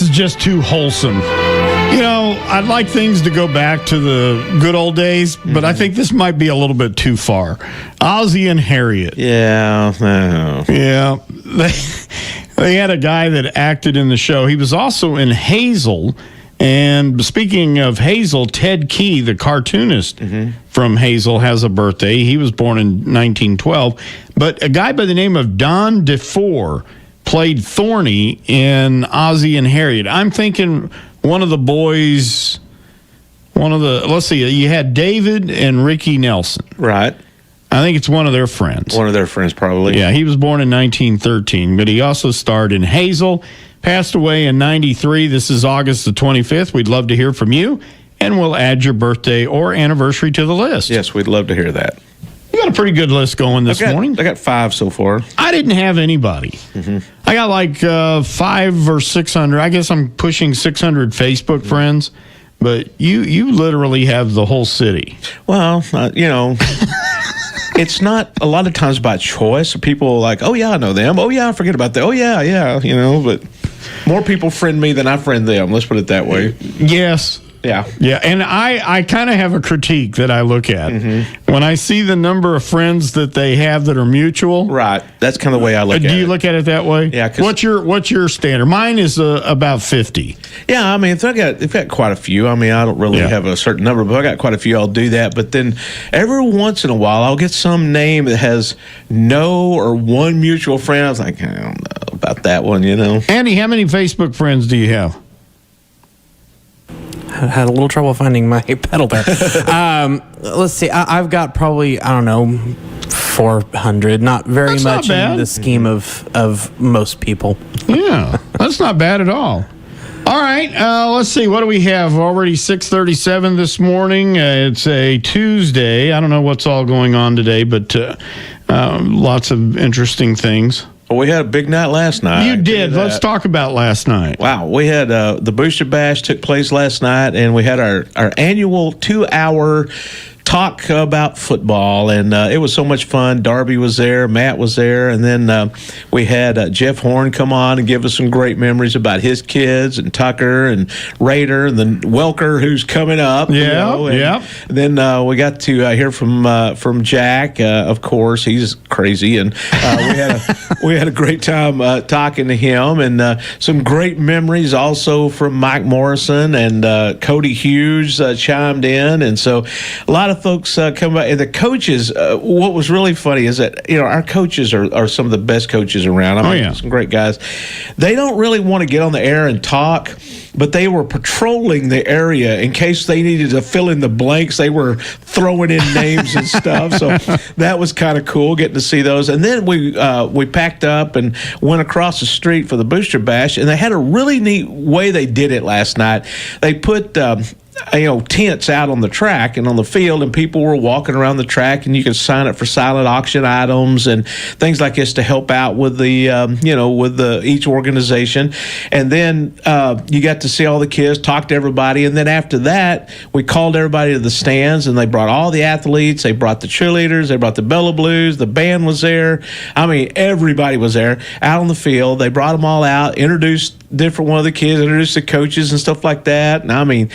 this is just too wholesome. I'd like things to go back to the good old days, but I think this might be a little bit too far. Ozzie and Harriet. Yeah. No. Yeah. They had a guy that acted in the show. He was also in Hazel. And speaking of Hazel, Ted Key, the cartoonist from Hazel, has a birthday. He was born in 1912. But a guy by the name of Don DeFore played Thorny in Ozzie and Harriet. I'm thinking one of the boys, let's see, you had David and Ricky Nelson. Right. I think it's one of their friends. One of their friends, probably. Yeah, he was born in 1913, but he also starred in Hazel. Passed away in 93. This is August the 25th. We'd love to hear from you, and we'll add your birthday or anniversary to the list. Yes, we'd love to hear that. You got a pretty good list going this morning. I got 5 so far. I didn't have anybody. I got like 5 or 600. I guess I'm pushing 600 Facebook friends, but you literally have the whole city. Well, it's not a lot of times by choice. People are like, oh, yeah, I know them. Oh, yeah, I forget about that. Oh, yeah, but more people friend me than I friend them. Let's put it that way. Yes. Yeah. Yeah, and I kind of have a critique that I look at. When I see the number of friends that they have that are mutual. Right. That's kind of the way I look at it. Do you look at it that way? Yeah. What's your standard? Mine is about 50. Yeah, I mean, I've got quite a few. I mean, I don't really have a certain number, but I got quite a few. I'll do that. But then every once in a while, I'll get some name that has no or one mutual friend. I was like, I don't know about that one, Andy, how many Facebook friends do you have? I had a little trouble finding my pedal there. Let's see. I've got probably, 400. Not very That's much not bad. in the scheme of most people. Yeah, that's not bad at all. All right, let's see. What do we have? Already 6:37 this morning. It's a Tuesday. I don't know what's all going on today, but lots of interesting things. Well, we had a big night last night. You did. Let's talk about last night. Wow. We had the Booster Bash took place last night, and we had our annual 2-hour talk about football, and it was so much fun. Darby was there, Matt was there, and then we had Jeff Horn come on and give us some great memories about his kids and Tucker and Raider and then Welker, who's coming up. Yeah. Then we got to hear from Jack. Of course, he's crazy, and we had a great time talking to him, and some great memories also from Mike Morrison and Cody Hughes chimed in, and so a lot of folks come by. And the coaches, what was really funny is that our coaches are some of the best coaches around. Some great guys. They don't really want to get on the air and talk, but they were patrolling the area in case they needed to fill in the blanks. They were throwing in names and stuff. So that was kind of cool getting to see those. And then we packed up and went across the street for the Booster Bash, and they had a really neat way they did it last night. They put tents out on the track and on the field, and people were walking around the track, and you could sign up for silent auction items and things like this to help out with the each organization. And then you got to see all the kids, talk to everybody, and then after that, we called everybody to the stands, and they brought all the athletes, they brought the cheerleaders, they brought the Bella Blues, the band was there. I mean, everybody was there out on the field. They brought them all out, introduced different one of the kids, introduced the coaches and stuff like that. And I mean,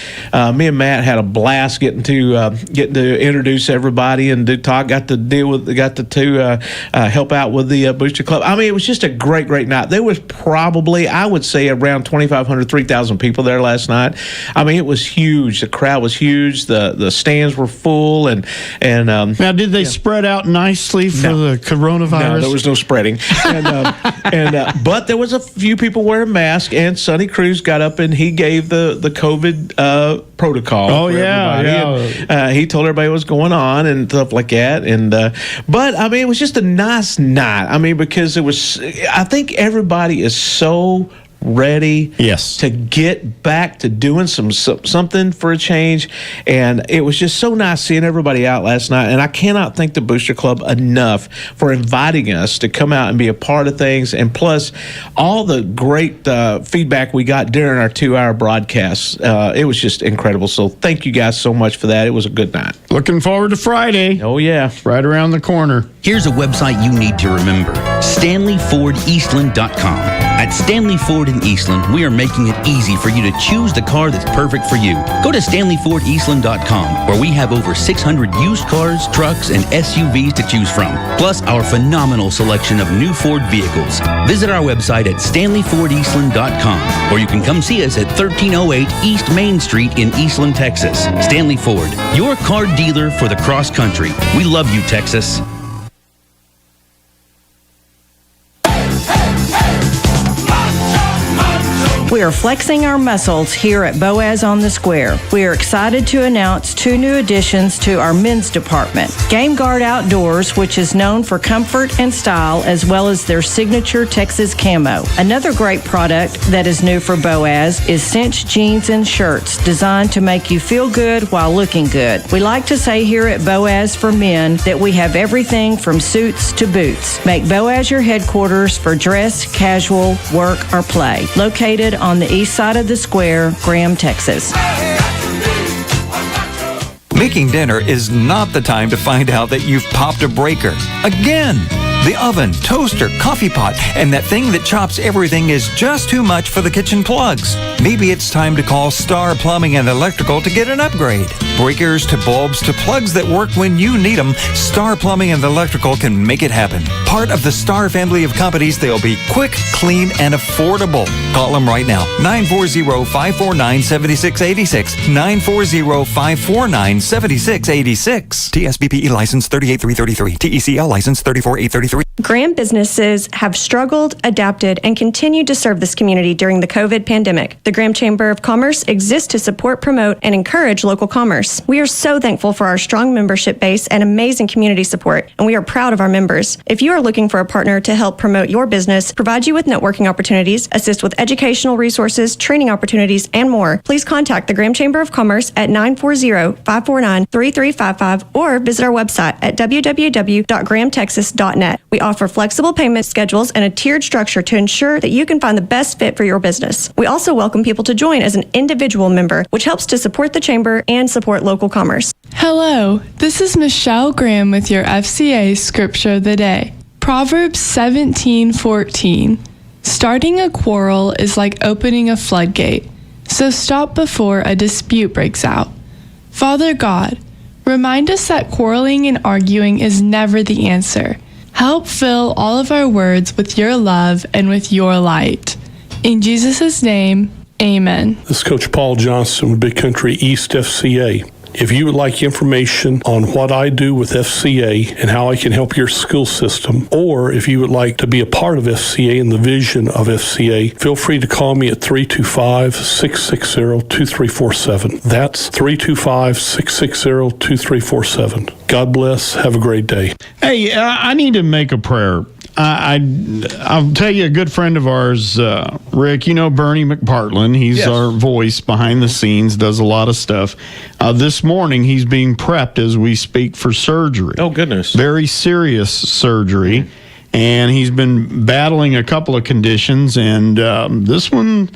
me and Matt had a blast getting to introduce everybody and do talk. Got to help out with the Booster Club. I mean, it was just a great night. There was probably, I would say, around 2,500, 3,000 people there last night. I mean, it was huge. The crowd was huge. The stands were full. And now, did they spread out nicely for the coronavirus? No, there was no spreading. But there was a few people wearing masks. And Sonny Cruz got up and he gave the COVID protocol. Oh, for everybody. And, he told everybody what was going on and stuff like that. And but I mean, it was just a nice night. I mean, because I think everybody is so ready to get back to doing something for a change, and it was just so nice seeing everybody out last night. And I cannot thank the Booster Club enough for inviting us to come out and be a part of things, and plus all the great feedback we got during our 2-hour broadcast. It was just incredible. So thank you guys so much for that. It was a good night. Looking forward to Friday. Oh yeah, right around the corner. Here's a website you need to remember: StanleyFordEastland.com. At Stanley Ford in Eastland, we are making it easy for you to choose the car that's perfect for you. Go to StanleyFordEastland.com, where we have over 600 used cars, trucks, and SUVs to choose from, plus our phenomenal selection of new Ford vehicles. Visit our website at StanleyFordEastland.com, or you can come see us at 1308 East Main Street in Eastland, Texas. Stanley Ford, your car dealer for the cross country. We love you, Texas. We are flexing our muscles here at Boaz on the Square. We are excited to announce 2 new additions to our men's department. Game Guard Outdoors, which is known for comfort and style, as well as their signature Texas camo. Another great product that is new for Boaz is cinch jeans and shirts, designed to make you feel good while looking good. We like to say here at Boaz for Men that we have everything from suits to boots. Make Boaz your headquarters for dress, casual, work, or play. Located on the east side of the square, Graham, Texas. Making dinner is not the time to find out that you've popped a breaker. Again! The oven, toaster, coffee pot, and that thing that chops everything is just too much for the kitchen plugs. Maybe it's time to call Star Plumbing and Electrical to get an upgrade. Breakers to bulbs to plugs that work when you need them, Star Plumbing and Electrical can make it happen. Part of the Star family of companies, they'll be quick, clean, and affordable. Call them right now. 940-549-7686. 940-549-7686. TSBPE license 38333. TECL license 34833. Graham businesses have struggled, adapted, and continued to serve this community during the COVID pandemic. The Graham Chamber of Commerce exists to support, promote, and encourage local commerce. We are so thankful for our strong membership base and amazing community support, and we are proud of our members. If you are looking for a partner to help promote your business, provide you with networking opportunities, assist with educational resources, training opportunities, and more, please contact the Graham Chamber of Commerce at 940-549-3355 or visit our website at www.grahamtexas.net. We offer flexible payment schedules and a tiered structure to ensure that you can find the best fit for your business. We also welcome people to join as an individual member, which helps to support the chamber and support local commerce. Hello, this is Michelle Graham with your FCA Scripture of the Day. Proverbs 17:14. Starting a quarrel is like opening a floodgate, so stop before a dispute breaks out. Father God, remind us that quarreling and arguing is never the answer. Help fill all of our words with your love and with your light. In Jesus' name, amen. This is Coach Paul Johnson with Big Country East FCA. If you would like information on what I do with FCA and how I can help your school system, or if you would like to be a part of FCA and the vision of FCA, feel free to call me at 325-660-2347. That's 325-660-2347. God bless. Have a great day. Hey, I need to make a prayer. I'll tell you, a good friend of ours, Rick, you know Bernie McPartland. He's our voice behind the scenes, does a lot of stuff. This morning, he's being prepped as we speak for surgery. Oh, goodness. Very serious surgery. And he's been battling a couple of conditions, and this one's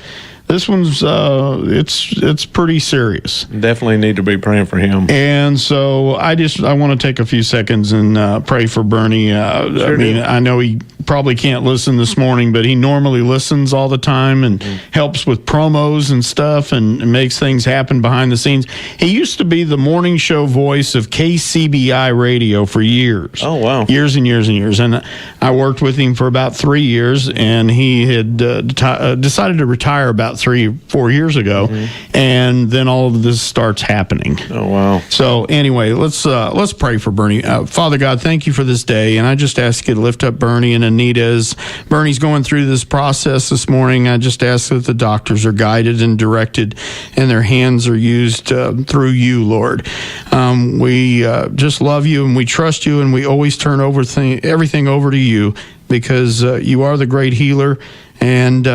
it's pretty serious. Definitely need to be praying for him. And so I want to take a few seconds and pray for Bernie. I know he probably can't listen this morning, but he normally listens all the time and helps with promos and stuff and makes things happen behind the scenes. He used to be the morning show voice of KCBI radio for years. Oh, wow. Years and years and years. And I worked with him for about 3 years, and he had decided to retire about 3-4 years ago, and then all of this starts happening. Oh, wow. So anyway, let's pray for Bernie. Father God, thank you for this day, and I just ask you to lift up Bernie and Anita as Bernie's going through this process this morning. I just ask that the doctors are guided and directed, and their hands are used through you, Lord. We just love you, and we trust you, and we always turn everything over to you, because you are the great healer. And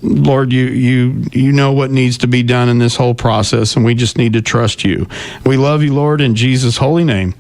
Lord, you know what needs to be done in this whole process, and we just need to trust you. We love you, Lord, in Jesus' holy name.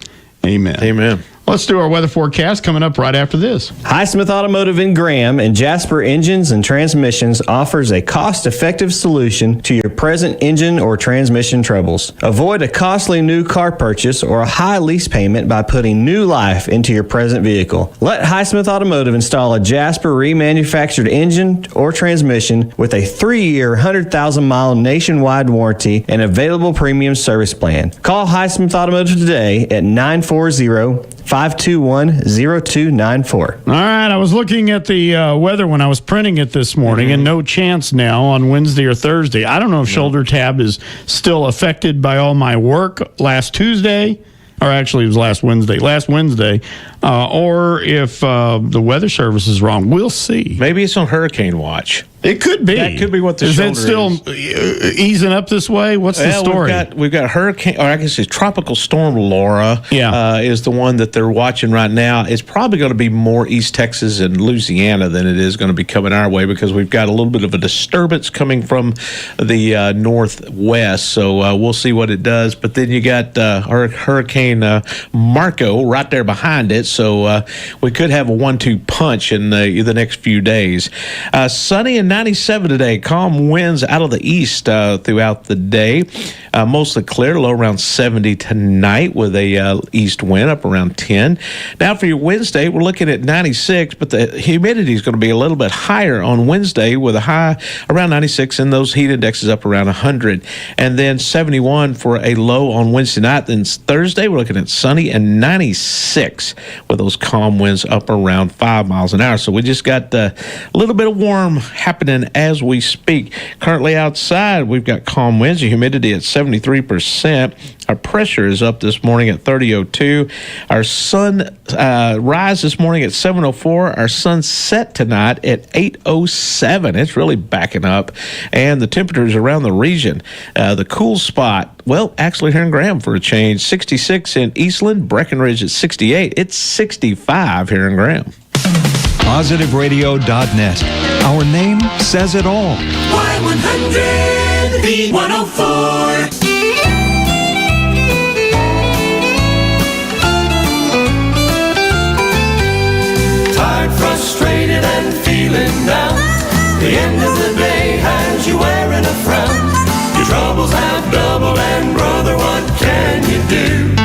Amen. Amen. Let's do our weather forecast coming up right after this. Highsmith Automotive in Graham and Jasper Engines and Transmissions offers a cost-effective solution to your present engine or transmission troubles. Avoid a costly new car purchase or a high lease payment by putting new life into your present vehicle. Let Highsmith Automotive install a Jasper remanufactured engine or transmission with a 3-year, 100,000-mile nationwide warranty and available premium service plan. Call Highsmith Automotive today at 940-521-0294. All right, I was looking at the weather when I was printing it this morning, and no chance now on Wednesday or Thursday. I don't know if shoulder tab is still affected by all my work last Tuesday, or actually it was last Wednesday, or if the weather service is wrong. We'll see. Maybe it's on hurricane watch. It could be. That could be what the is shoulder it still easing up this way? What's the story? We've got hurricane, or I guess it's Tropical Storm Laura. Is the one that they're watching right now. It's probably going to be more East Texas and Louisiana than it is going to be coming our way, because we've got a little bit of a disturbance coming from the northwest. So we'll see what it does. But then you got Hurricane Marco right there behind it. So we could have a 1-2 punch in the next few days. Sunny and 97 today. Calm winds out of the east throughout the day. Mostly clear, low around 70 tonight with a east wind up around 10. Now for your Wednesday, we're looking at 96, but the humidity is going to be a little bit higher on Wednesday with a high around 96 and those heat indexes up around 100. And then 71 for a low on Wednesday night. Then Thursday, we're looking at sunny and 96 with those calm winds up around 5 miles an hour. So we just got a little bit of warm happening as we speak. Currently outside, we've got calm winds, the humidity at 73%. Our pressure is up this morning at 30.02. Our sun rise this morning at 7.04. Our sun set tonight at 8.07. It's really backing up. And the temperatures around the region, the cool spot, well, actually here in Graham for a change, 66 in Eastland, Breckenridge at 68. It's 65 here in Graham. PositiveRadio.net. Our name says it all. Y100 B104. Tired, frustrated, and feeling down. The end of the day has you wearing a frown. Your troubles have doubled, and brother, what can you do?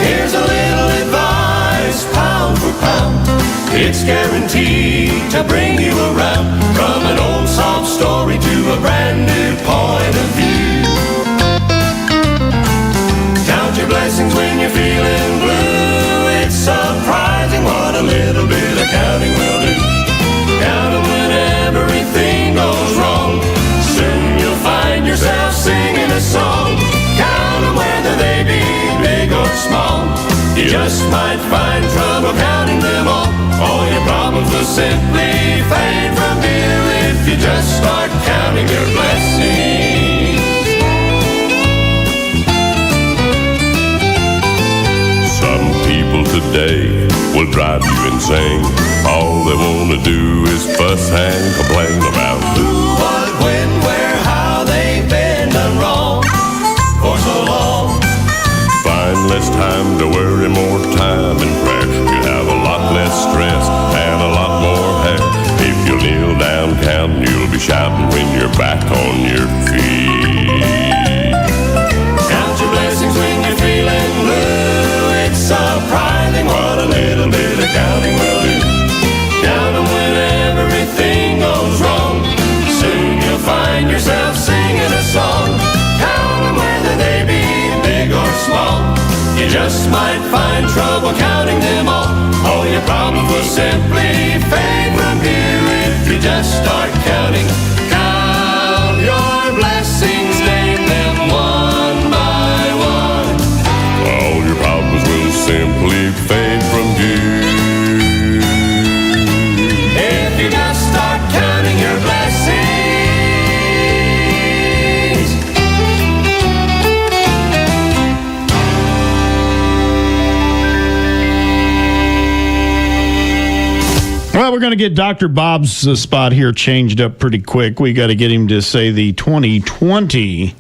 Here's a little advice, pound for pound. It's guaranteed to bring you around. From an old sob story to a brand new point of view. Count your blessings when you're feeling blue. It's surprising what a little bit of counting will do. Count 'em when everything goes wrong. Soon you'll find yourself singing a song. Count 'em whether they be big or small. You just might find trouble counting them all. All your problems will simply fade from view if you just start counting your blessings. Some people today will drive you insane. All they want to do is fuss and complain about who, what, when, where, how they've been done wrong for so long. Find less time to worry, more time in prayer. You have a lot less stress and a lot more hair. If you'll kneel down counting, you'll be shouting when you're back on your feet. Count your blessings when you're feeling blue. It's surprising what a little bit of counting will do. Count 'em when everything goes wrong. Soon you'll find yourself singing a song. Count 'em whether they be big or small. You just might find trouble counting them all. All your problems will simply fade from view if you just start counting. Count your blessings, name them one by one. All your problems will simply fade from view. If you just start counting your blessings. Well, we're going to get Dr. Bob's spot here changed up pretty quick. We got to get him to say the 2020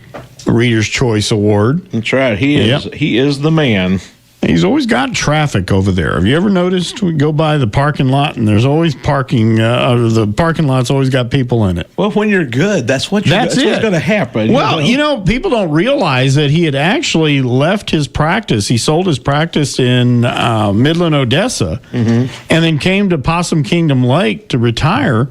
Reader's Choice Award. That's right. He is the man. He's always got traffic over there. Have you ever noticed? We go by the parking lot, and there's always parking. The parking lot's always got people in it. Well, when you're good, that's what's going to happen. Well, people don't realize that he had actually left his practice. He sold his practice in Midland, Odessa, and then came to Possum Kingdom Lake to retire,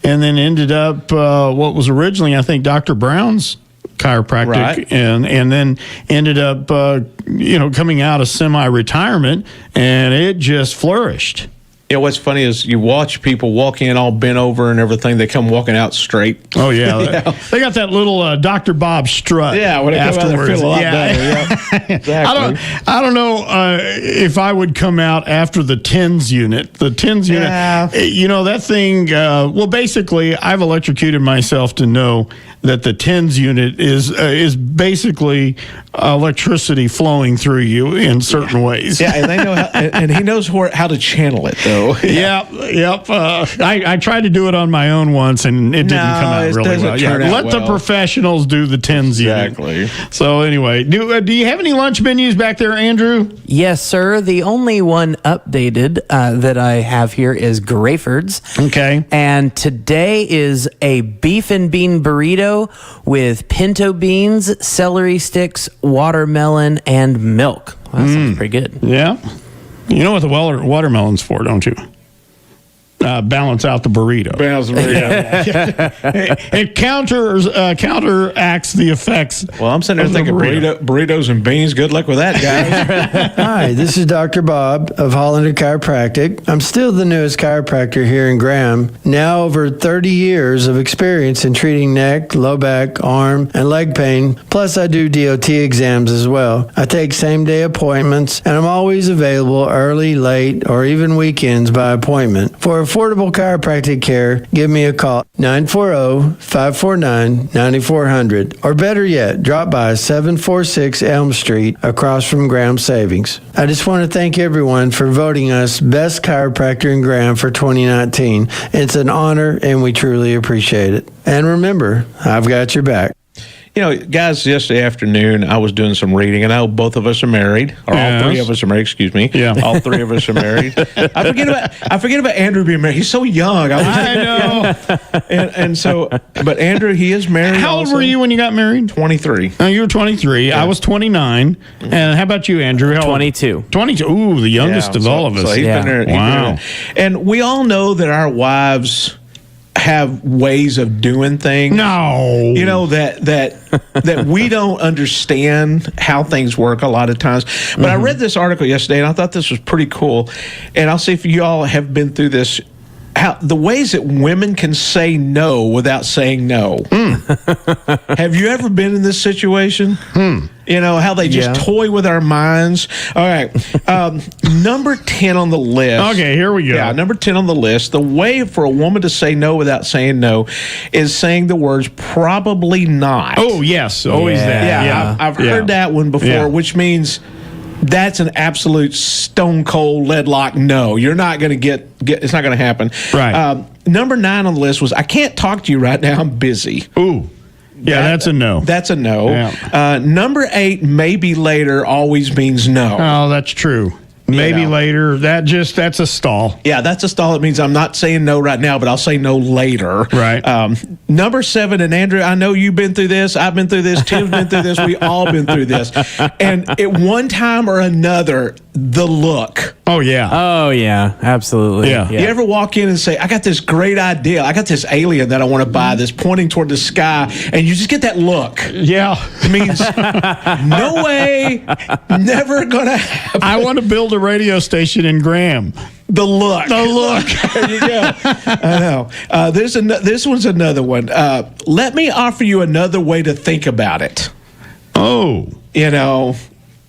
and then ended up what was originally, I think, Dr. Brown's chiropractic, Right. and then ended up coming out of semi-retirement, and it just flourished. Yeah, what's funny is you watch people walk in all bent over and everything. They come walking out straight. Oh yeah, they got that little Dr. Bob strut. Yeah, when they come out, they feel a lot better. Yeah, exactly. I don't know if I would come out after the TENS unit. The TENS unit, that thing. Well, basically, I've electrocuted myself to know that the TENS unit is basically electricity flowing through you in certain ways. Yeah, and they know and he knows how to channel it though. Yep. I tried to do it on my own once, and it didn't come out really well. Let the professionals do the TENS unit. Exactly. So anyway, do you have any lunch menus back there, Andrew? Yes, sir. The only one updated that I have here is Grayford's. Okay. And today is a beef and bean burrito with pinto beans, celery sticks, watermelon, and milk. That sounds pretty good. Yeah. You know what the watermelon's for, don't you? Balance out the burrito. It counteracts the effects. Well, I'm sitting there thinking burritos and beans. Good luck with that, guys. Hi, this is Dr. Bob of Hollander Chiropractic. I'm still the newest chiropractor here in Graham. Now over 30 years of experience in treating neck, low back, arm, and leg pain. Plus, I do DOT exams as well. I take same-day appointments, and I'm always available early, late, or even weekends by appointment. For affordable chiropractic care, give me a call, 940-549-9400. Or better yet, drop by 746 Elm Street across from Graham Savings. I just want to thank everyone for voting us Best Chiropractor in Graham for 2019. It's an honor, and we truly appreciate it. And remember, I've got your back. You know, guys, yesterday afternoon, I was doing some reading, and I know both of us are married, or all three of us are married, excuse me. Yeah. All three of us are married. I forget about Andrew being married. He's so young. I know. But Andrew, he is married. How old were you when you got married? 23. Oh, you were 23. Yeah. I was 29. And how about you, Andrew? How old? 22. 22. Ooh, the youngest of all of us. So he's been there. Wow. And we all know that our wives have ways of doing things. No. You know, that we don't understand how things work a lot of times. But I read this article yesterday, and I thought this was pretty cool. And I'll see if you all have been through this. How the ways that women can say no without saying no. Have you ever been in this situation? You know, how they just toy with our minds. All right. Number 10 on the list. Okay, here we go. Yeah, number 10 on the list. The way for a woman to say no without saying no is saying the words probably not. Oh, yes. Always that. Yeah, I've heard that one before, which means that's an absolute stone cold lead lock no. You're not going to get it's not going to happen. Right. Number 9 on the list was I can't talk to you right now. I'm busy. Ooh. Yeah, that's a no. That's a no. Yeah. Number 8, maybe later, always means no. Oh, that's true. Maybe later. That's a stall. Yeah, that's a stall. It means I'm not saying no right now, but I'll say no later. Right. Number 7, and Andrew, I know you've been through this. I've been through this. Tim's been through this. We all been through this. And at one time or another, the look. Oh, yeah. Oh, yeah. Absolutely. Yeah. You ever walk in and say, I got this great idea. I got this alien that I want to buy that's pointing toward the sky. And you just get that look. Yeah. It means no way, never going to happen. I want to build a radio station in Graham. The look. The look. There you go. I know. This one's another one. Let me offer you another way to think about it. Oh. You know,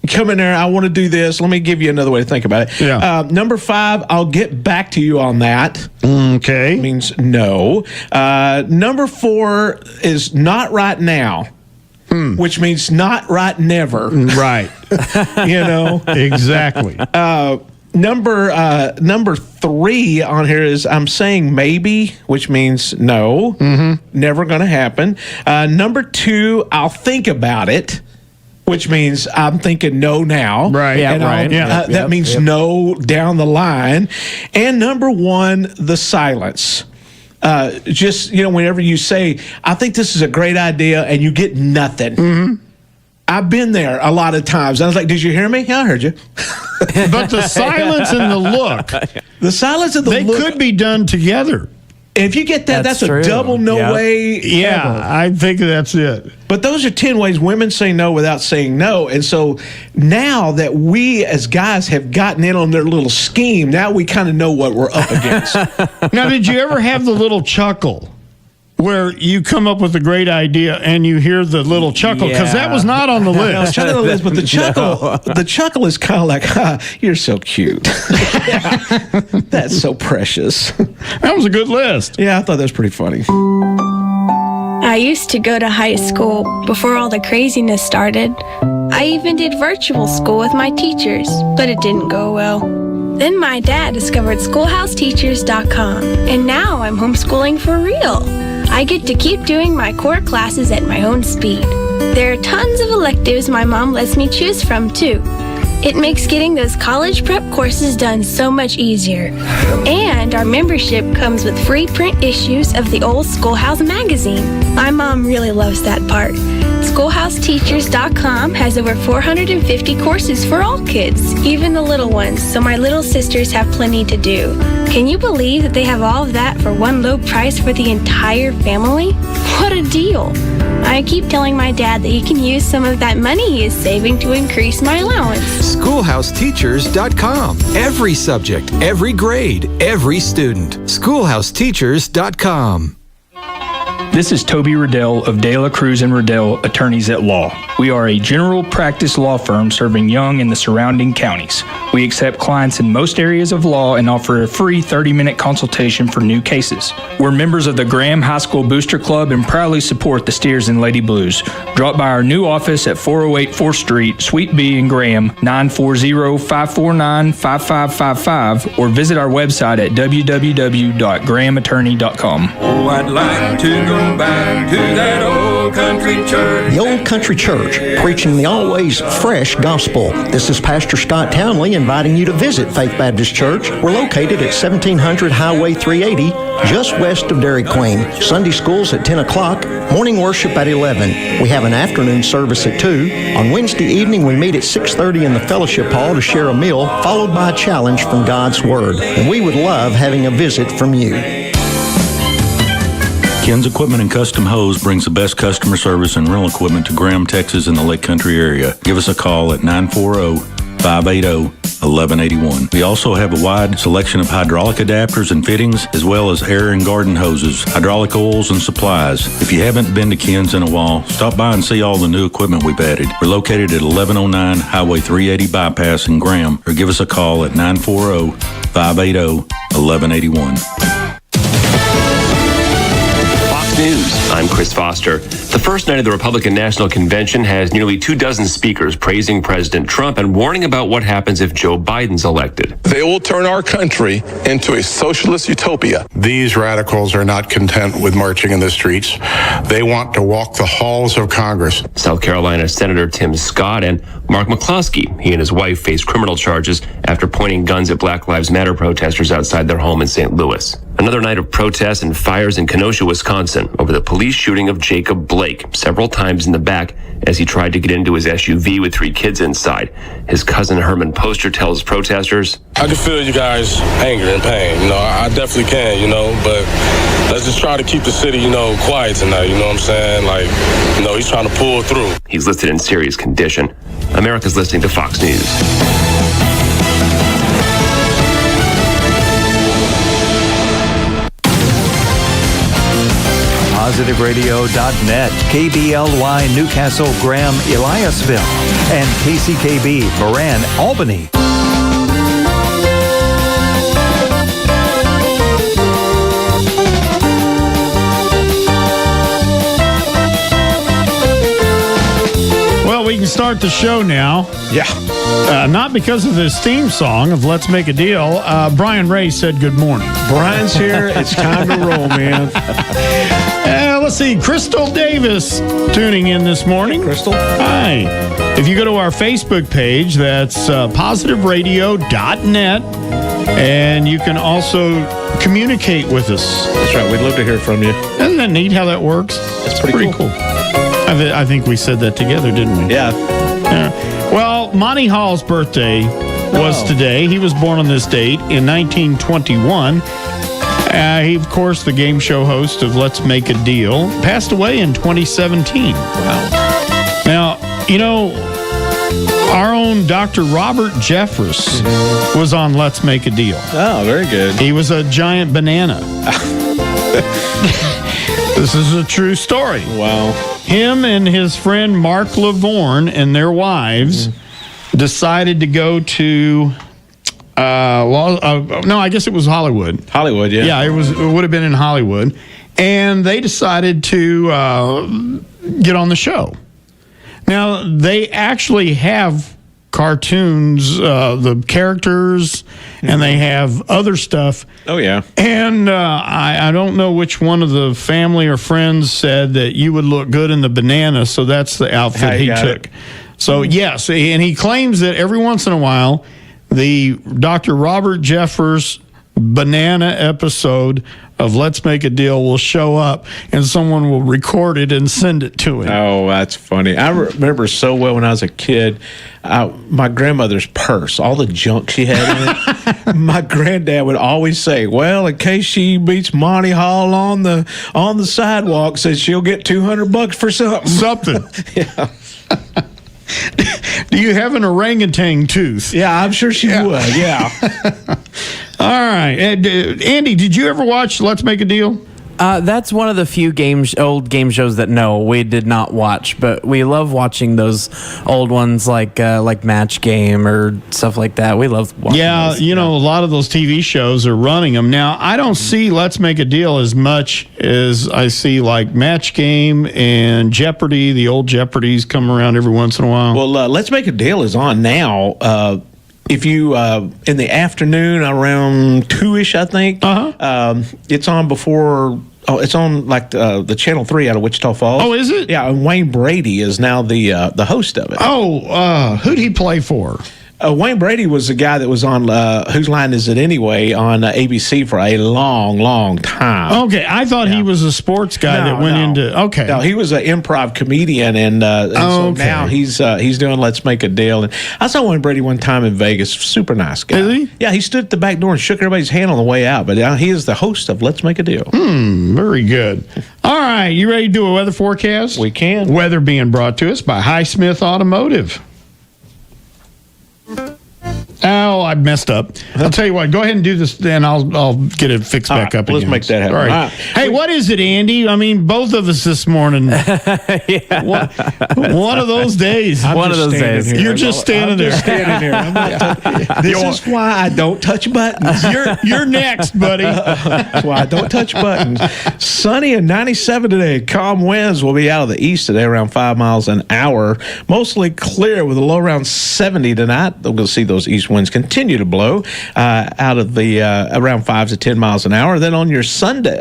come in there. I want to do this. Let me give you another way to think about it. Yeah. Number 5, I'll get back to you on that. Okay. Means no. Number 4 is not right now. Which means not right never. Right. You know? Exactly. Number 3 on here is I'm saying maybe, which means no, never going to happen. Number 2, I'll think about it, which means I'm thinking no now. Right. Yeah, And right. that means no down the line. And number one, the silence. Just, whenever you say, I think this is a great idea, and you get nothing. Mm-hmm. I've been there a lot of times. I was like, did you hear me? Yeah, I heard you. But the silence and the look, The silence and the they look. could be done together. If you get that, That's that's true. a double no Yep. way. Yeah, ever. I think that's it. But those are 10 ways women say no without saying no. And so now that we as guys have gotten in on their little scheme, now we kind of know what we're up against. Now, did you ever have the little chuckle where you come up with a great idea and you hear the little chuckle? Because that was not on the I was list. trying to list, but the chuckle is kind of like, you're so cute. That's so precious. That was a good list. Yeah, I thought that was pretty funny. I used to go to high school before all the craziness started. I even did virtual school with my teachers, but it didn't go well. Then my dad discovered schoolhouseteachers.com, and now I'm homeschooling for real. I get to keep doing my core classes at my own speed. There are tons of electives my mom lets me choose from, too. It makes getting those college prep courses done so much easier. And our membership comes with free print issues of the old Schoolhouse magazine. My mom really loves that part. SchoolhouseTeachers.com has over 450 courses for all kids, even the little ones, so my little sisters have plenty to do. Can you believe that they have all of that for one low price for the entire family? What a deal! I keep telling my dad that he can use some of that money he is saving to increase my allowance. SchoolhouseTeachers.com. Every subject, every grade, every student. SchoolhouseTeachers.com. This is Toby Riddell of De La Cruz and Riddell Attorneys at Law. We are a general practice law firm serving Young and the surrounding counties. We accept clients in most areas of law and offer a free 30-minute consultation for new cases. We're members of the Graham High School Booster Club and proudly support the Steers and Lady Blues. Drop by our new office at 408 4th Street, Suite B in Graham, 940-549-5555, or visit our website at www.grahamattorney.com. Oh, I'd like to go back to that old country church. The Old Country Church, preaching the always fresh gospel. This is Pastor Scott Townley inviting you to visit Faith Baptist Church. We're located at 1700 Highway 380, just west of Dairy Queen. Sunday schools at 10 o'clock, morning worship at 11. We have an afternoon service at 2. On Wednesday evening, we meet at 6:30 in the fellowship hall to share a meal, followed by a challenge from God's Word. And we would love having a visit from you. Ken's Equipment and Custom Hose brings the best customer service and rental equipment to Graham, Texas and the Lake Country area. Give us a call at 940-580-1181. We also have a wide selection of hydraulic adapters and fittings, as well as air and garden hoses, hydraulic oils, and supplies. If you haven't been to Ken's in a while, stop by and see all the new equipment we've added. We're located at 1109 Highway 380 Bypass in Graham, or give us a call at 940-580-1181. News. I'm Chris Foster. The first night of the Republican National Convention has nearly 24 speakers praising President Trump and warning about what happens if Joe Biden's elected. They will turn our country into a socialist utopia. These radicals are not content with marching in the streets. They want to walk the halls of Congress. South Carolina Senator Tim Scott and Mark McCloskey, he and his wife face criminal charges after pointing guns at Black Lives Matter protesters outside their home in St. Louis. Another night of protests and fires in Kenosha, Wisconsin, over the police shooting of Jacob Blake several times in the back as he tried to get into his SUV with 3 kids inside. His cousin Herman Poster tells protesters, I can feel you guys' anger and pain. I definitely can, but let's just try to keep the city, quiet tonight. You know what I'm saying? He's trying to pull through. He's listed in serious condition. America's listening to Fox News. PositiveRadio.net, KBLY Newcastle, Graham, Eliasville, and KCKB, Moran, Albany. Well, we can start the show now. Yeah. Not because of this theme song of Let's Make a Deal. Brian Ray said good morning. Brian's here. It's time to roll, man. let's see. Crystal Davis tuning in this morning. Crystal. Hi. If you go to our Facebook page, that's positiveradio.net, and you can also communicate with us. That's right. We'd love to hear from you. Isn't that neat how that works? That's pretty cool. I think we said that together, didn't we? Yeah. Well, Monty Hall's birthday was today. He was born on this date in 1921. He, of course, the game show host of Let's Make a Deal, passed away in 2017. Wow. Now, our own Dr. Robert Jeffress was on Let's Make a Deal. Oh, very good. He was a giant banana. This is a true story. Wow. Him and his friend Mark Lavorne and their wives decided to go to, I guess it was Hollywood. Hollywood, yeah. Yeah, it would have been in Hollywood. And they decided to get on the show. Now, they actually have cartoons, the characters, and they have other stuff. Oh, yeah. And I don't know which one of the family or friends said that you would look good in the banana, so that's the outfit he took. So, yes, and he claims that every once in a while, the Dr. Robert Jeffress banana episode of Let's Make a Deal will show up, and someone will record it and send it to him. Oh, that's funny. I remember so well when I was a kid, my grandmother's purse, all the junk she had in it. My granddad would always say, well, in case she meets Monty Hall on the sidewalk, says she'll get $200 for something. Yeah. Do you have an orangutan tooth? Yeah, I'm sure she would. Yeah. All right. Andy, did you ever watch Let's Make a Deal? That's one of the few old game shows that we did not watch, but we love watching those old ones like Match Game or stuff like that. We love watching those. A lot of those TV shows are running them. Now, I don't see Let's Make a Deal as much as I see like Match Game and Jeopardy. The old Jeopardies come around every once in a while. Well, Let's Make a Deal is on now. If you, in the afternoon around 2-ish, I think, it's on before... Oh, it's on like the Channel 3 out of Wichita Falls. Oh, is it? Yeah, and Wayne Brady is now the host of it. Oh, who'd he play for? Wayne Brady was the guy that was on Whose Line Is It Anyway on ABC for a long, long time. Okay, I thought he was a sports guy that went into... Okay. No, he was an improv comedian, and so now he's doing Let's Make a Deal. And I saw Wayne Brady one time in Vegas. Super nice guy. Is he? Yeah, he stood at the back door and shook everybody's hand on the way out. But now he is the host of Let's Make a Deal. Very good. All right, you ready to do a weather forecast? We can. Weather being brought to us by Highsmith Automotive. Oh, I messed up. I'll tell you what. Go ahead and do this, then I'll get it fixed back up let's again. make that happen. All right. All right. Hey, what is it, Andy? I mean, both of us this morning. One of those days. One of those days. You're just standing there. Standing here. I'm not this is why I don't touch buttons. You're next, buddy. That's why I don't touch buttons. Sunny and 97 today. Calm winds will be out of the east today, around 5 miles an hour. Mostly clear with a low around 70 tonight. We'll see those east winds continue to blow out of the around 5 to 10 miles an hour. Then on your Wednesday,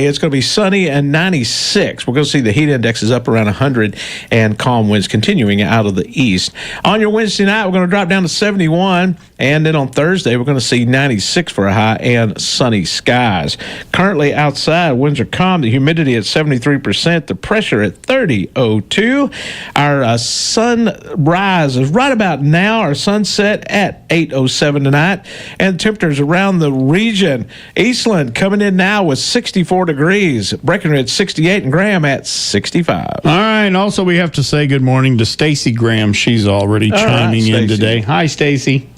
it's going to be sunny and 96. We're going to see the heat index is up around 100 and calm winds continuing out of the east. On your Wednesday night, we're going to drop down to 71. And then on Thursday, we're going to see 96 for a high and sunny skies. Currently outside, winds are calm. The humidity at 73%. The pressure at 30.02. Our sunrise is right about now. Our sunset at 8:07 tonight. And temperatures around the region. Eastland coming in now with 64 degrees. Breckenridge 68 and Graham at 65. All right. And also, we have to say good morning to Stacy Graham. She's already chiming in today. Hi, Stacy.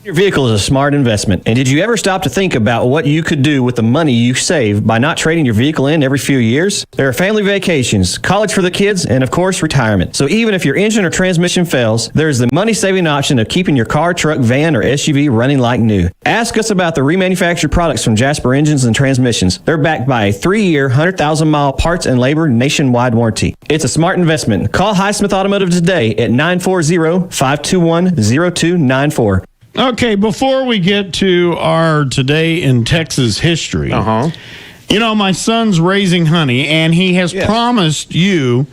Your vehicle is a smart investment. And did you ever stop to think about what you could do with the money you save by not trading your vehicle in every few years? There are family vacations, college for the kids, and of course, retirement. So even if your engine or transmission fails, there's the money-saving option of keeping your car, truck, van, or SUV running like new. Ask us about the remanufactured products from Jasper Engines and Transmissions. They're backed by a 3-year, 100,000-mile parts and labor nationwide warranty. It's a smart investment. Call Highsmith Automotive today at 940-521-0294. Okay, before we get to our Today in Texas history, You know, my son's raising honey, and he has promised you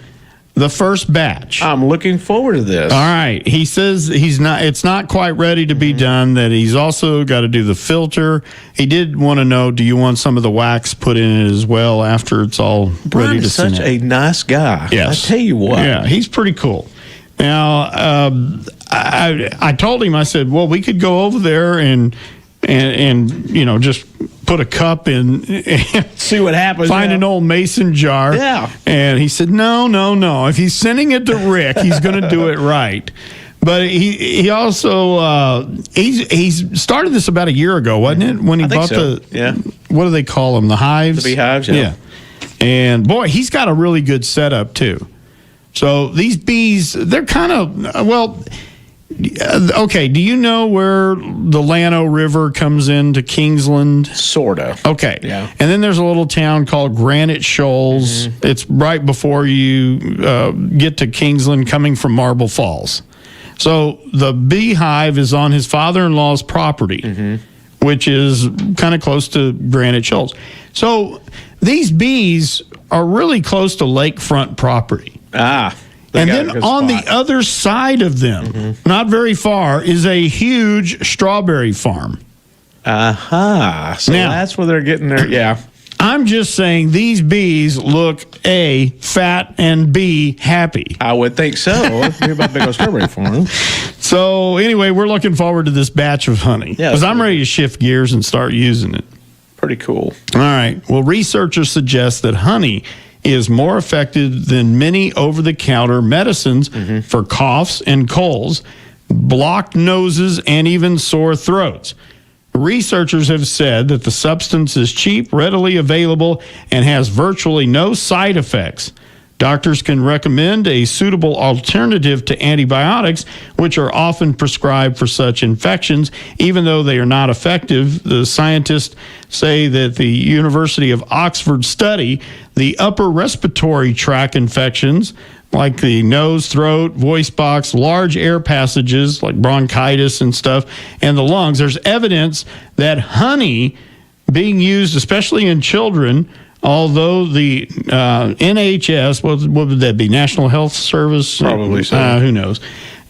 the first batch. I'm looking forward to this. All right. He says it's not quite ready to be done, that he's also got to do the filter. He did want to know, do you want some of the wax put in it as well after it's all Brian ready to is such send a nice guy. Yes. I tell you what. Yeah, he's pretty cool. Now, I told him, I said, well, we could go over there and you know, just put a cup in, see what happens. Find an old mason jar. Yeah. And he said, no. If he's sending it to Rick, he's going to do it right. But he also he's started this about a year ago, wasn't it? When he bought what do they call them? The hives? The beehives, yeah. And boy, he's got a really good setup too. So these bees, they're kind of okay, do you know where the Llano River comes into Kingsland? Sort of. Okay. Yeah. And then there's a little town called Granite Shoals. It's right before you get to Kingsland coming from Marble Falls. So the beehive is on his father-in-law's property, which is kind of close to Granite Shoals. So these bees are really close to lakefront property. And then on the other side of them, not very far, is a huge strawberry farm. So now, that's where they're getting their, I'm just saying these bees look A, fat, and B, happy. I would think so. Maybe about big old strawberry farm. So anyway, we're looking forward to this batch of honey. Because I'm ready to shift gears and start using it. Pretty cool. All right. Well, researchers suggest that honey is more effective than many over-the-counter medicines for coughs and colds, blocked noses, and even sore throats. Researchers have said that the substance is cheap, readily available, and has virtually no side effects. Doctors can recommend a suitable alternative to antibiotics, which are often prescribed for such infections, even though they are not effective. The scientists say that the University of Oxford study the upper respiratory tract infections like the nose, throat, voice box, large air passages like bronchitis and stuff, and the lungs. There's evidence that honey being used, especially in children, although the NHS, what would that be, National Health Service? Probably so. Who knows?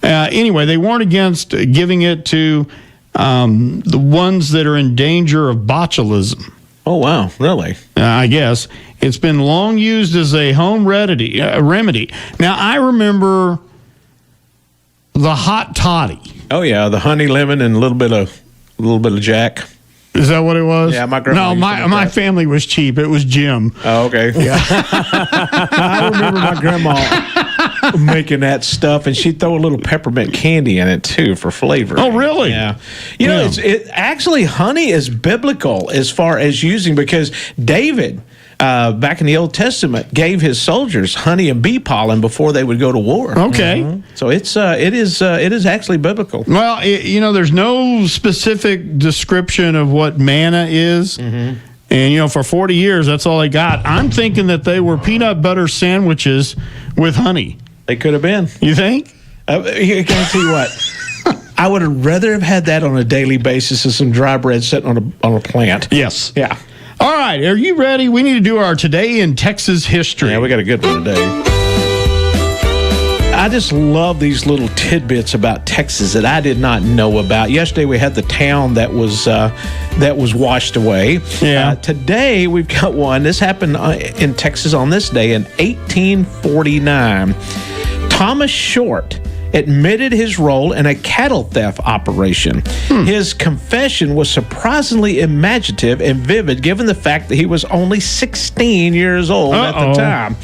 Anyway, they warned against giving it to the ones that are in danger of botulism. Oh, wow. Really? I guess. It's been long used as a home remedy. Now, I remember the hot toddy. Oh, yeah. The honey lemon and a little bit of Jack. Is that what it was? Yeah, my grandma. No, my family was cheap. It was Jim. Oh, okay. Yeah. I remember my grandma making that stuff, and she'd throw a little peppermint candy in it too for flavor. Oh, really? Yeah. You know, it actually honey is biblical as far as using, because David, back in the Old Testament, gave his soldiers honey and bee pollen before they would go to war. Okay. So it is actually biblical. Well, there's no specific description of what manna is. And, for 40 years, that's all they got. I'm thinking that they were peanut butter sandwiches with honey. They could have been. You think? I can tell you what. I would have rather have had that on a daily basis than some dry bread sitting on a plant. Yes. Yeah. All right. Are you ready? We need to do our Today in Texas History. Yeah, we got a good one today. I just love these little tidbits about Texas that I did not know about. Yesterday we had the town that was washed away. Yeah. Today we've got one. This happened in Texas on this day in 1849. Thomas Short admitted his role in a cattle theft operation. His confession was surprisingly imaginative and vivid, given the fact that he was only 16 years old at the time.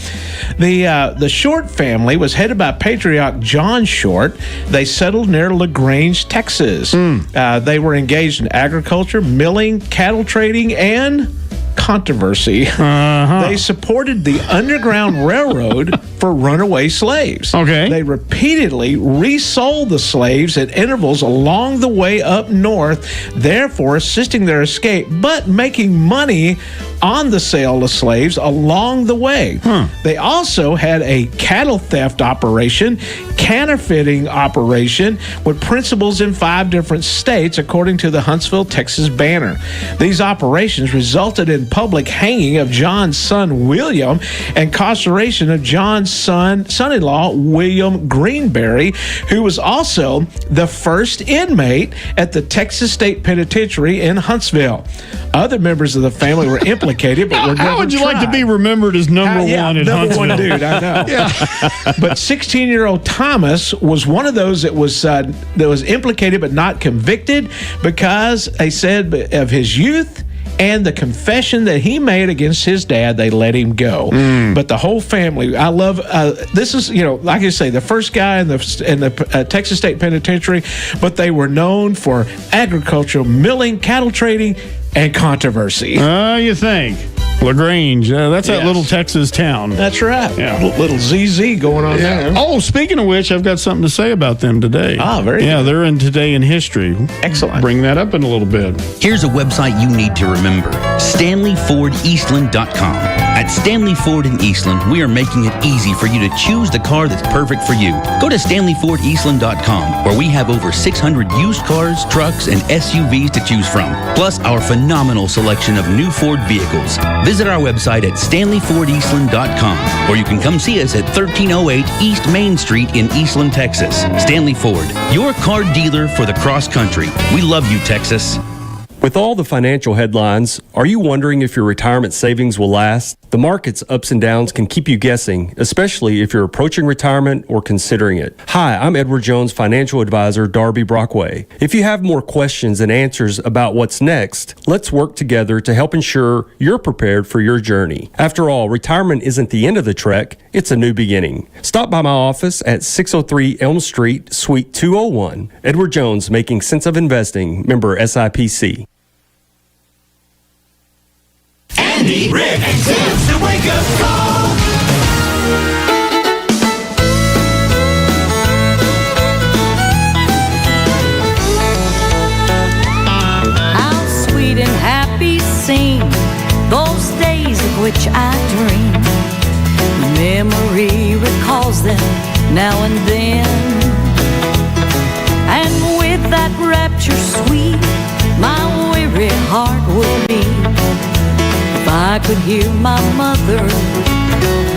The Short family was headed by patriarch John Short. They settled near LaGrange, Texas. They were engaged in agriculture, milling, cattle trading, and controversy. They supported the Underground Railroad for runaway slaves. Okay. They repeatedly resold the slaves at intervals along the way up north, therefore assisting their escape, but making money on the sale of slaves along the way. They also had a cattle theft operation counterfeiting operation with principals in 5 different states, according to the Huntsville, Texas Banner. These operations resulted in public hanging of John's son, William, and incarceration of John's son-in-law, William Greenberry, who was also the first inmate at the Texas State Penitentiary in Huntsville. Other members of the family were implicated, but were never How would you like to tried. be remembered as number one in number Huntsville? one dude, I know. But 16-year-old Thomas was one of those that was implicated but not convicted because they said of his youth and the confession that he made against his dad, they let him go. But the whole family, I love, this is, like I say, the first guy in the Texas State Penitentiary, but they were known for agriculture, milling, cattle trading, and controversy. You think? LaGrange, that's that Yes. little Texas town. That's right. Yeah. Little ZZ going on there. Oh, speaking of which, I've got something to say about them today. Very Yeah, good. they're in Today in History. Excellent. Bring that up in a little bit. Here's a website you need to remember: StanleyFordEastland.com. At Stanley Ford in Eastland, we are making it easy for you to choose the car that's perfect for you. Go to StanleyFordEastland.com, where we have over 600 used cars, trucks, and SUVs to choose from, plus our phenomenal selection of new Ford vehicles. Visit our website at StanleyFordEastland.com, or you can come see us at 1308 East Main Street in Eastland, Texas. Stanley Ford, your car dealer for the cross country. We love you, Texas. With all the financial headlines, are you wondering if your retirement savings will last? The market's ups and downs can keep you guessing, especially if you're approaching retirement or considering it. Hi, I'm Edward Jones financial advisor Darby Brockway. If you have more questions and answers about what's next, let's work together to help ensure you're prepared for your journey. After all, retirement isn't the end of the trek, it's a new beginning. Stop by my office at 603 Elm Street, Suite 201. Edward Jones, Making Sense of Investing, member SIPC. Andy, Rick, and Tim's the Wake Up Call. How sweet and happy seem those days of which I dream. Memory recalls them now and then, and with that rapture sweet, my weary heart will beat. If I could hear my mother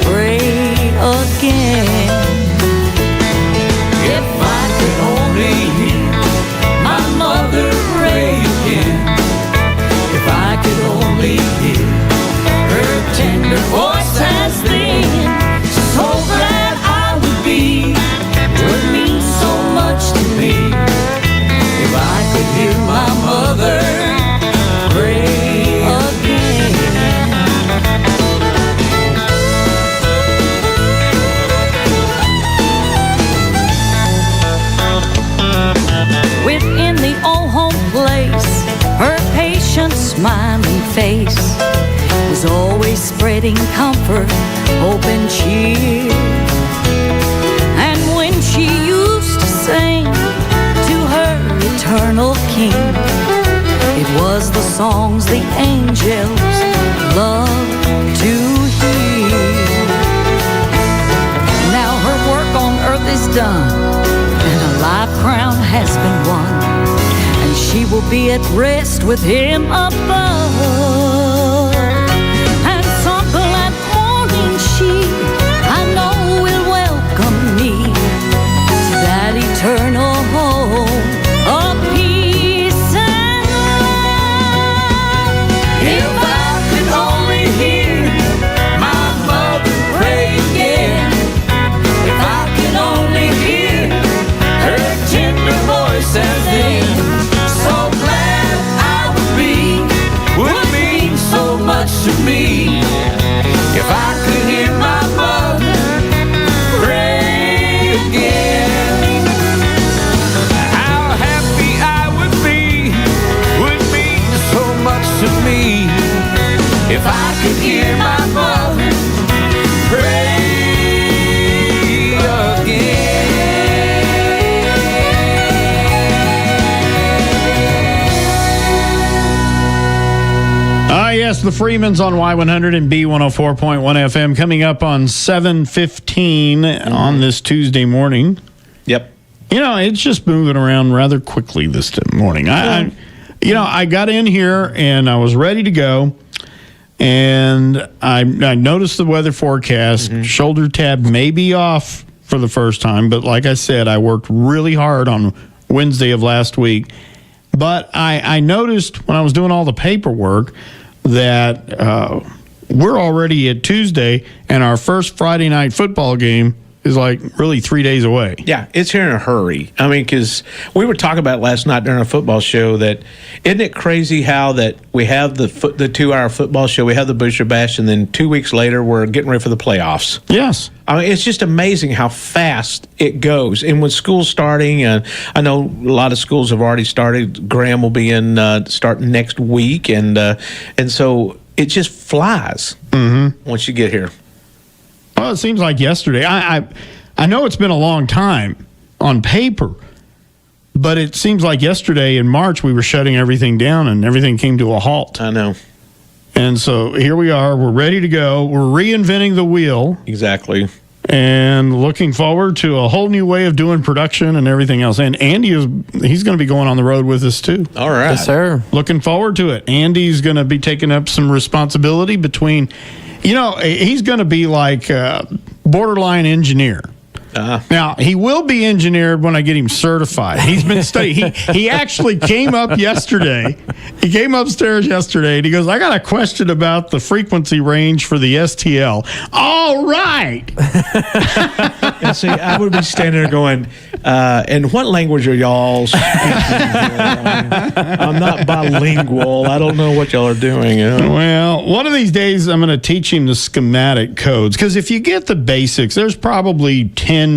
pray again. If I could only hear my mother pray again. If I could only hear her tender voice as then. So glad I would be, would mean so much to me. If I could hear my mother pray again. Within the old home place, her patient smiling face was always spreading comfort, hope and cheer. And when she used to sing to her eternal King, it was the songs the angels loved to hear. Now her work on earth is done, and a life crown has been won, and she will be at rest with him above. And some glad morning she, I know, will welcome me to that eternal home of peace and love. If I could only hear my mother pray again. If I could only hear her tender voice as then. So glad I would be, would mean so much to me. If I could hear my mother pray again. How happy I would be, would mean so much to me. If I could hear my mother pray Yes, the Freemans on Y100 and B104.1 FM coming up on 7:15 on this Tuesday morning. Yep. It's just moving around rather quickly this morning. I got in here and I was ready to go, and I noticed the weather forecast. Shoulder tab may be off for the first time, but like I said, I worked really hard on Wednesday of last week. But I noticed when I was doing all the paperwork that we're already at Tuesday, and our first Friday night football game is like really 3 days away. Yeah, it's here in a hurry. I mean, because we were talking about last night during a football show that isn't it crazy how that we have the 2-hour football show, we have the Booster Bash, and then 2 weeks later we're getting ready for the playoffs. Yes. I mean, it's just amazing how fast it goes. And with school starting, I know a lot of schools have already started. Graham will be starting next week, and so it just flies once you get here. Well, it seems like yesterday. I know it's been a long time on paper, but it seems like yesterday in March we were shutting everything down and everything came to a halt. I know. And so here we are. We're ready to go. We're reinventing the wheel. Exactly. And looking forward to a whole new way of doing production and everything else. And Andy he's going to be going on the road with us too. All right. Yes, sir. Looking forward to it. Andy's going to be taking up some responsibility between, he's going to be like a borderline engineer. Now, he will be engineered when I get him certified. He's been studying. He actually came up yesterday. He came upstairs yesterday, and he goes, I got a question about the frequency range for the STL. All right. And see, I would be standing there going, and what language are y'all speaking? I'm not bilingual. I don't know what y'all are doing. Well, one of these days I'm going to teach him the schematic codes, because if you get the basics, there's probably 10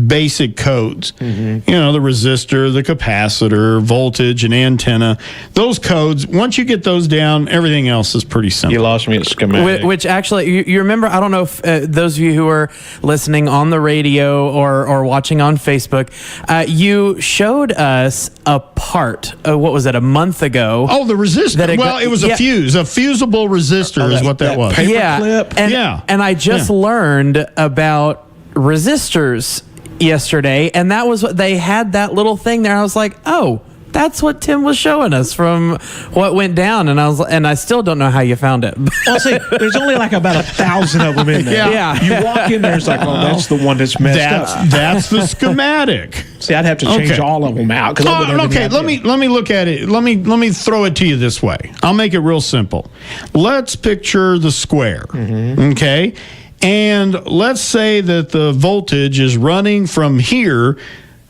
basic codes. The resistor, the capacitor, voltage, and antenna. Those codes, once you get those down, everything else is pretty simple. You lost me at schematic. Which actually, you remember, I don't know if those of you who are listening on the radio or watching on Facebook, you showed us a part, what was it, a month ago? Oh, the resistor. It was a fuse. A fusible resistor is what that was. Paperclip. And I just learned about resistors yesterday, and that was what they had, that little thing there. I was like, oh, that's what Tim was showing us from what went down, and I still don't know how you found it. Well, see, there's only like about 1,000 of them in there. Yeah. You walk in there, it's like, oh, that's the one that's messed up. That's the schematic. See, I'd have to change all of them out. Okay, let me look at it. Let me throw it to you this way. I'll make it real simple. Let's picture the square. Okay. And let's say that the voltage is running from here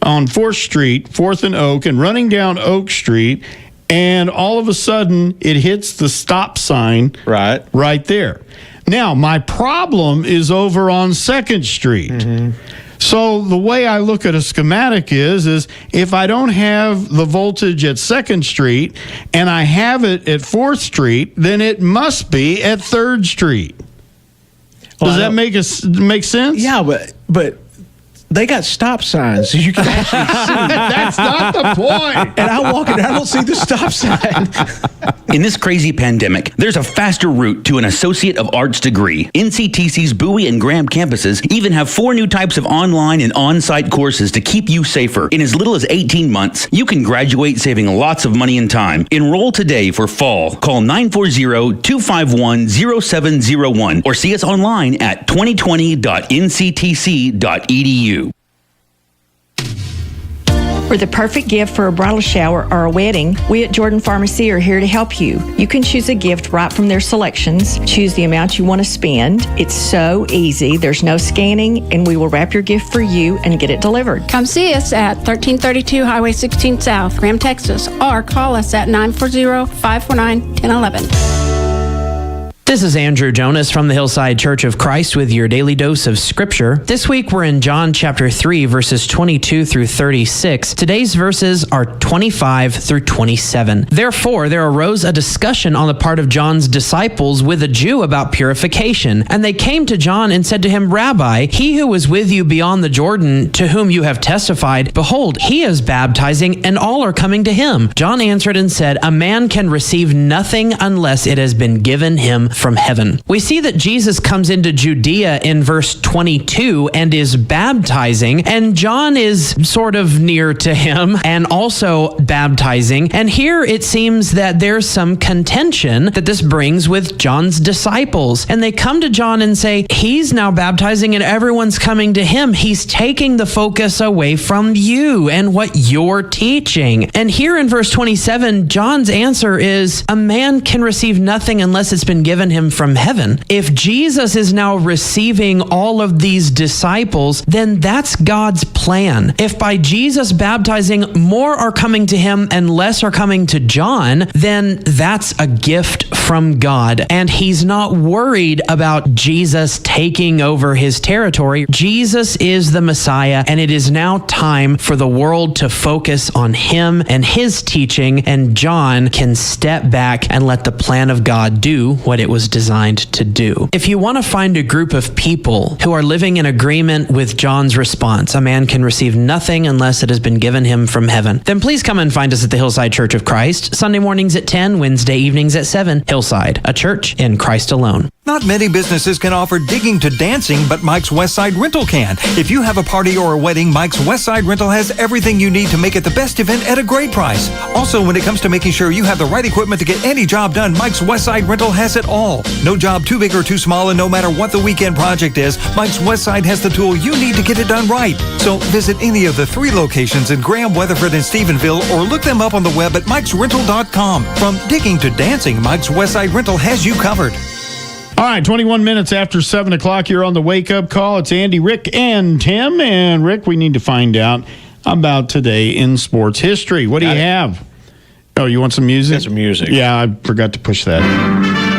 on 4th Street, 4th and Oak, and running down Oak Street, and all of a sudden it hits the stop sign right there. Now, my problem is over on 2nd Street. So the way I look at a schematic is if I don't have the voltage at 2nd Street and I have it at 4th Street, then it must be at 3rd Street. Does that make sense? Yeah, but they got stop signs, so you can actually see. That's not the point. And I walk in there, I don't see the stop sign. In this crazy pandemic, there's a faster route to an Associate of Arts degree. NCTC's Bowie and Graham campuses even have 4 new types of online and on-site courses to keep you safer. In as little as 18 months, you can graduate saving lots of money and time. Enroll today for fall. Call 940-251-0701 or see us online at 2020.nctc.edu. For the perfect gift for a bridal shower or a wedding, we at Jordan Pharmacy are here to help you. You can choose a gift right from their selections. Choose the amount you want to spend. It's so easy. There's no scanning, and we will wrap your gift for you and get it delivered. Come see us at 1332 Highway 16 South, Graham, Texas, or call us at 940-549-1011. This is Andrew Jonas from the Hillside Church of Christ with your daily dose of Scripture. This week we're in John chapter 3, verses 22 through 36. Today's verses are 25 through 27. Therefore, there arose a discussion on the part of John's disciples with a Jew about purification. And they came to John and said to him, Rabbi, he who was with you beyond the Jordan, to whom you have testified, behold, he is baptizing, and all are coming to him. John answered and said, a man can receive nothing unless it has been given him from heaven. We see that Jesus comes into Judea in verse 22 and is baptizing, and John is sort of near to him and also baptizing. And here it seems that there's some contention that this brings with John's disciples. And they come to John and say, he's now baptizing and everyone's coming to him. He's taking the focus away from you and what you're teaching. And here in verse 27, John's answer is, a man can receive nothing unless it's been given him from heaven. If Jesus is now receiving all of these disciples, then that's God's plan. If by Jesus baptizing, more are coming to him and less are coming to John, then that's a gift from God. And he's not worried about Jesus taking over his territory. Jesus is the Messiah, and it is now time for the world to focus on him and his teaching, and John can step back and let the plan of God do what it was designed to do. If you want to find a group of people who are living in agreement with John's response, a man can receive nothing unless it has been given him from heaven, then please come and find us at the Hillside Church of Christ, Sunday mornings at 10, Wednesday evenings at 7. Hillside, a church in Christ alone. Not many businesses can offer digging to dancing, but Mike's Westside Rental can. If you have a party or a wedding, Mike's Westside Rental has everything you need to make it the best event at a great price. Also, when it comes to making sure you have the right equipment to get any job done, Mike's Westside Rental has it all. No job too big or too small, and no matter what the weekend project is, Mike's Westside has the tool you need to get it done right. So visit any of the 3 locations in Graham, Weatherford, and Stephenville, or look them up on the web at mikesrental.com. From digging to dancing, Mike's Westside Rental has you covered. All right, 21 minutes after 7 o'clock, you're on the wake-up call. It's Andy, Rick, and Tim. And, Rick, we need to find out about today in sports history. What do you have? Oh, you want some music? Some music. Yeah, I forgot to push that.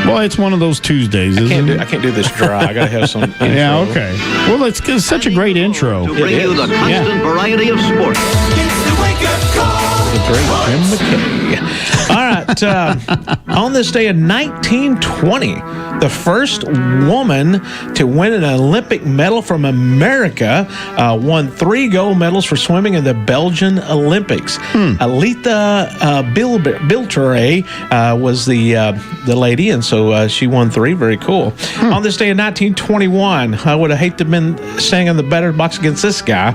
Well, it's one of those Tuesdays, isn't it? I can't do this dry. I got to have some intro. Yeah, okay. Well, it's such a great intro. To bring you the constant variety of sports. It's the wake-up call. The great Jim McKay. All right. On this day in 1920, the first woman to win an Olympic medal from America won 3 gold medals for swimming in the Belgian Olympics. Alita Biltere was the lady, and so she won 3. Very cool. On this day in 1921, I would have hated to have been standing in the batter's box against this guy.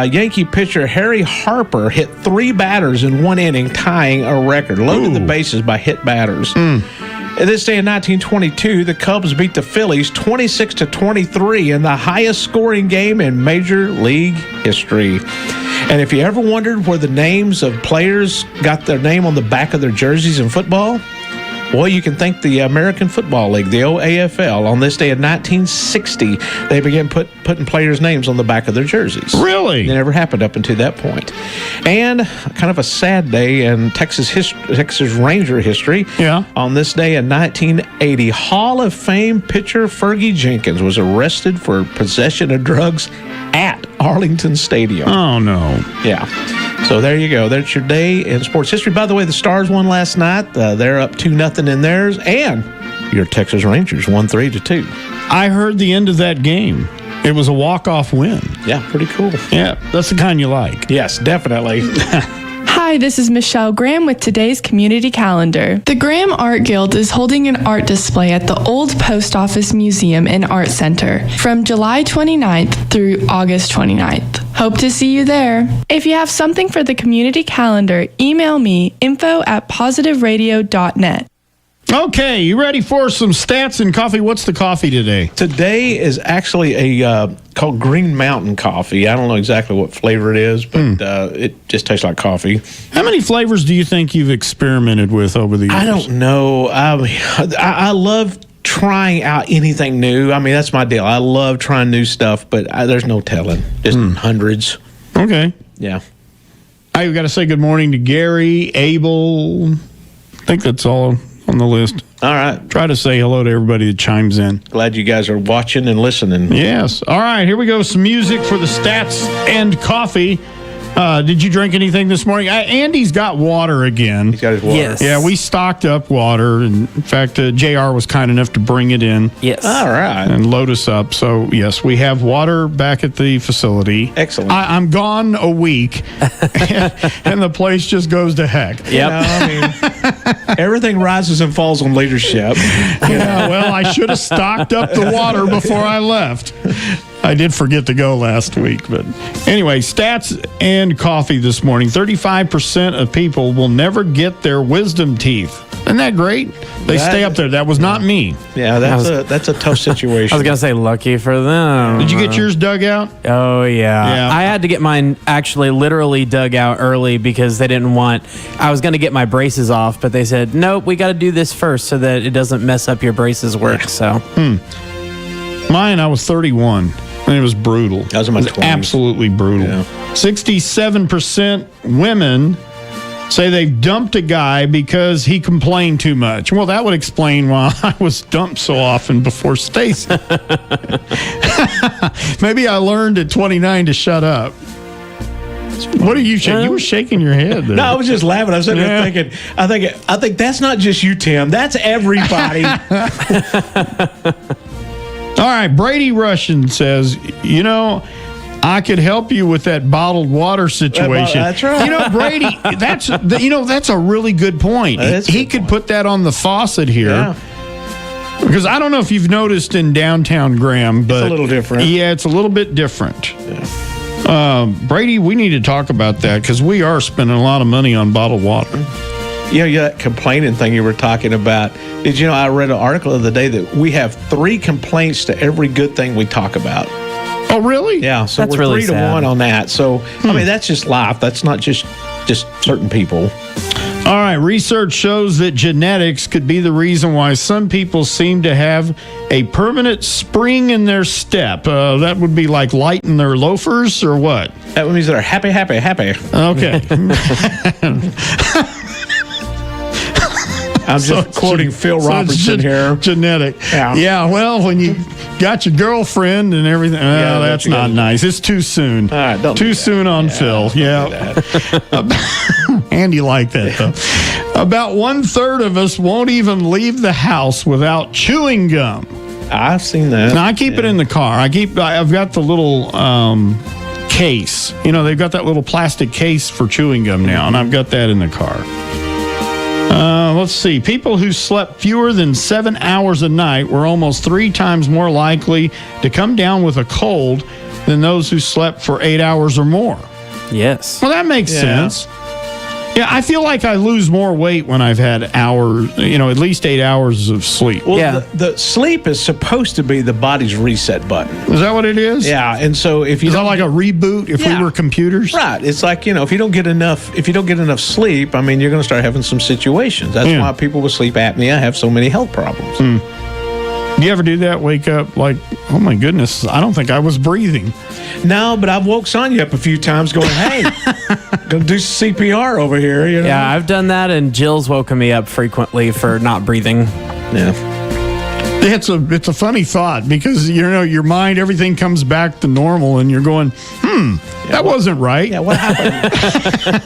Yankee pitcher Harry Harper hit 3 batters in 1 inning, tying a record. Loaded the bases by hit batters. At this day in 1922, the Cubs beat the Phillies 26-23 in the highest scoring game in Major League history. And if you ever wondered where the names of players got their name on the back of their jerseys in football, well, you can thank the American Football League, the OAFL. On this day in 1960, they began putting players' names on the back of their jerseys. Really? It never happened up until that point. And kind of a sad day in Texas Ranger history. Yeah. On this day in 1980, Hall of Fame pitcher Fergie Jenkins was arrested for possession of drugs at Arlington Stadium. Oh, no. Yeah. So there you go. That's your day in sports history. By the way, the Stars won last night. They're up 2-0 in theirs. And your Texas Rangers won 3-2. I heard the end of that game. It was a walk-off win. Yeah, pretty cool. Yeah, that's the kind you like. Yes, definitely. Hi, this is Michelle Graham with today's community calendar. The Graham Art Guild is holding an art display at the Old Post Office Museum and Art Center from July 29th through August 29th. Hope to see you there. If you have something for the community calendar, email me info@positiveradio.net. Okay, you ready for some stats and coffee? What's the coffee today? Today is actually a called Green Mountain coffee. I don't know exactly what flavor it is, but it just tastes like coffee. How many flavors do you think you've experimented with over the years? I don't know. I love trying out anything new. I mean, that's my deal. I love trying new stuff, but there's no telling. Just hundreds. Okay. Yeah. I've got to say good morning to Gary, Abel. I think that's all on the list. All right. Try to say hello to everybody that chimes in. Glad you guys are watching and listening. Yes. All right, here we go. Some music for the stats and coffee. Did you drink anything this morning? Andy's got water again. He's got his water. Yes. Yeah, we stocked up water. And in fact, JR was kind enough to bring it in. Yes. All right. And load us up. So, yes, we have water back at the facility. Excellent. I'm gone a week, and the place just goes to heck. Yep. You know, I mean, everything rises and falls on leadership. Yeah, well, I should have stocked up the water before I left. I did forget to go last week. But anyway, stats and coffee this morning. 35% of people will never get their wisdom teeth. Isn't that great? They stay up there. That was not me. Yeah, that's a tough situation. I was going to say lucky for them. Did you get yours dug out? Oh, yeah. I had to get mine actually literally dug out early because they didn't want, I was going to get my braces off, but they said, nope, we got to do this first so that it doesn't mess up your braces work. So, Mine, I was 31. And it was brutal. That was in my 20s. Absolutely brutal. Yeah. 67% women say they've dumped a guy because he complained too much. Well, that would explain why I was dumped so often before Stacy. Maybe I learned at 29 to shut up. What are you shaking? You were shaking your head there. No, I was just laughing. I was sitting there thinking, I think that's not just you, Tim. That's everybody. All right, Brady Russian says, I could help you with that bottled water situation. That's right. Brady, that's a really good point. He could put that on the faucet here. Yeah. Because I don't know if you've noticed in downtown Graham, but it's a little different. Yeah, it's a little bit different. Yeah. Brady, we need to talk about that because we are spending a lot of money on bottled water. That complaining thing you were talking about. Did you know I read an article the other day that we have 3 complaints to every good thing we talk about? Oh, really? Yeah, so That's we're really 3 sad. to 1 on that. So, I mean, that's just life. That's not just certain people. All right, research shows that genetics could be the reason why some people seem to have a permanent spring in their step. That would be like lighting their loafers or what? That means they're happy. Okay. I'm just quoting Phil Robertson here. Genetic. Yeah. Well, when you got your girlfriend and everything, that's not nice. It's too soon. All right, don't too do soon on Phil. Yeah. Andy liked that, though. About 1/3 of us won't even leave the house without chewing gum. I've seen that. Now, I keep it in the car. I've got the little case. They've got that little plastic case for chewing gum now, and I've got that in the car. Let's see. People who slept fewer than 7 hours a night were almost 3 times more likely to come down with a cold than those who slept for 8 hours or more. yes. Well, that makes sense. Yeah, I feel like I lose more weight when I've had hours, at least 8 hours of sleep. Well, the sleep is supposed to be the body's reset button. Is that what it is? Yeah, and so if you is that like a reboot if we were computers? Right. It's like, if you don't get enough sleep, I mean, you're going to start having some situations. That's why people with sleep apnea have so many health problems. Do you ever do that? Wake up like, oh my goodness, I don't think I was breathing. No, but I've woke Sonya up a few times going, hey, going to do CPR over here. Yeah, I've done that, and Jill's woken me up frequently for not breathing. Yeah. It's a funny thought because, your mind, everything comes back to normal and you're going, that wasn't right. Yeah, what happened?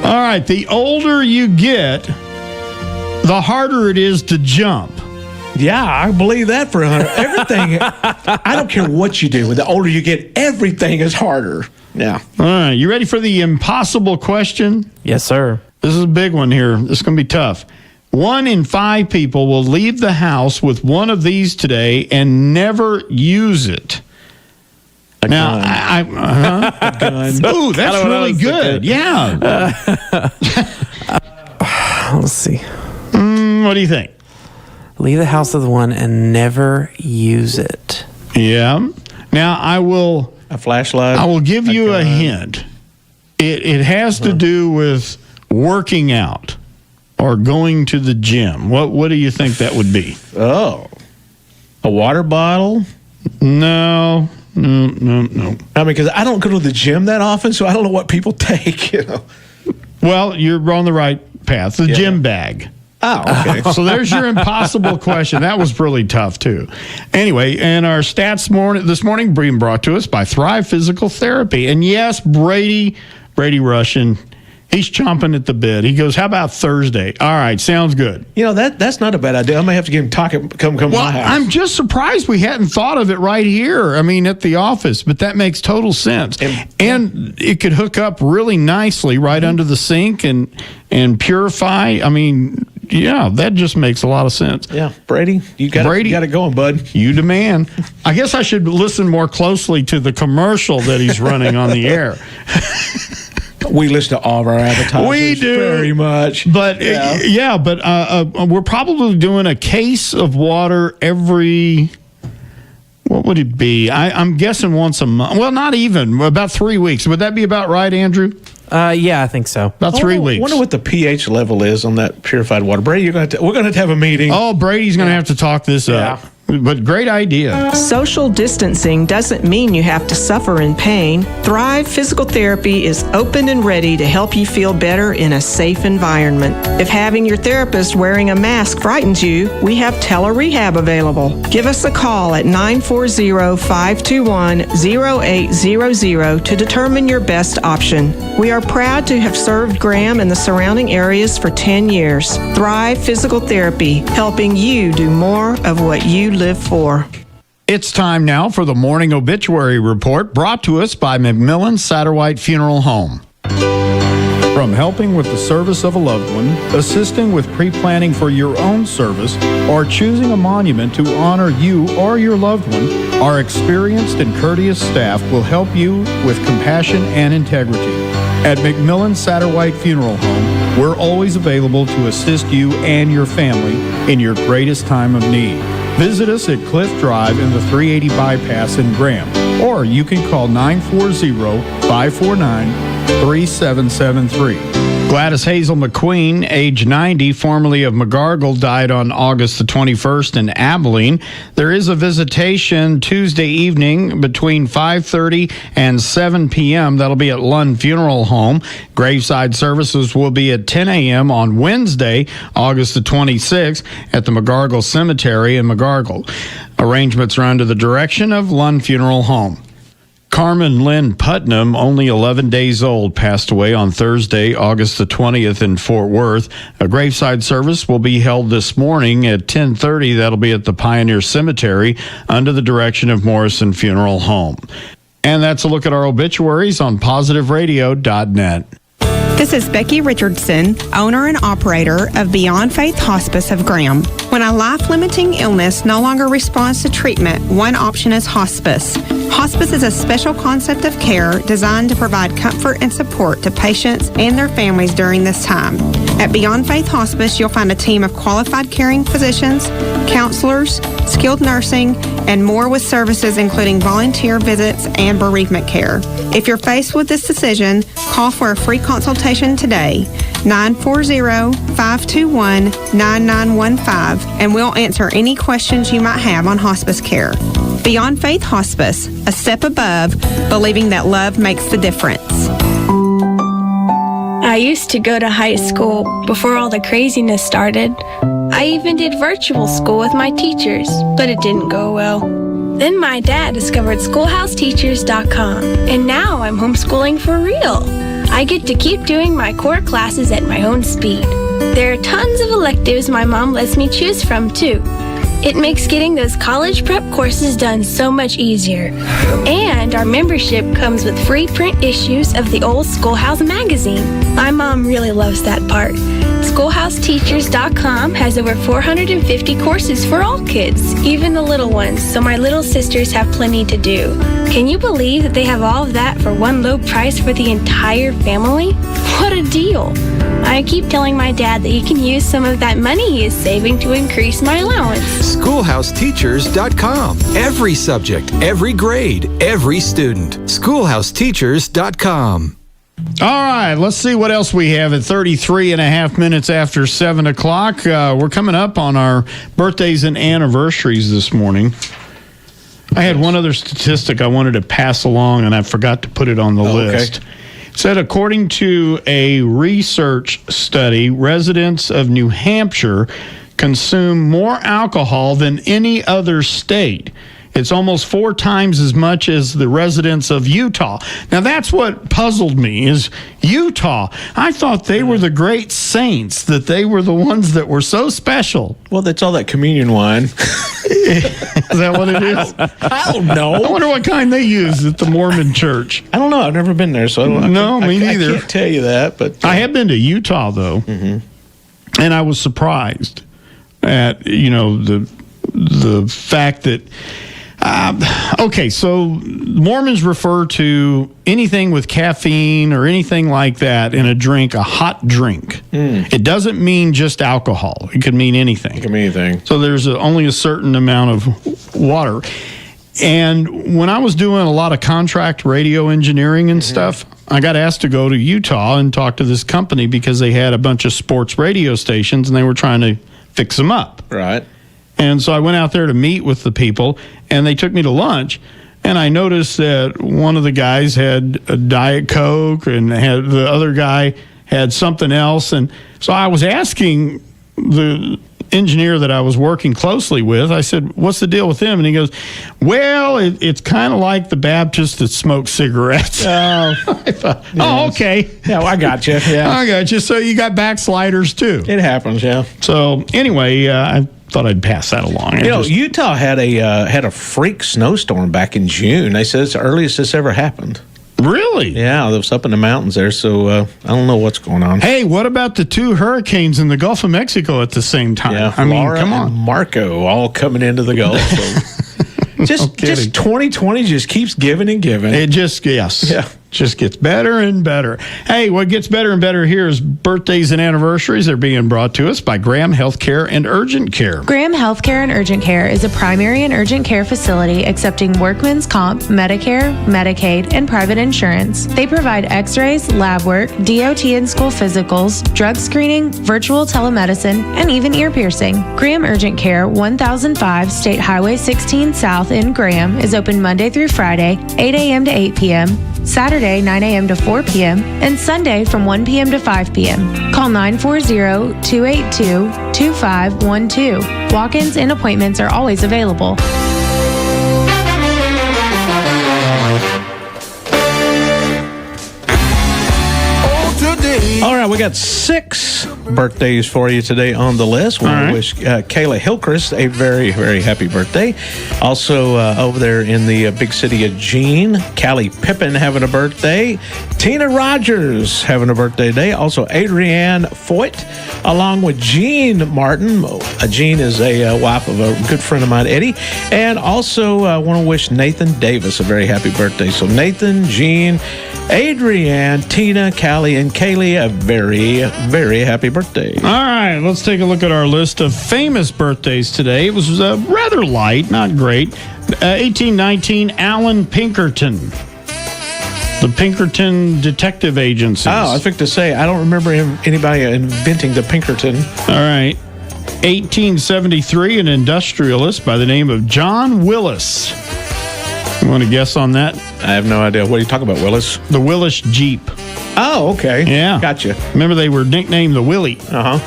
All right, the older you get, the harder it is to jump. Yeah, I believe that for everything. I don't care what you do. The older you get, everything is harder. Yeah. All right, you ready for the impossible question? Yes, sir. This is a big one here. This is going to be tough. 1 in 5 people will leave the house with one of these today and never use it. A gun. Ooh, that's really good. Yeah. Let's see. What do you think? Leave the house with one and never use it. Yeah. Now, a flashlight. I will give you a hint. It has to do with working out or going to the gym. What do you think that would be? Oh. A water bottle? No. I mean, because I don't go to the gym that often, so I don't know what people take, Well, you're on the right path. The gym bag. Oh, okay. So there's your impossible question. That was really tough, too. Anyway, and our stats this morning being brought to us by Thrive Physical Therapy. And yes, Brady Russian, he's chomping at the bit. He goes, how about Thursday? All right, sounds good. You know, that's not a bad idea. I may have to get him talking, come to my house. I'm just surprised we hadn't thought of it right here. I mean, at the office, but that makes total sense. And it could hook up really nicely right under the sink and purify. I mean, yeah, that just makes a lot of sense. Yeah, Brady, you got it going, bud. You demand. I guess I should listen more closely to the commercial that he's running on the air. We listen to all of our advertisers. We do very much, but we're probably doing a case of water every. What would it be? I'm guessing once a month. Well, not even about 3 weeks. Would that be about right, Andrew? Yeah, I think so. About 3 weeks. I wonder what the pH level is on that purified water. Brady, we're going to have to have a meeting. Oh, Brady's going to have to talk this up. But great idea. Social distancing doesn't mean you have to suffer in pain. Thrive Physical Therapy is open and ready to help you feel better in a safe environment. If having your therapist wearing a mask frightens you, we have tele-rehab available. Give us a call at 940-521-0800 to determine your best option. We are proud to have served Graham and the surrounding areas for 10 years. Thrive Physical Therapy, helping you do more of what you live for. It's time now for the morning obituary report brought to us by McMillan Satterwhite Funeral Home. From helping with the service of a loved one, assisting with pre-planning for your own service, or choosing a monument to honor you or your loved one, our experienced and courteous staff will help you with compassion and integrity. At McMillan Satterwhite Funeral Home, we're always available to assist you and your family in your greatest time of need. Visit us at Cliff Drive in the 380 Bypass in Graham, or you can call 940-549-3773. Gladys Hazel McQueen, age 90, formerly of McGargle, died on August the 21st in Abilene. There is a visitation Tuesday evening between 5:30 and 7 p.m. That'll be at Lund Funeral Home. Graveside services will be at 10 a.m. on Wednesday, August the 26th, at the McGargle Cemetery in McGargle. Arrangements are under the direction of Lund Funeral Home. Carmen Lynn Putnam, only 11 days old, passed away on Thursday, August the 20th in Fort Worth. A graveside service will be held this morning at 10:30. That'll be at the Pioneer Cemetery under the direction of Morrison Funeral Home. And that's a look at our obituaries on positiveradio.net. This is Becky Richardson, owner and operator of Beyond Faith Hospice of Graham. When a life-limiting illness no longer responds to treatment, one option is hospice. Hospice is a special concept of care designed to provide comfort and support to patients and their families during this time. At Beyond Faith Hospice, you'll find a team of qualified caring physicians, counselors, skilled nursing, and more with services including volunteer visits and bereavement care. If you're faced with this decision, call for a free consultation today, 940-521-9915, and we'll answer any questions you might have on hospice care. Beyond Faith Hospice, a step above believing that love makes the difference. I used to go to high school before all the craziness started. I even did virtual school with my teachers, but it didn't go well. Then my dad discovered schoolhouseteachers.com, and now I'm homeschooling for real. I get to keep doing my core classes at my own speed. There are tons of electives my mom lets me choose from, too. It makes getting those college prep courses done so much easier. And our membership comes with free print issues of the old Schoolhouse magazine. My mom really loves that part. SchoolhouseTeachers.com has over 450 courses for all kids, even the little ones, so my little sisters have plenty to do. Can you believe that they have all of that for one low price for the entire family? What a deal! I keep telling my dad that he can use some of that money he is saving to increase my allowance. SchoolhouseTeachers.com. Every subject, every grade, every student. SchoolhouseTeachers.com. All right, let's see what else we have at 33 and a half minutes after 7 o'clock. We're coming up on our birthdays and anniversaries this morning. I had one other statistic I wanted to pass along, and I forgot to put it on the list. said, according to a research study, residents of New Hampshire consume more alcohol than any other state. It's almost 4 times as much as the residents of Utah. Now, that's what puzzled me, is Utah. I thought they were the great saints, that they were the ones that were so special. Well, that's all that communion wine. Is that what it is? I don't know. I wonder what kind they use at the Mormon church. I don't know. I've never been there, so I don't know. No, me neither. I can't tell you that, but I have been to Utah, though, and I was surprised at, the fact that okay, so Mormons refer to anything with caffeine or anything like that in a drink a hot drink. It doesn't mean just alcohol. It could mean anything. It can mean anything. So there's only a certain amount of water. And when I was doing a lot of contract radio engineering and stuff, I got asked to go to Utah and talk to this company because they had a bunch of sports radio stations and they were trying to fix them up. Right. And so I went out there to meet with the people, and they took me to lunch. And I noticed that one of the guys had a Diet Coke, and the other guy had something else. And so I was asking the engineer that I was working closely with, I said, what's the deal with him? And he goes, well, it's kind of like the Baptists that smoke cigarettes. Oh, I thought, oh, okay. Yeah, well, I got you. Yeah, I got you. So you got backsliders too. It happens, yeah. So anyway, I thought I'd pass that along. Utah had a freak snowstorm back in June. They said it's the earliest this ever happened. Really? Yeah, it was up in the mountains there, so I don't know what's going on. Hey, what about the 2 hurricanes in the Gulf of Mexico at the same time? Yeah, I mean, Laura come on. and Marco all coming into the Gulf. So. Just 2020 just keeps giving and giving. It just, just gets better and better. Hey, what gets better and better here is birthdays and anniversaries. They're being brought to us by Graham Healthcare and Urgent Care. Graham Healthcare and Urgent Care is a primary and urgent care facility accepting workman's comp, Medicare, Medicaid, and private insurance. They provide x-rays, lab work, DOT and school physicals, drug screening, virtual telemedicine, and even ear piercing. Graham Urgent Care, 1005 State Highway 16 South in Graham, is open Monday through Friday, 8 a.m. to 8 p.m., Saturday, 9 a.m. to 4 p.m., and Sunday from 1 p.m. to 5 p.m. Call 940-282-2512. Walk-ins and appointments are always available. All right, we got 6 birthdays for you today on the list. We want to wish Kayla Hillcrest a very, very happy birthday. Also, over there in the big city of Jean, Callie Pippin having a birthday. Tina Rogers having a birthday today. Also, Adrienne Foyt, along with Jean Martin. Jean is a wife of a good friend of mine, Eddie. And also, I want to wish Nathan Davis a very happy birthday. So, Nathan, Jean, Adrienne, Tina, Callie, and Kaylee, a very, very happy birthday. All right, let's take a look at our list of famous birthdays today. It was rather light, not great. 1819, Alan Pinkerton. The Pinkerton Detective Agency. Oh, I was going to say, I don't remember anybody inventing the Pinkerton. All right. 1873, an industrialist by the name of John Willis. You want to guess on that? I have no idea. What are you talking about, Willis? The Willis Jeep. Oh, okay. Yeah. Gotcha. Remember, they were nicknamed the Willie. Uh-huh.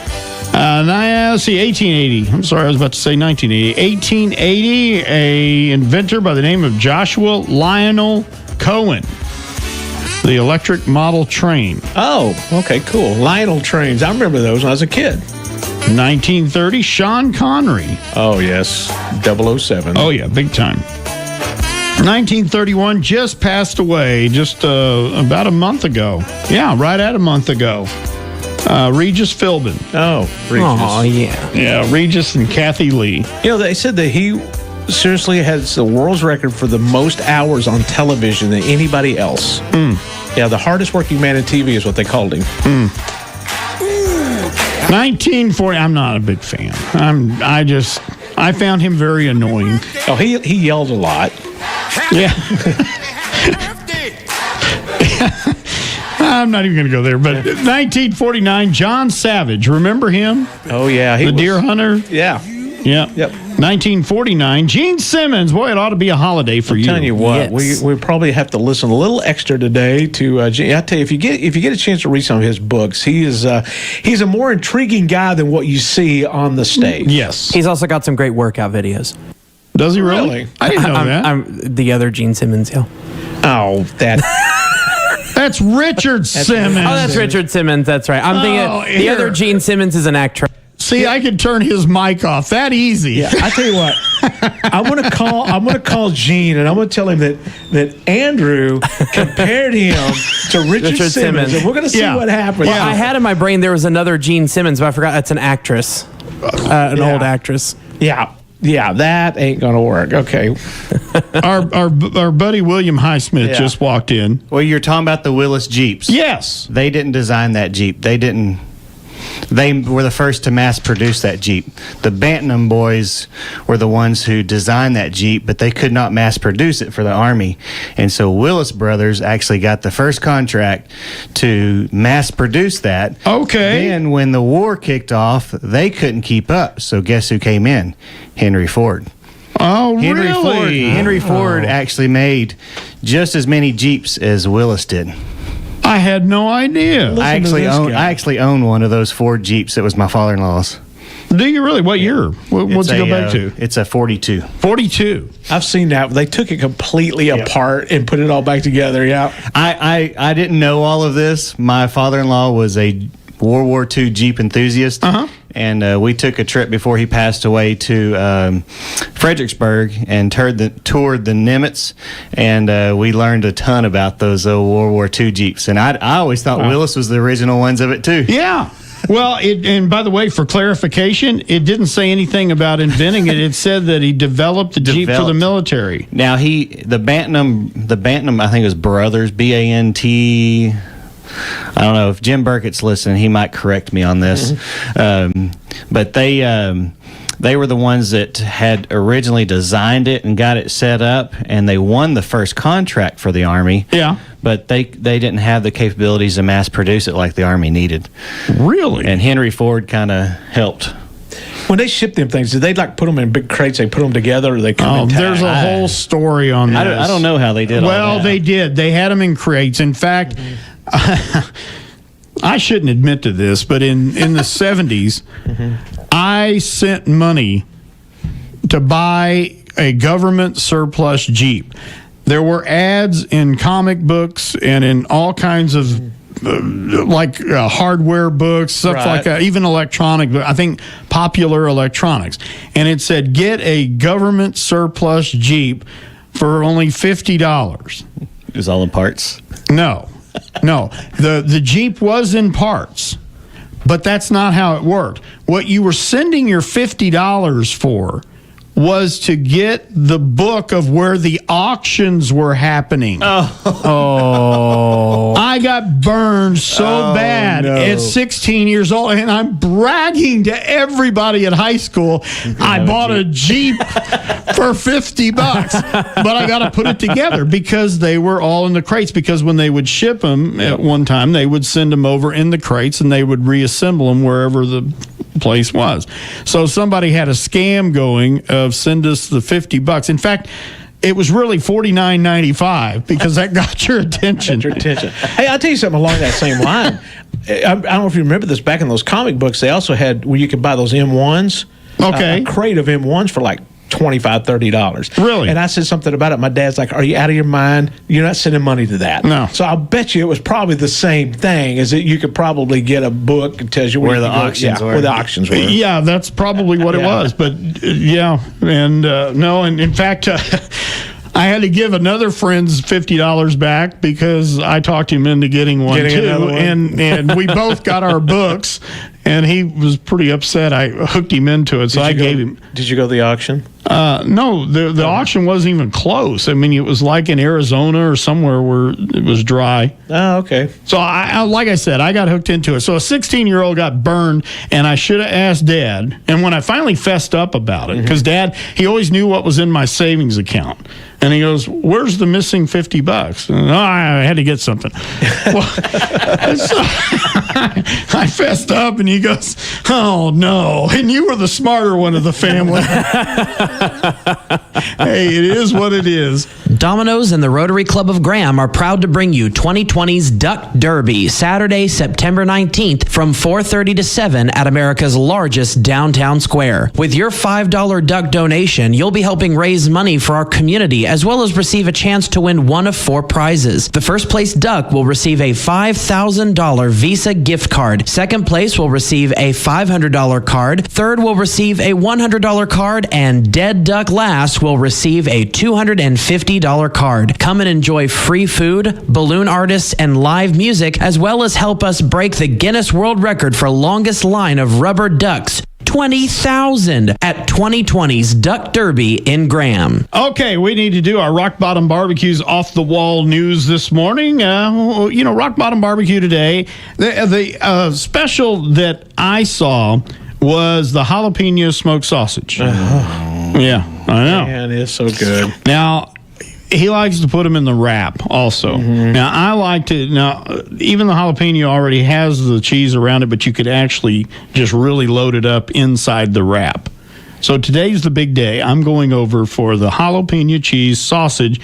Let's see, 1880. I'm sorry, I was about to say 1980. 1880, a inventor by the name of Joshua Lionel Cohen. The electric model train. Oh, okay, cool. Lionel trains. I remember those when I was a kid. 1930, Sean Connery. Oh, yes. 007. Oh, yeah, big time. 1931, just passed away just about a month ago. Yeah, right at a month ago. Regis Philbin. Oh, Regis. Oh, yeah. Yeah, Regis and Kathy Lee. You know, they said that he seriously has the world's record for the most hours on television than anybody else. Yeah, the hardest working man in TV is what they called him. 1940, I'm not a big fan. I found him very annoying. Oh, he yelled a lot. Yeah. I'm not even going to go there, but 1949, John Savage. Remember him? Oh, yeah. The deer hunter? Yeah. Yep. 1949, Gene Simmons. Boy, it ought to be a holiday for you. I'm telling you what, we probably have to listen a little extra today to Gene. I tell you, if you get a chance to read some of his books, he's a more intriguing guy than what you see on the stage. Yes. He's also got some great workout videos. Does he really? I didn't know that. I'm the other Gene Simmons, yeah. Oh, that. That's Richard Simmons. Oh, that's Richard Simmons. That's right. I'm thinking the other Gene Simmons is an actress. See, I could turn his mic off that easy. Yeah, I tell you what, I'm gonna call Gene, and I'm gonna tell him that Andrew compared him to Richard Simmons, and we're gonna see what happens. Well, I had in my brain there was another Gene Simmons, but I forgot that's an actress, an old actress. Yeah, that ain't gonna work. Okay. Our buddy William Highsmith just walked in. Well, you're talking about the Willis Jeeps. Yes. They didn't design that Jeep. They were the first to mass produce that Jeep. The Bantam boys were the ones who designed that Jeep, but they could not mass produce it for the Army. And so Willis Brothers actually got the first contract to mass produce that. Okay. Then when the war kicked off, they couldn't keep up. So guess who came in? Henry Ford. Oh, really? Henry Ford actually made just as many Jeeps as Willis did. I had no idea. I actually own one of those Ford Jeeps. It was my father-in-law's. Do you really? What year? What's it go back to? It's a 42. 42. I've seen that. They took it completely apart and put it all back together. Yeah. I didn't know all of this. My father-in-law was a World War II Jeep enthusiast. And we took a trip before he passed away to Fredericksburg and toured the Nimitz, and we learned a ton about those old World War II Jeeps. And I always thought Willis was the original ones of it too. Yeah. Well, and by the way, for clarification, it didn't say anything about inventing it. It said that he developed the Jeep for the military. Now the Bantam, I think it was Brothers, B-A-N-T. I don't know if Jim Burkett's listening. He might correct me on this. But they were the ones that had originally designed it and got it set up, and they won the first contract for the Army. Yeah. But they didn't have the capabilities to mass produce it like the Army needed. Really? And Henry Ford kind of helped. When they ship them things, did they put them in big crates? They put them together, or they come in tags? There's a whole story on this. I don't know how they did. Well, they did. They had them in crates. In fact, I shouldn't admit to this, but in the 70s, I sent money to buy a government surplus Jeep. There were ads in comic books and in all kinds of hardware books, stuff like that, even electronic, I think Popular Electronics. And it said, get a government surplus Jeep for only $50. It was all in parts? No. The Jeep was in parts, but that's not how it worked. What you were sending your $50 for was to get the book of where the auctions were happening. Oh. I got burned so bad at 16 years old, and I'm bragging to everybody at high school, I bought a Jeep for $50, but I got to put it together because they were all in the crates, because when they would ship them at one time, they would send them over in the crates and they would reassemble them wherever the place was. So somebody had a scam going of send us the $50. In fact, it was really $49.95 because that got your attention. Hey, I'll tell you something along that same line. I don't know if you remember this, back in those comic books, they also had where you could buy those M1s. Okay. A crate of M1s for like $25, $30. Really? And I said something about it. My dad's like, are you out of your mind? You're not sending money to that. No. So I'll bet you it was probably the same thing, is that you could probably get a book that tells you where the auctions were. Where the auctions were. Yeah, that's probably what it was. But and no, and in fact, I had to give another friend's $50 back because I talked him into getting one too. And we both got our books, and he was pretty upset. I hooked him into it, so I gave him. Did you go to the auction? No, the auction wasn't even close. I mean, it was like in Arizona or somewhere where it was dry. Oh, okay. So, I like I said, I got hooked into it. So, a 16-year-old got burned, and I should have asked Dad. And when I finally fessed up about it, because Dad, he always knew what was in my savings account. And he goes, "Where's the missing $50?" And, I had to get something. Well, so I fessed up, and he goes, "Oh, no. And you were the smarter one of the family." Hey, it is what it is. Domino's and the Rotary Club of Graham are proud to bring you 2020's Duck Derby, Saturday, September 19th from 4:30 to 7 at America's largest downtown square. With your $5 duck donation, you'll be helping raise money for our community as well as receive a chance to win one of 4 prizes. The first place duck will receive a $5,000 Visa gift card. Second place will receive a $500 card. Third will receive a $100 card. And dead duck last will receive a $250 card. Come and enjoy free food, balloon artists, and live music, as well as help us break the Guinness World Record for longest line of rubber ducks. 20,000 at 2020's Duck Derby in Graham. Okay, we need to do our Rock Bottom Barbecue's off-the-wall news this morning. Rock Bottom Barbecue today, the special that I saw was the jalapeno smoked sausage. Yeah, I know. Man, it's so good. Now, he likes to put them in the wrap also. Now, I like to, even the jalapeno already has the cheese around it, but you could actually just really load it up inside the wrap. So today's the big day. I'm going over for the jalapeno cheese sausage,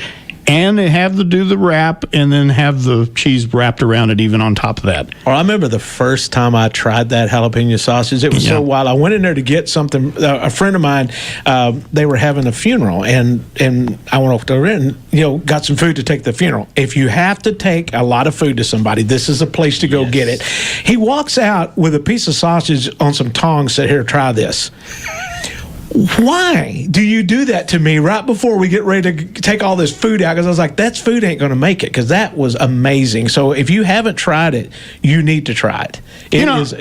and they have to do the wrap and then have the cheese wrapped around it even on top of that. Well, I remember the first time I tried that jalapeno sausage. It was so wild. I went in there to get something. A friend of mine, they were having a funeral, and I went over there and got some food to take to the funeral. If you have to take a lot of food to somebody, this is a place to go get it. He walks out with a piece of sausage on some tongs. Said, "Here, try this." Why do you do that to me right before we get ready to take all this food out? Because I was like, that food ain't going to make it, because that was amazing. So if you haven't tried it, you need to try it. It is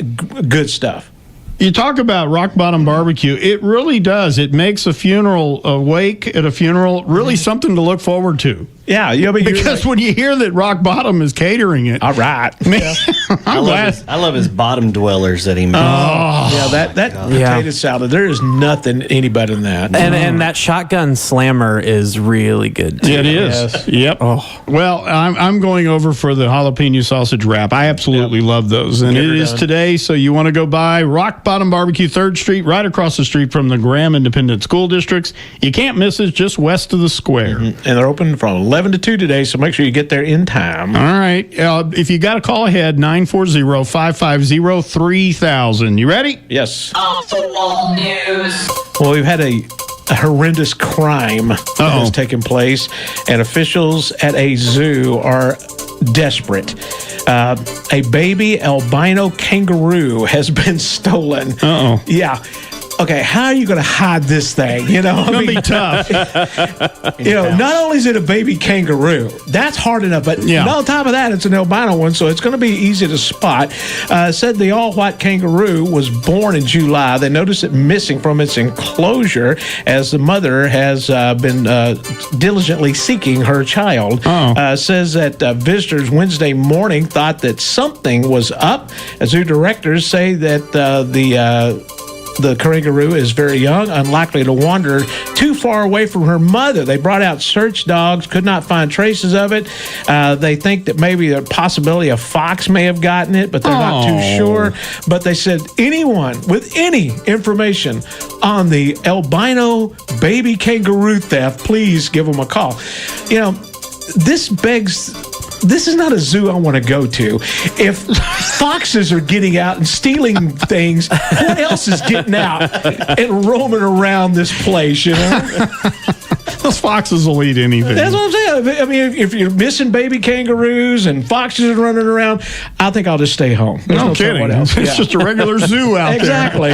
good stuff. You talk about Rock Bottom Barbecue. It really does. It makes a wake at a funeral, really something to look forward to. Yeah, because when you hear that Rock Bottom is catering it, all right. I love his bottom dwellers that he makes. That potato salad. There is nothing any better than that. And that shotgun slammer is really good too. Yeah, it is. Yes. Yep. Oh. Well, I'm going over for the jalapeno sausage wrap. I absolutely love those, and it is today. So you want to go by Rock Bottom Barbecue, 3rd Street, right across the street from the Graham Independent School Districts. You can't miss it. Just west of the square, and they're open from 11 to 2 today, so make sure you get there in time. All right. If you got to call ahead, 940-550-3000. You ready? Yes. Off the wall news. Well, we've had a horrendous crime that has taken place, and officials at a zoo are desperate. A baby albino kangaroo has been stolen. Yeah. Okay, how are you going to hide this thing? It's going to be tough. Not only is it a baby kangaroo, that's hard enough, but on top of that, it's an albino one, so it's going to be easy to spot. Said the all-white kangaroo was born in July. They noticed it missing from its enclosure as the mother has been diligently seeking her child. Says that visitors Wednesday morning thought that something was up. Zoo directors say that the kangaroo is very young, unlikely to wander too far away from her mother. They brought out search dogs, could not find traces of it. They think that maybe a possibility a fox may have gotten it, but they're not too sure. But they said anyone with any information on the albino baby kangaroo theft, please give them a call. This is not a zoo I want to go to. If foxes are getting out and stealing things, what else is getting out and roaming around this place, Those foxes will eat anything. That's what I'm saying. I mean, if you're missing baby kangaroos and foxes running around, I think I'll just stay home. There's No kidding. someone else. It's Yeah. just a regular zoo out Exactly.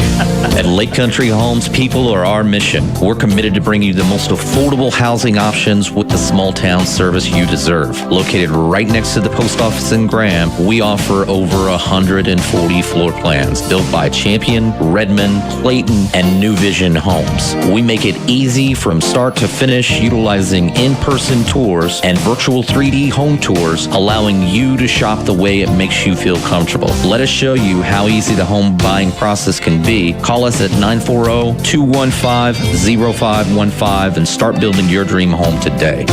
At Lake Country Homes, people are our mission. We're committed to bring you the most affordable housing options with the small town service you deserve. Located right next to the post office in Graham, we offer over 140 floor plans built by Champion, Redmond, Clayton, and New Vision Homes. We make it easy from start to finish, utilizing in-person tours and virtual 3D home tours, allowing you to shop the way it makes you feel comfortable. Let us show you how easy the home buying process can be. Call us at 940-215-0515 and start building your dream home today.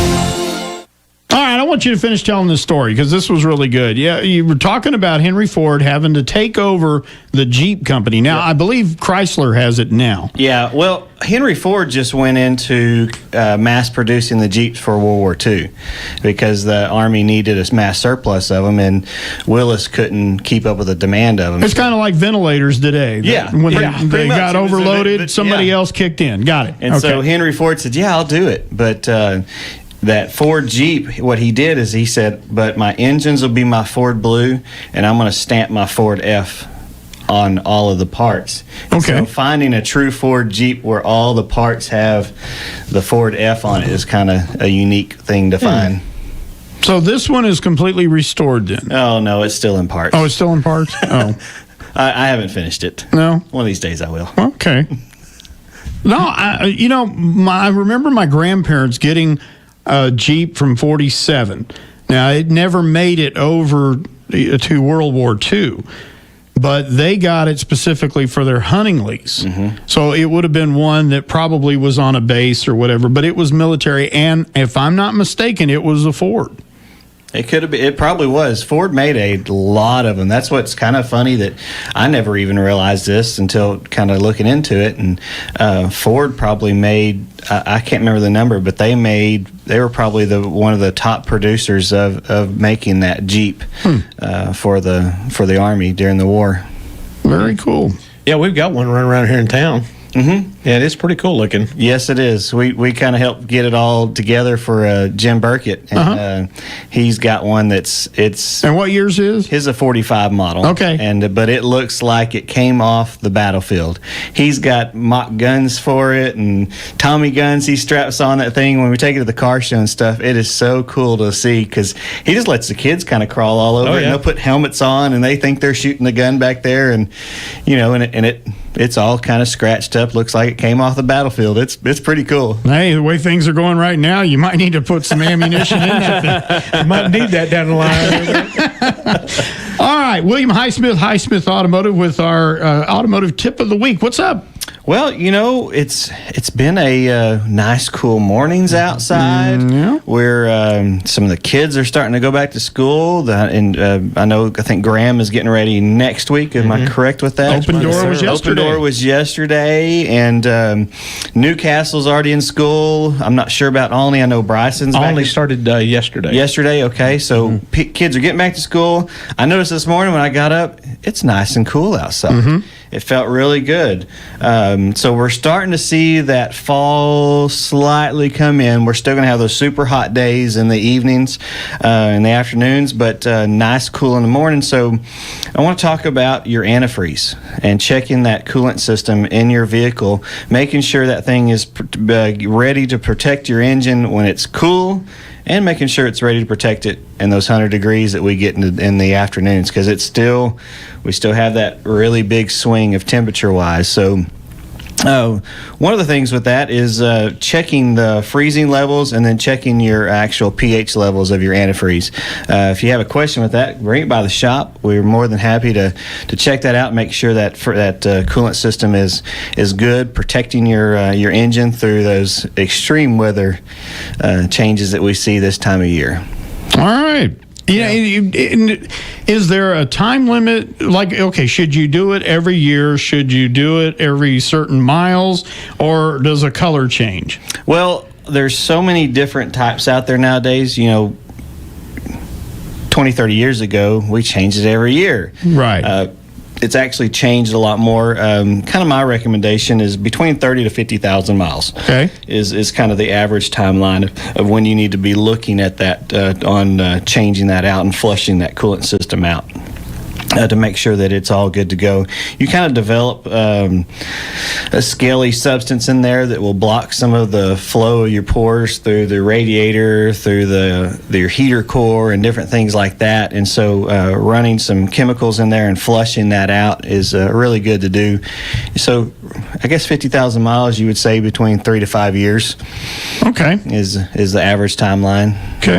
All right, I want you to finish telling this story because this was really good. Yeah, you were talking about Henry Ford having to take over the Jeep company. Now, I believe Chrysler has it now. Yeah, well, Henry Ford just went into mass producing the Jeeps for World War II because the Army needed a mass surplus of them, and Willis couldn't keep up with the demand of them. It's kind of like ventilators today. Yeah, When pretty they much. got It was overloaded, somebody yeah. else kicked in. Got it. And so Henry Ford said, yeah, I'll do it. But that Ford Jeep, what he did is he said, but my engines will be my Ford Blue, and I'm going to stamp my Ford F on all of the parts. Okay. So finding a true Ford Jeep where all the parts have the Ford F on it is kind of a unique thing to find. So this one is completely restored then? Oh, no, it's still in parts. Oh, it's still in parts? Oh. I haven't finished it. No? One of these days I will. Okay. No, I remember my grandparents getting a Jeep from 47. Now, it never made it over to World War II, but they got it specifically for their hunting lease. So it would have been one that probably was on a base or whatever, but it was military, and if I'm not mistaken, it was a Ford. It could have been. It probably was. Ford made a lot of them. That's what's kind of funny that I never even realized this until kind of looking into it. And Ford probably made. I can't remember the number, but they were probably one of the top producers of making that Jeep for the Army during the war. Very cool. Yeah, we've got one running around here in town. Mm-hmm. Yeah, it's pretty cool looking. Yes, it is. We kind of helped get it all together for Jim Burkett, and he's got one that's And what year's is? His a 45 model. Okay. But it looks like it came off the battlefield. He's got mock guns for it and Tommy guns he straps on that thing when we take it to the car show and stuff. It is so cool to see because he just lets the kids kind of crawl all over it, and they'll put helmets on and they think they're shooting the gun back there, and it's all kind of scratched up. Looks like it came off the battlefield. It's pretty cool. Hey, the way things are going right now, you might need to put some ammunition in that thing. You might need that down the line. All right, William Highsmith Automotive with our automotive tip of the week. What's up? Well, it's been a nice, cool mornings outside. Where some of the kids are starting to go back to school, I think Graham is getting ready next week. Am I correct with that? Open Door was yesterday. Open Door was yesterday, and Newcastle's already in school. I'm not sure about Olney. I know Bryson's back. Olney started yesterday. Yesterday, okay. So kids are getting back to school. I noticed this morning when I got up, it's nice and cool outside. It felt really good. So we're starting to see that fall slightly come in. We're still going to have those super hot days in the evenings, in the afternoons, but nice, cool in the morning. So I want to talk about your antifreeze and checking that coolant system in your vehicle, making sure that thing is ready to protect your engine when it's cool, and making sure it's ready to protect it in those 100 degrees that we get in the afternoons, because we still have that really big swing of temperature-wise. So one of the things with that is checking the freezing levels and then checking your actual pH levels of your antifreeze. If you have a question with that, bring it by the shop. We're more than happy to check that out and make sure that coolant system is good, protecting your engine through those extreme weather changes that we see this time of year. All right. Is there a time limit? Like, okay, should you do it every year? Should you do it every certain miles? Or does a color change? Well, there's so many different types out there nowadays. 20, 30 years ago, we changed it every year. Right. it's actually changed a lot more. Kind of my recommendation is between 30 to 50,000 miles. Okay. Is kind of the average timeline of when you need to be looking at that on changing that out and flushing that coolant system out. To make sure that it's all good to go. You kind of develop a scaly substance in there that will block some of the flow of your pores through the radiator, through your heater core, and different things like that. And so running some chemicals in there and flushing that out is really good to do. So I guess 50,000 miles, you would say between 3 to 5 years. Okay. Is the average timeline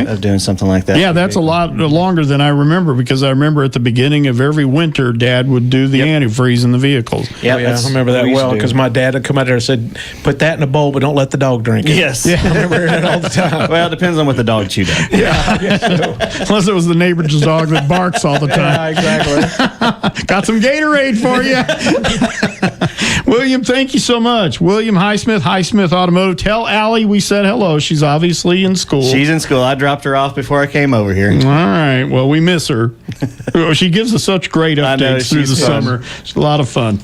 of doing something like that. Yeah, that's a lot longer than I remember, because I remember at the beginning of every winter, Dad would do the antifreeze in the vehicles. Yeah, I remember that well, because my dad would come out there and said, "Put that in a bowl, but don't let the dog drink it." Yes. I remember hearing that all the time. Well, it depends on what the dog chewed up. Unless it was the neighbor's dog that barks all the time. Yeah, exactly. Got some Gatorade for you. William, thank you so much. William Highsmith Automotive. Tell Allie we said hello. She's obviously in school. She's in school. I dropped her off before I came over here. All right. Well, we miss her. She gives us such great updates through the summer. It's a lot of fun.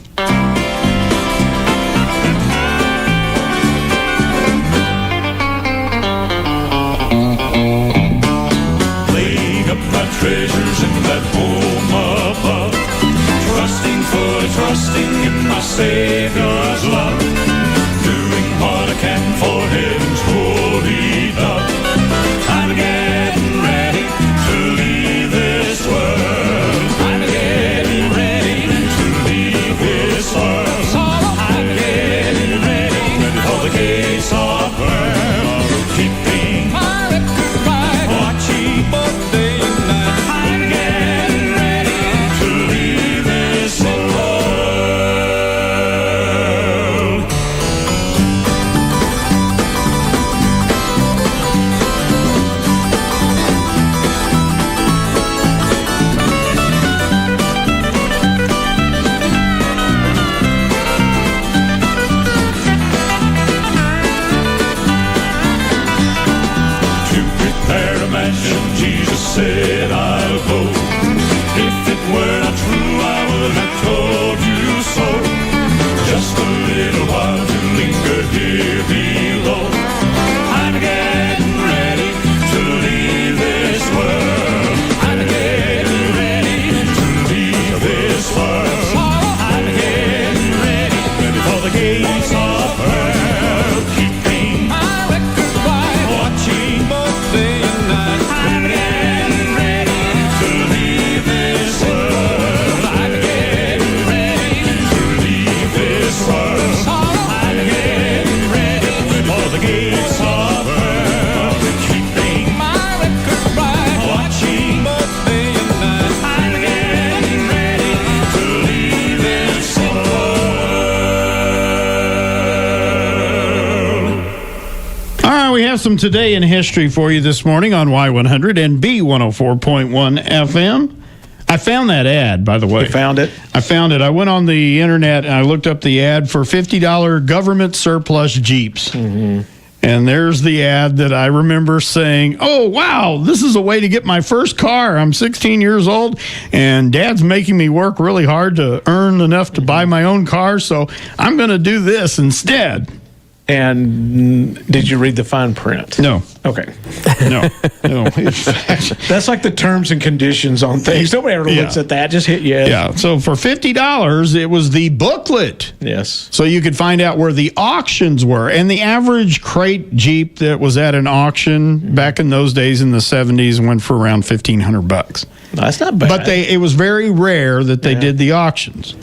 Laying up my treasures in that home above, trusting in my Savior's love, doing what I can for heaven's holy dove. I'm getting ready to leave this world. I'm getting ready to leave this world. I'm getting ready for the gates of hell, keeping my record right, watching both day and night. I'm getting ready to leave this world. Jesus said I'll go. If it were not true, I would have told you so. Just a little while to linger here below. I'm getting ready to leave this world. I'm getting ready to leave this world. I'm getting ready for the gates of hell, keeping my record right, watching both day and night. I'm getting ready to leave this world. I'm getting ready to leave this world. I'm getting ready for the gates of hell, keeping my record right, watching both day and night. I'm getting ready to leave this world. All right, we have some Today in History for you this morning on Y100 and B104.1 FM. I found that ad, by the way. You found it? I found it. I went on the internet and I looked up the ad for $50 government surplus Jeeps. Mm-hmm. And there's the ad that I remember saying, oh, wow, this is a way to get my first car. I'm 16 years old, and Dad's making me work really hard to earn enough to buy my own car, so I'm going to do this instead. And did you read the fine print? No. Okay. No. That's like the terms and conditions on things. Nobody ever looks at that. Just hit yes. Yeah. So for $50, it was the booklet. Yes. So you could find out where the auctions were. And the average crate Jeep that was at an auction back in those days in the 70s went for around $1,500. That's not bad. But it was very rare that they did the auctions.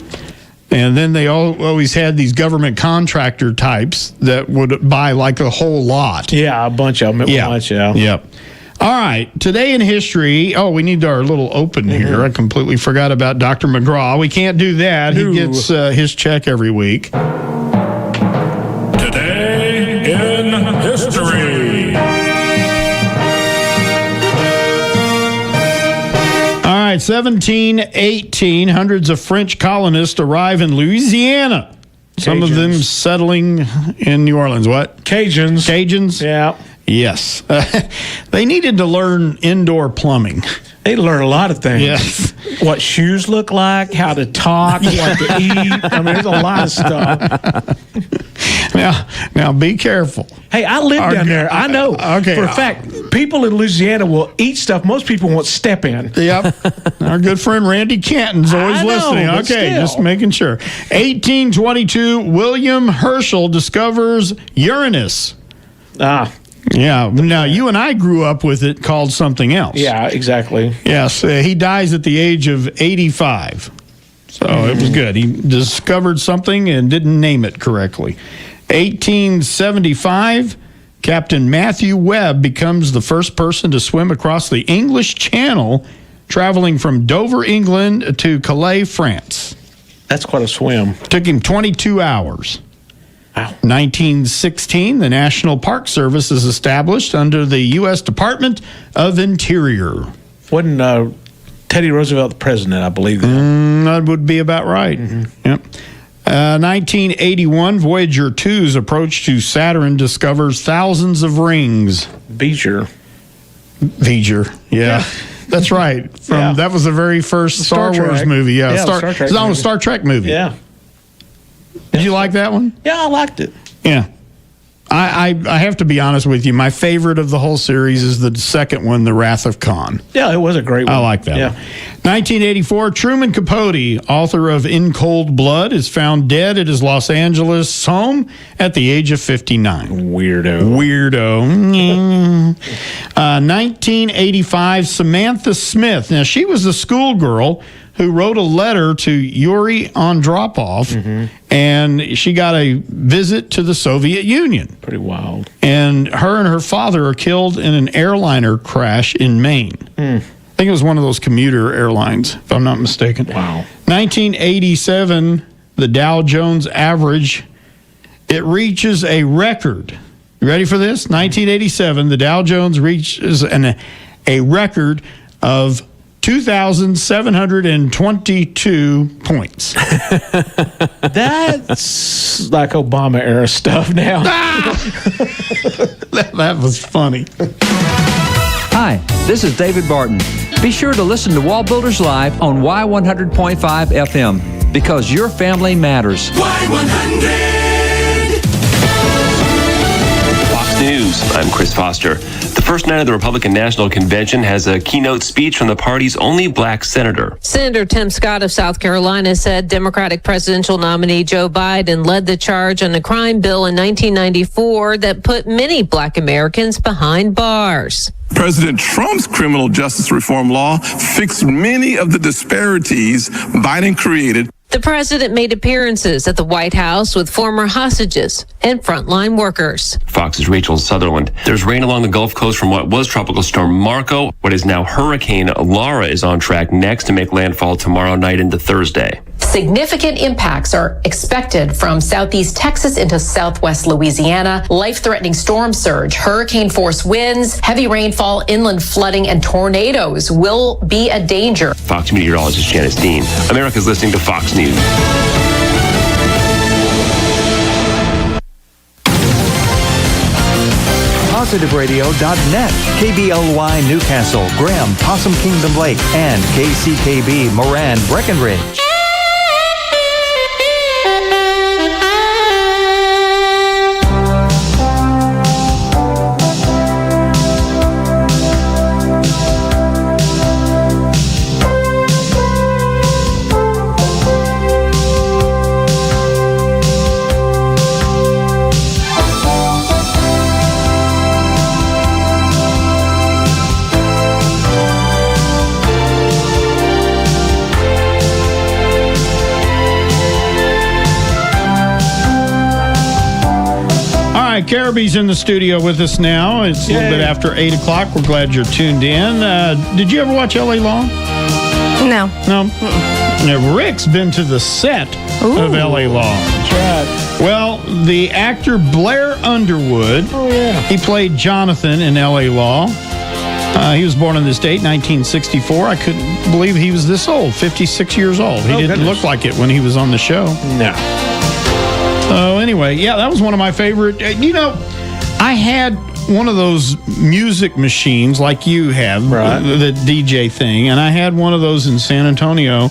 And then they always had these government contractor types that would buy like a whole lot. Yeah, a bunch of them at once, Yep. All right, Today in History. Oh, we need our little open here. I completely forgot about Dr. McGraw. We can't do that. He gets his check every week. Today in History. All right, 1718, hundreds of French colonists arrive in Louisiana. Some of them settling in New Orleans. What? Cajuns. Cajuns? Yeah. Yes. They needed to learn indoor plumbing. They learn a lot of things. Yes. What shoes look like, how to talk, what to eat. I mean, there's a lot of stuff. Now be careful. Hey, I live down there. I know. Okay. For a fact, people in Louisiana will eat stuff most people won't step in. Yep. Our good friend Randy Canton's always I know, listening. but Okay, still. just making sure. 1822, William Herschel discovers Uranus. Yeah. Now, you and I grew up with it called something else. Yeah, exactly. Yes. He dies at the age of 85. So it was good. He discovered something and didn't name it correctly. 1875, Captain Matthew Webb becomes the first person to swim across the English Channel, traveling from Dover, England to Calais, France. That's quite a swim. Took him 22 hours. Wow. 1916, the National Park Service is established under the U.S. Department of Interior. Wasn't Teddy Roosevelt the president, I believe that. That would be about right. Yep. 1981, Voyager 2's approach to Saturn discovers thousands of rings. Beecher. Yeah. That's right. That was the very first Star Wars Trek. movie. Yeah, Star Trek it's on a movie. Star Trek movie. Yeah. Did you like that one? Yeah, I liked it. Yeah. I have to be honest with you. My favorite of the whole series is the second one, The Wrath of Khan. Yeah, it was a great one. I like that one. 1984, Truman Capote, author of In Cold Blood, is found dead at his Los Angeles home at the age of 59. Weirdo. 1985, Samantha Smith. Now, she was a schoolgirl who wrote a letter to Yuri Andropov, and she got a visit to the Soviet Union. Pretty wild. And her father are killed in an airliner crash in Maine. I think it was one of those commuter airlines, if I'm not mistaken. Wow. 1987, the Dow Jones average, it reaches a record. You ready for this? 1987, the Dow Jones reaches a record of 2,722 points. That's like Obama era stuff now. That was funny. Hi, this is David Barton. Be sure to listen to Wall Builders Live on Y100.5 FM because your family matters. Y100. Fox News, I'm Chris Foster. The first night of the Republican National Convention has a keynote speech from the party's only black senator. Senator Tim Scott of South Carolina said Democratic presidential nominee Joe Biden led the charge on a crime bill in 1994 that put many black Americans behind bars. President Trump's criminal justice reform law fixed many of the disparities Biden created. The president made appearances at the White House with former hostages and frontline workers. Fox's Rachel Sutherland. There's rain along the Gulf Coast from what was Tropical Storm Marco. What is now Hurricane Laura is on track next to make landfall tomorrow night into Thursday. Significant impacts are expected from southeast Texas into southwest Louisiana. Life-threatening storm surge, hurricane force winds, heavy rainfall, inland flooding, and tornadoes will be a danger. Fox meteorologist Janice Dean. America's listening to Fox News. PositiveRadio.net, KBLY Newcastle, Graham, Possum Kingdom Lake, and KCKB Moran, Breckenridge. Caraby's in the studio with us now. It's a little bit after 8 o'clock. We're glad you're tuned in. Did you ever watch L.A. Law? No. No? Now, Rick's been to the set of L.A. Law. That's right. Well, the actor Blair Underwood, he played Jonathan in L.A. Law. He was born on this date, 1964. I couldn't believe he was this old, 56 years old. He didn't look like it when he was on the show. No. So anyway, yeah, that was one of my favorite. I had one of those music machines like you have, Right. the DJ thing, and I had one of those in San Antonio,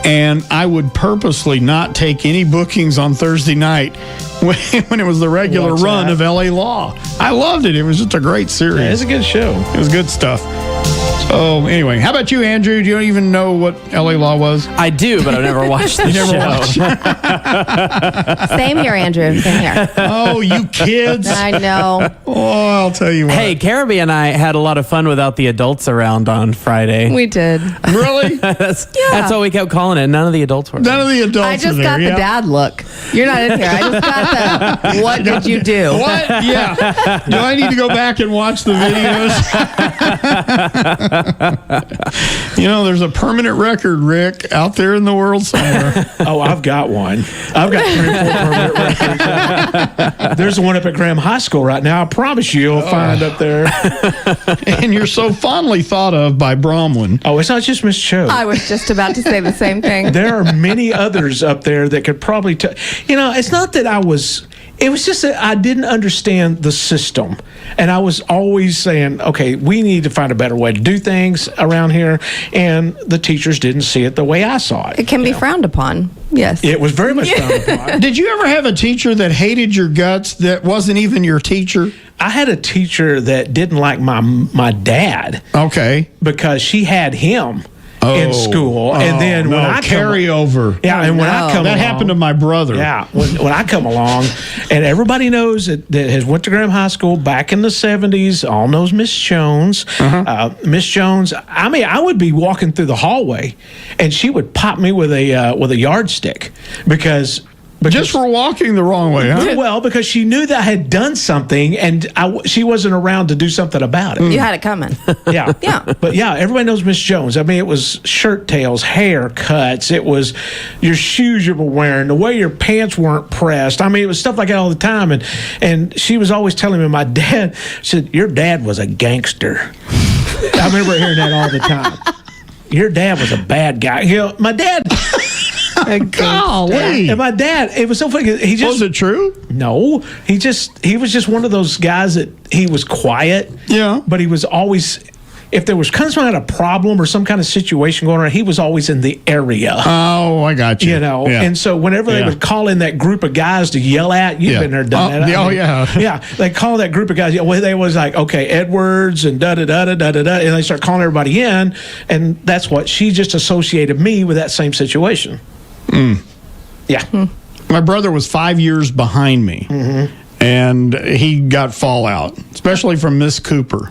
and I would purposely not take any bookings on Thursday night when it was the regular Watch run that. of LA Law. I loved it. It was just a great series. Yeah, it's a good show. It was good stuff. So anyway, how about you, Andrew? Do you even know what LA Law was? I do, but I've never watched the You never show. watched? Same here, Andrew. Same here. Oh, you kids. I know. Oh, I'll tell you what. Hey, Caribbean and I had a lot of fun without the adults around on Friday. We did. Really? That's what we kept calling it. None of the adults were. None of the adults I just were got there. the dad look. You're not in here. I just got the, what did you do? What? Yeah. Do I need to go back and watch the videos? You know, there's a permanent record, Rick, out there in the world somewhere. Oh, I've got one. I've got 3 or 4 permanent records. There's the one up at Graham High School right now. I promise you'll find up there. And you're so fondly thought of by Bromwin. Oh, it's not just Miss Cho. I was just about to say the same thing. There are many others up there that could probably it's not that it was just that I didn't understand the system. And I was always saying, okay, we need to find a better way to do things around here. And the teachers didn't see it the way I saw it. It can be frowned upon. Yes. It was very much frowned upon. Did you ever have a teacher that hated your guts that wasn't even your teacher? I had a teacher that didn't like my dad. Okay. Because she had him in school. And then when I carry over. Yeah, and when I come that along, happened to my brother. Yeah, when I come along, and everybody knows that has went to Graham High School back in the 70s, all knows Miss Jones. Miss Jones, I mean, I would be walking through the hallway, and she would pop me with a yardstick because just for walking the wrong way, huh? Well, because she knew that I had done something, and she wasn't around to do something about it. You had it coming. Yeah. Yeah. But yeah, everybody knows Miss Jones. I mean, it was shirt tails, haircuts. It was your shoes you were wearing, the way your pants weren't pressed. I mean, it was stuff like that all the time. And she was always telling me, my dad said, your dad was a gangster. I remember hearing that all the time. Your dad was a bad guy. You know, my dad... Golly. And my dad, it was so funny. He just, was it true? No. He was just one of those guys that he was quiet. Yeah. But he was always, if there was some kind of problem or some kind of situation going on, he was always in the area. Oh, I got you. You know, Yeah. and so whenever they would call in that group of guys to yell at, you've been there, done that. I mean, yeah. Yeah, they call that group of guys. Well, they was like, okay, Edwards and da-da-da-da-da-da-da, and they start calling everybody in, and that's what, she just associated me with that same situation. Yeah. My brother was 5 years behind me. And he got fallout, especially from Miss Cooper.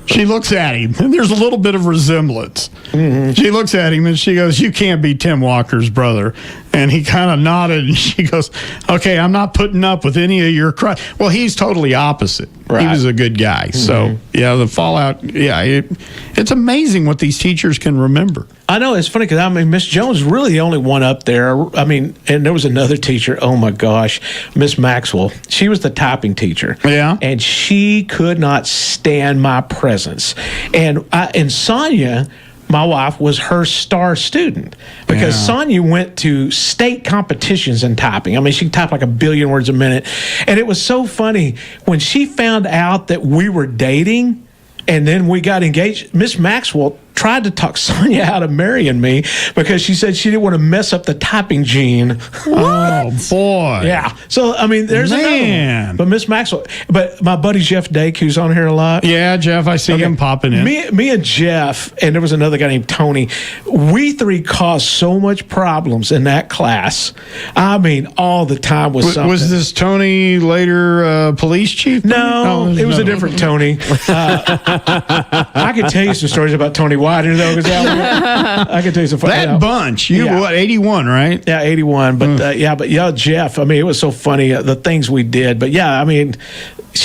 She looks at him, and there's a little bit of resemblance. She looks at him, and she goes, you can't be Tim Walker's brother. And he kind of nodded, and she goes, okay, I'm not putting up with any of your crap. Well, he's totally opposite. Right. He was a good guy. So, yeah, the fallout, it's amazing what these teachers can remember. I know, it's funny because, I mean, Miss Jones is really the only one up there. I mean, and there was another teacher, oh my gosh, Miss Maxwell. She was the typing teacher. Yeah. And she could not stand my presence. And Sonia, my wife, was her star student because Sonia went to state competitions in typing. I mean, she typed like 1 billion words a minute. And it was so funny when she found out that we were dating and then we got engaged. Miss Maxwell tried to talk Sonia out of marrying me because she said she didn't want to mess up the typing gene. Oh, boy. Yeah. So, I mean, there's another one. But Miss Maxwell, but my buddy Jeff Dake, who's on here a lot. Yeah, Jeff, I see him popping in. Me and Jeff, and there was another guy named Tony, we three caused so much problems in that class. I mean, all the time was something. Was this Tony later police chief? No, it was a different Tony. I could tell you some stories about Tony Wider, though. I could tell you some funny. That bunch, what, 81, right? Yeah, 81. But Jeff. I mean, it was so funny the things we did. But yeah, I mean,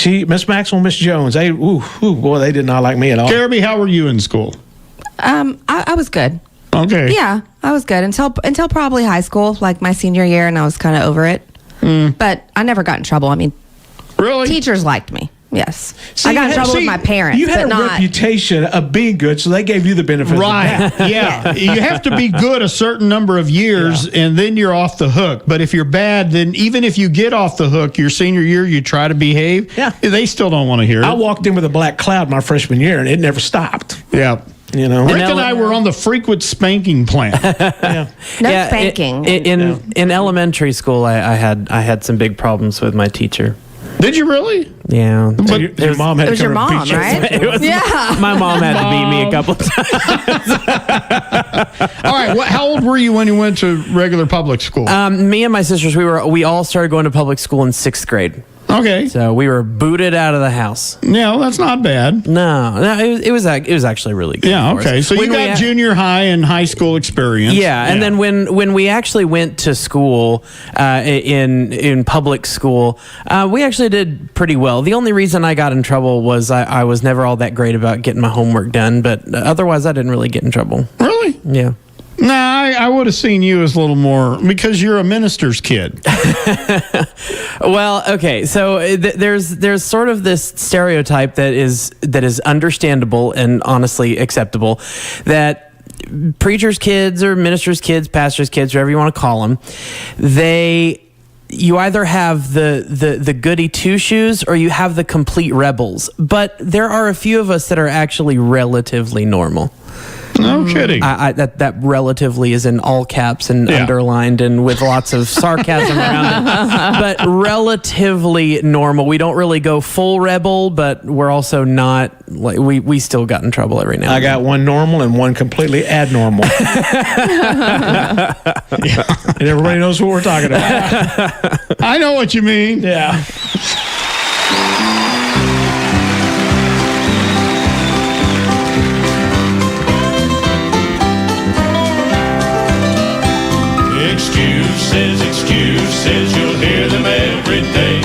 Miss Maxwell, Miss Jones, they did not like me at all. Jeremy, how were you in school? I was good. Okay. Yeah, I was good until probably high school, like my senior year, and I was kind of over it. But I never got in trouble. I mean, really, teachers liked me. Yes. See, I got in trouble with see, my parents, You had but a not. reputation of being good, so they gave you the benefit Right. of the doubt. Yeah. You have to be good a certain number of years, and then you're off the hook. But if you're bad, then even if you get off the hook your senior year, you try to behave. Yeah. They still don't want to hear it. I walked in with a black cloud my freshman year, and it never stopped. Yeah. You know, Rick and I were on the frequent spanking plan. No spanking. In elementary school, I had some big problems with my teacher. Did you really? Yeah. But your mom had It was to your come mom, right? Yeah. My mom had to beat me a couple times. All right. How old were you when you went to regular public school? Me and my sisters, we all started going to public school in 6th grade. Okay. So we were booted out of the house. Yeah, that's not bad. No, it was actually really good. Yeah, for us. okay. So you got junior high and high school experience. Yeah, and then when we actually went to school in public school, we actually did pretty well. The only reason I got in trouble was I was never all that great about getting my homework done, but otherwise I didn't really get in trouble. Really? Yeah. Nah, I would have seen you as a little more because you're a minister's kid. Well, okay, so there's sort of this stereotype that is understandable and honestly acceptable that preachers' kids or ministers' kids, pastors' kids, whatever you want to call them, you either have the goody two shoes or you have the complete rebels. But there are a few of us that are actually relatively normal. No kidding. That relatively is in all caps and underlined and with lots of sarcasm around it. But relatively normal. We don't really go full rebel, but we're also not like we still got in trouble every now and then. I got one normal and one completely abnormal. And everybody knows what we're talking about. I know what you mean. Yeah. Excuses, you'll hear them every day.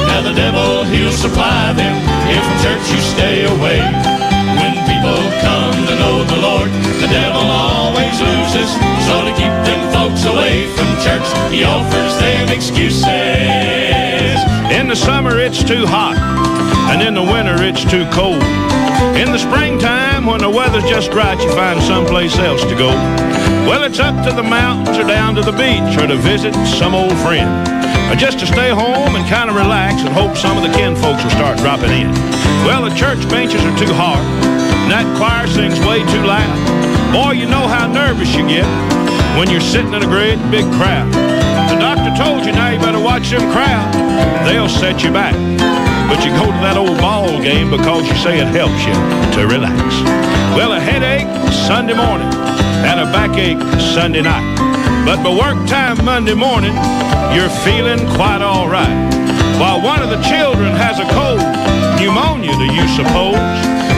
Now the devil, he'll supply them if from church you stay away. When people come to know the Lord, the devil always loses. So to keep them folks away from church, he offers them excuses. In the summer it's too hot, and in the winter it's too cold. In the springtime, when the weather's just right, you find someplace else to go. Well, it's up to the mountains or down to the beach or to visit some old friend. Or just to stay home and kind of relax and hope some of the kin folks will start dropping in. Well, the church benches are too hard, and that choir sings way too loud. Boy, you know how nervous you get when you're sitting in a great big crowd. The doctor told you, now you better watch them crowds. They'll set you back. But you go to that old ball game because you say it helps you to relax. Well, a headache Sunday morning and a backache Sunday night. But by work time Monday morning, you're feeling quite all right. While one of the children has a cold, pneumonia do you suppose?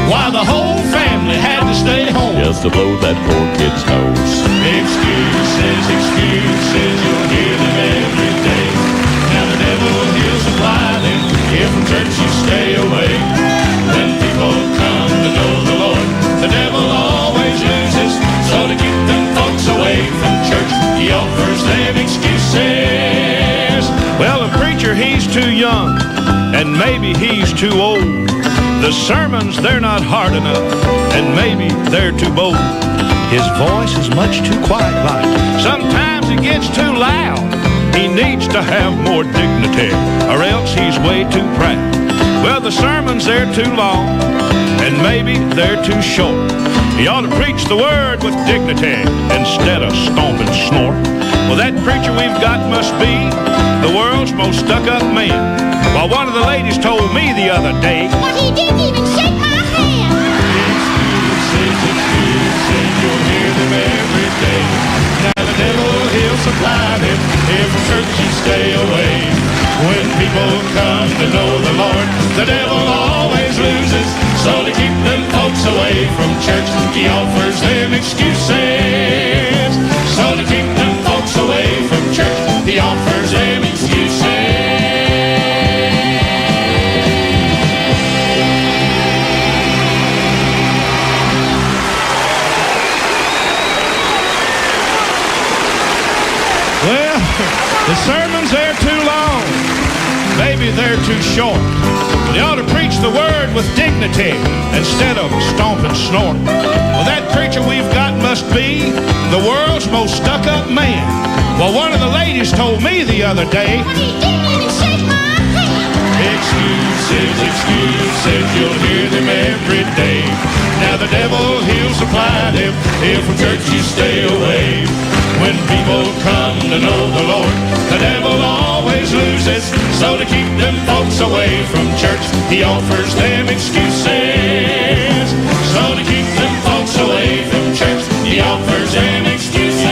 Why the whole family had to stay home Just to blow that poor kid's nose. Excuses, you'll hear them every day. Now the devil, he'll supply them if from church you stay away. When people come to know the Lord, the devil always loses. So to keep them folks away from church, he offers them excuses. Well, the preacher, he's too young, and maybe he's too old. The sermons, they're not hard enough, and maybe they're too bold. His voice is much too quiet like. Sometimes it gets too loud. He needs to have more dignity, or else he's way too proud. Well, the sermons, they're too long, and maybe they're too short. He ought to preach the word with dignity instead of stomp and snort. Well, that preacher we've got must be the world's most stuck-up man. While one of the ladies told me the other day, but he didn't even shake my hand. Excuses, you'll hear them every day. Now the devil, he'll supply them if from church you stay away. When people come to know the Lord, the devil always loses. So to keep them folks away from church, he offers them excuses. So to keep them folks away from church, he offers them excuses. well, the sermons, they're too long. Maybe they're too short. They ought to preach the word with dignity instead of stomp and snort. Well, that preacher we've got must be the world's most stuck-up man. Well, one of the ladies told me the other day, excuses, you'll hear them every day. Now the devil, he'll supply them if from church you stay away. When people come to know the Lord, the devil always loses. So to keep them folks away from church, he offers them excuses. So to keep them folks away from church, he offers them excuses.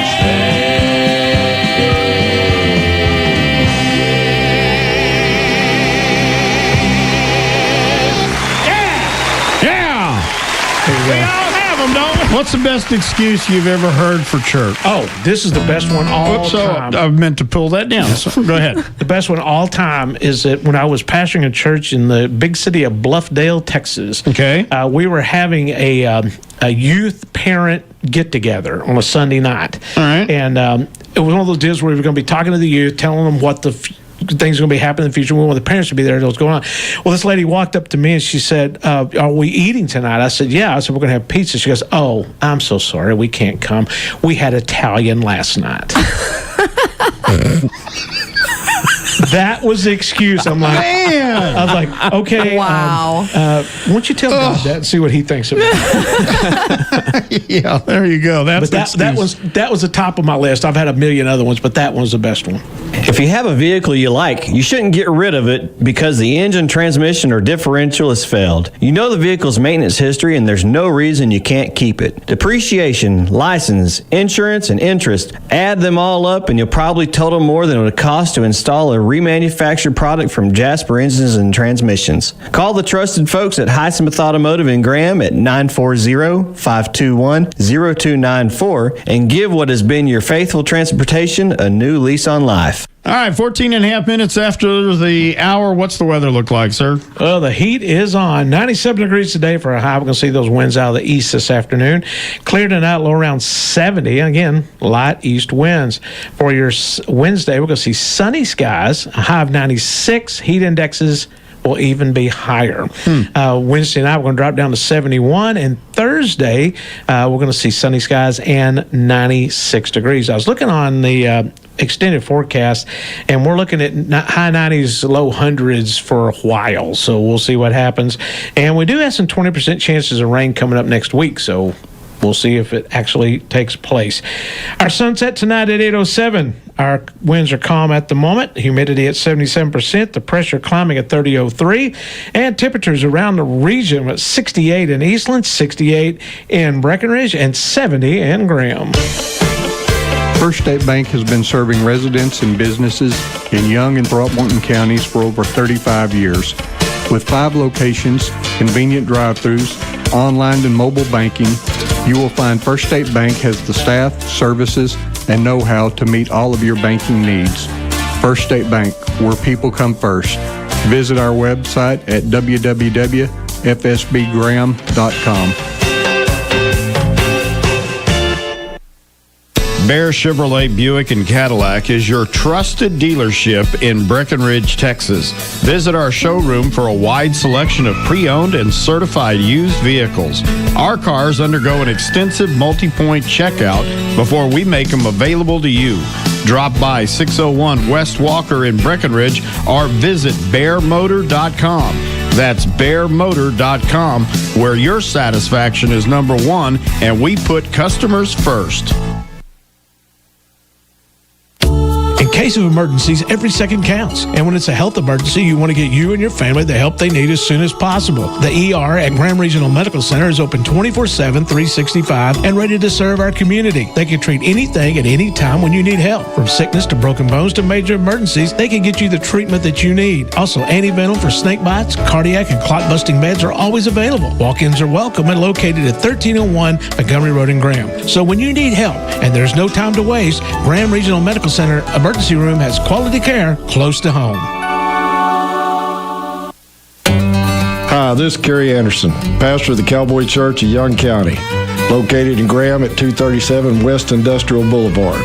We all have them, don't we? What's the best excuse you've ever heard for church? Oh, this is the best one all time. I meant to pull that down. So go ahead. The best one all time is that when I was pastoring a church in the big city of Bluffdale, Texas. Okay. We were having a youth parent get together on a Sunday night. All right. And it was one of those deals where we were going to be talking to the youth, telling them what the things are going to be happening in the future. We want the parents to be there. What's going on? Well, this lady walked up to me and she said, "Are we eating tonight?" I said, "Yeah." I said, "We're going to have pizza." She goes, "Oh, I'm so sorry. We can't come. We had Italian last night." That was the excuse. I'm like, man. I was like, okay. Wow. Why don't you tell God that and see what he thinks of it? Yeah, there you go. That's But that was the top of my list. I've had a million other ones, but that one's the best one. If you have a vehicle you like, you shouldn't get rid of it because the engine, transmission, or differential has failed. You know the vehicle's maintenance history and there's no reason you can't keep it. Depreciation, license, insurance, and interest, add them all up and you'll probably total more than it would cost to install a remanufactured product from Jasper Engines and Transmissions. Call the trusted folks at Highsmith Automotive in Graham at 940-521-0294 and give what has been your faithful transportation a new lease on life. All right, 14 and a half minutes after the hour. What's the weather look like, sir? Well, the heat is on. 97 degrees today for a high. We're going to see those winds out of the east this afternoon. Clear tonight, low around 70. Again, light east winds. For your Wednesday, we're going to see sunny skies, a high of 96. Heat indexes will even be higher. Wednesday night, we're going to drop down to 71. And Thursday, we're going to see sunny skies and 96 degrees. I was looking on the extended forecast, and we're looking at high 90s, low hundreds for a while. So we'll see what happens. And we do have some 20% chances of rain coming up next week. So we'll see if it actually takes place. Our sunset tonight at 8:07. Our winds are calm at the moment. Humidity at 77%. The pressure climbing at 30.03. And temperatures around the region at 68 in Eastland, 68 in Breckenridge, and 70 in Graham. First State Bank has been serving residents and businesses in Young and Throckmorton counties for over 35 years. With 5 locations, convenient drive-thrus, online and mobile banking, you will find First State Bank has the staff, services, and know-how to meet all of your banking needs. First State Bank, where people come first. Visit our website at www.fsbgraham.com. Bear Chevrolet Buick and Cadillac is your trusted dealership in Breckenridge, Texas. Visit our showroom for a wide selection of pre-owned and certified used vehicles. Our cars undergo an extensive multi-point checkout before we make them available to you. Drop by 601 West Walker in Breckenridge or visit bearmotor.com. That's bearmotor.com, where your satisfaction is number one and we put customers first. In case of emergencies, every second counts. And when it's a health emergency, you want to get you and your family the help they need as soon as possible. The ER at Graham Regional Medical Center is open 24/7, 365, and ready to serve our community. They can treat anything at any time when you need help. From sickness to broken bones to major emergencies, they can get you the treatment that you need. Also, antivenom for snake bites, cardiac, and clot-busting meds are always available. Walk-ins are welcome and located at 1301 Montgomery Road in Graham. So when you need help and there's no time to waste, Graham Regional Medical Center Emergency Room has quality care close to home. Hi, this is Kerry Anderson, pastor of the Cowboy Church of Young County, located in Graham at 237 West Industrial Boulevard.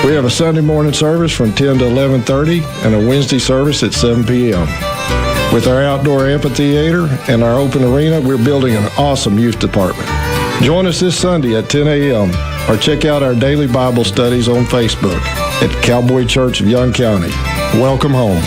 We have a Sunday morning service from 10 to 11:30 and a Wednesday service at 7 p.m. With our outdoor amphitheater and our open arena, we're building an awesome youth department. Join us this Sunday at 10 a.m. or check out our daily Bible studies on Facebook at Cowboy Church of Young County. Welcome home.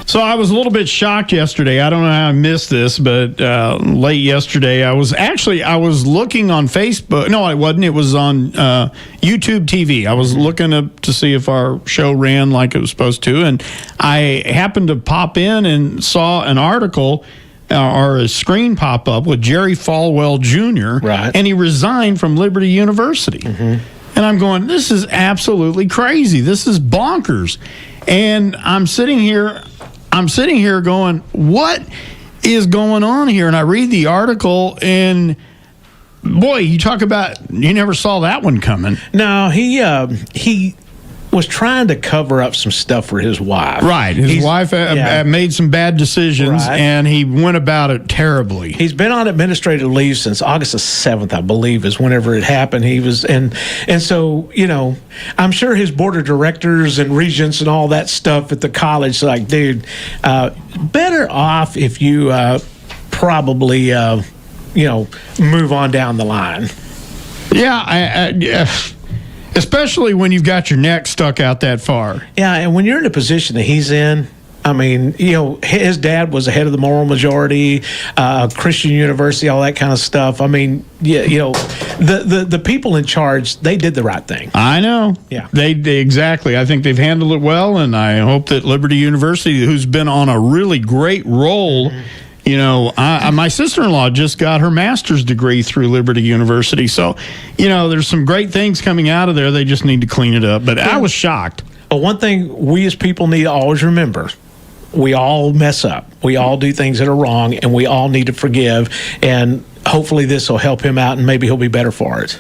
So I was a little bit shocked yesterday. I don't know how I missed this, but late yesterday, I was looking on Facebook. No, I wasn't. It was on YouTube TV. I was looking to see if our show ran like it was supposed to, and I happened to pop in and saw an article or a screen pop up with Jerry Falwell Jr. Right. And he resigned from Liberty University. And I'm going, this is absolutely crazy. This is bonkers. And I'm sitting here going, what is going on here? And I read the article, and boy, you talk about, you never saw that one coming. No, he was trying to cover up some stuff for his wife. Right. His wife made some bad decisions, and he went about it terribly. He's been on administrative leave since August the 7th, I believe, is whenever it happened. He was, and so, you know, I'm sure his board of directors and regents and all that stuff at the college, like, dude, better off if you probably, move on down the line. Yeah, especially when you've got your neck stuck out that far. Yeah, and when you're in the position that he's in, I mean, you know, his dad was the head of the moral majority, Christian University, all that kind of stuff. I mean, yeah, you know, the people in charge, they did the right thing. I know. Yeah. They exactly. I think they've handled it well, and I hope that Liberty University, who's been on a really great roll, you know, my sister-in-law just got her master's degree through Liberty University. So, you know, there's some great things coming out of there. They just need to clean it up. But I was shocked. But one thing we as people need to always remember, we all mess up. We all do things that are wrong, and we all need to forgive. And hopefully this will help him out, and maybe he'll be better for it.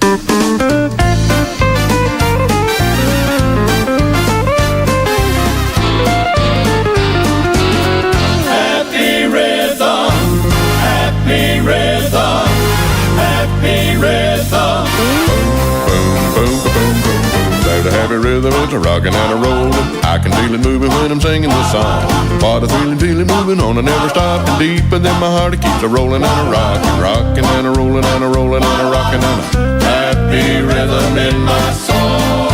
Happy rhythm, it's a rockin' and a rollin'. I can feel it moving when I'm singing the song. What a thrilling feeling moving on and never stopping. Deeper than my heart, it keeps a rollin' and a rockin', rockin' and a rollin' and a rollin' and a rockin' and a happy rhythm in my soul.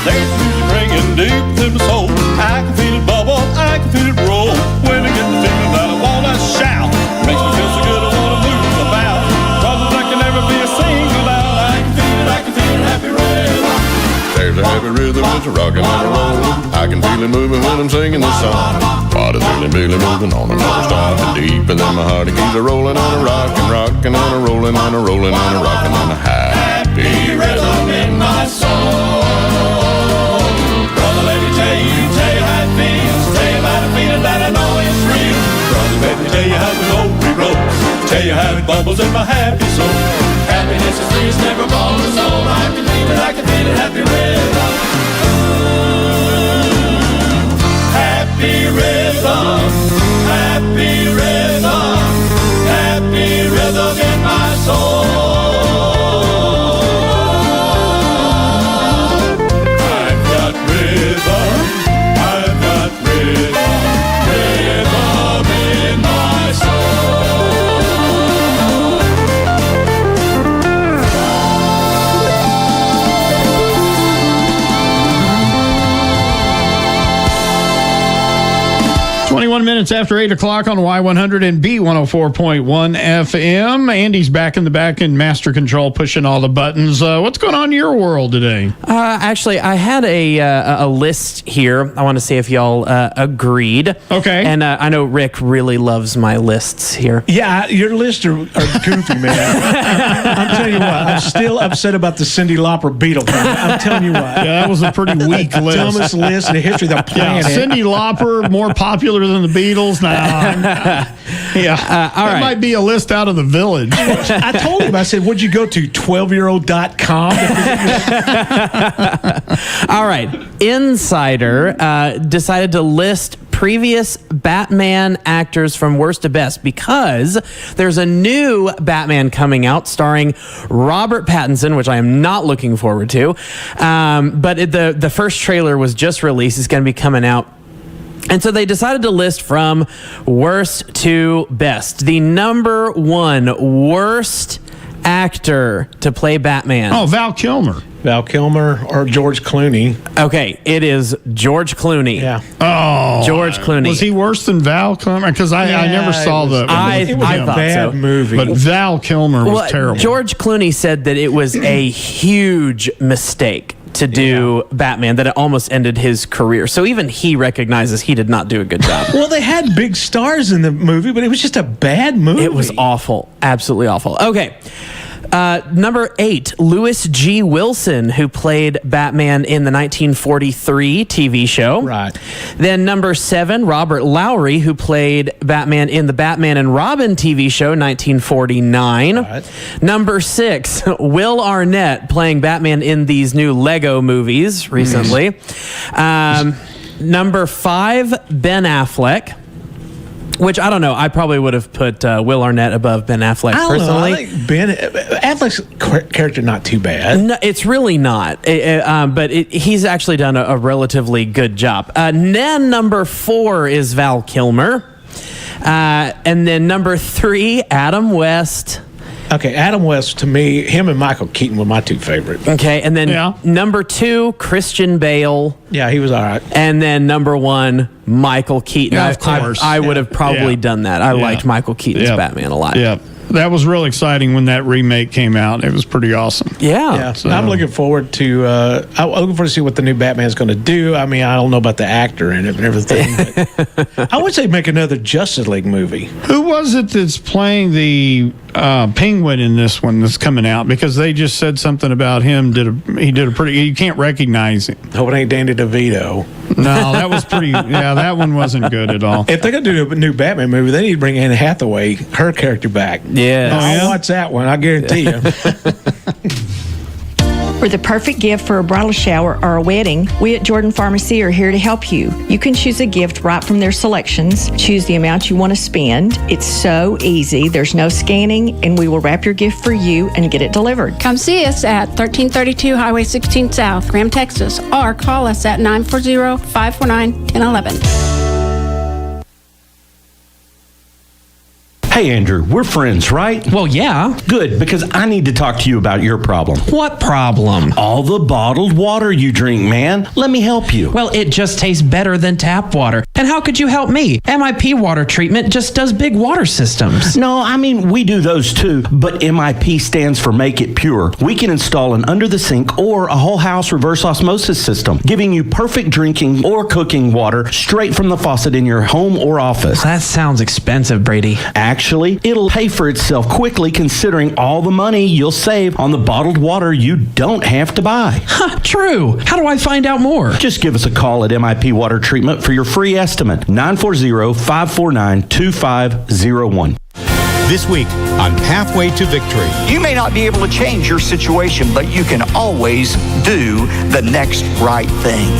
There's music ringing deep within my soul. I can feel it bubble, I can feel it roll. When I get the feeling that I wanna shout, makes me feel so good I wanna move about. Problems I can never be a single out. I can feel it, happy rhythm. There's a happy rhythm, it's a rockin' and a rollin'. I can feel it moving when I'm singing this song. What a thrilling feeling moving on and never stopping. Deeper than my heart, it keeps a rollin' and a rockin', rockin' and a rollin' and a rollin' and a rockin' and a happy rhythm in my soul. Brother, let me tell you how it feels. Tell you about a feeling that I know is real. Brother, let me tell you how the glory rolls. Tell you how it bubbles in my happy soul. Happiness is free, it's never bought or sold. I can feel it, happy rhythm. Happy rhythm, happy rhythm, happy rhythm in my soul. I've got rhythm, I've got rhythm, rhythm in my soul. 21 minutes after 8 o'clock on Y100 and B104.1 FM. Andy's back in the back in master control, pushing all the buttons. What's going on in your world today? Actually, I had a list here. I want to see if y'all agreed. Okay. And I know Rick really loves my lists here. Yeah, your lists are goofy, man. I'm telling you what, I'm still upset about the Cyndi Lauper Beatle thing. I'm telling you what. Yeah, that was a pretty weak list. Dumbest list in the history of the planet. Yeah, Cyndi Lauper, more popular than the Beatles. All right. That might be a list out of the village. I told him, I said, would you go to 12yearold.com? All right. Insider decided to list previous Batman actors from worst to best because there's a new Batman coming out starring Robert Pattinson, which I am not looking forward to. But the first trailer was just released. It's going to be coming out And so they decided to list from worst to best. The number one worst actor to play Batman. Oh, Val Kilmer. Val Kilmer or George Clooney. Okay, it is George Clooney. Yeah. Oh, George Clooney. Was he worse than Val Kilmer? Because I never saw it was I a thought bad so. movie. But Val Kilmer was terrible. George Clooney said that it was a huge mistake to do Batman, that it almost ended his career. So even he recognizes he did not do a good job. Well, they had big stars in the movie, but it was just a bad movie. It was awful. Absolutely awful. Okay. Number 8, Lewis G. Wilson, who played Batman in the 1943 TV show. Right. Then number 7, Robert Lowry, who played Batman in the Batman and Robin TV show, 1949. Right. Number 6, Will Arnett, playing Batman in these new Lego movies recently. Number 5, Ben Affleck. Which, I don't know, I probably would have put Will Arnett above Ben Affleck personally. I think Ben Affleck's character not too bad. No, it's really not. But he's actually done a relatively good job. Then number 4 is Val Kilmer. And then number 3, Adam West. Okay, Adam West, to me, him and Michael Keaton were my two favorites. Okay, and then number 2, Christian Bale. Yeah, he was all right. And then number 1, Michael Keaton. Yeah, of course. I would have probably done that. I liked Michael Keaton's Yep. Batman a lot. Yeah. That was real exciting when that remake came out. It was pretty awesome. Yeah. So I'm looking forward to see what the new Batman's going to do. I mean, I don't know about the actor in it and everything. But I would say make another Justice League movie. Who was it that's playing the Penguin in this one that's coming out? Because they just said something about him. He did a pretty. You can't recognize him. Hope it ain't Danny DeVito. No, that was pretty. Yeah, that one wasn't good at all. If they're going to do a new Batman movie, they need to bring Anne Hathaway, her character, back. Yeah. I'll watch that one. I guarantee you. For the perfect gift for a bridal shower or a wedding, we at Jordan Pharmacy are here to help you. You can choose a gift right from their selections. Choose the amount you want to spend. It's so easy. There's no scanning, and we will wrap your gift for you and get it delivered. Come see us at 1332 Highway 16 South, Graham, Texas, or call us at 940-549-1011. Hey, Andrew, we're friends, right? Well, yeah. Good, because I need to talk to you about your problem. What problem? All the bottled water you drink, man. Let me help you. Well, it just tastes better than tap water. And how could you help me? MIP Water Treatment just does big water systems. No, I mean, we do those too, but MIP stands for Make It Pure. We can install an under-the-sink or a whole house reverse osmosis system, giving you perfect drinking or cooking water straight from the faucet in your home or office. That sounds expensive, Brady. Actually, it'll pay for itself quickly considering all the money you'll save on the bottled water you don't have to buy. Huh, true. How do I find out more? Just give us a call at MIP Water Treatment for your free estimate, 940-549-2501. This week on Pathway to Victory. You may not be able to change your situation, but you can always do the next right thing.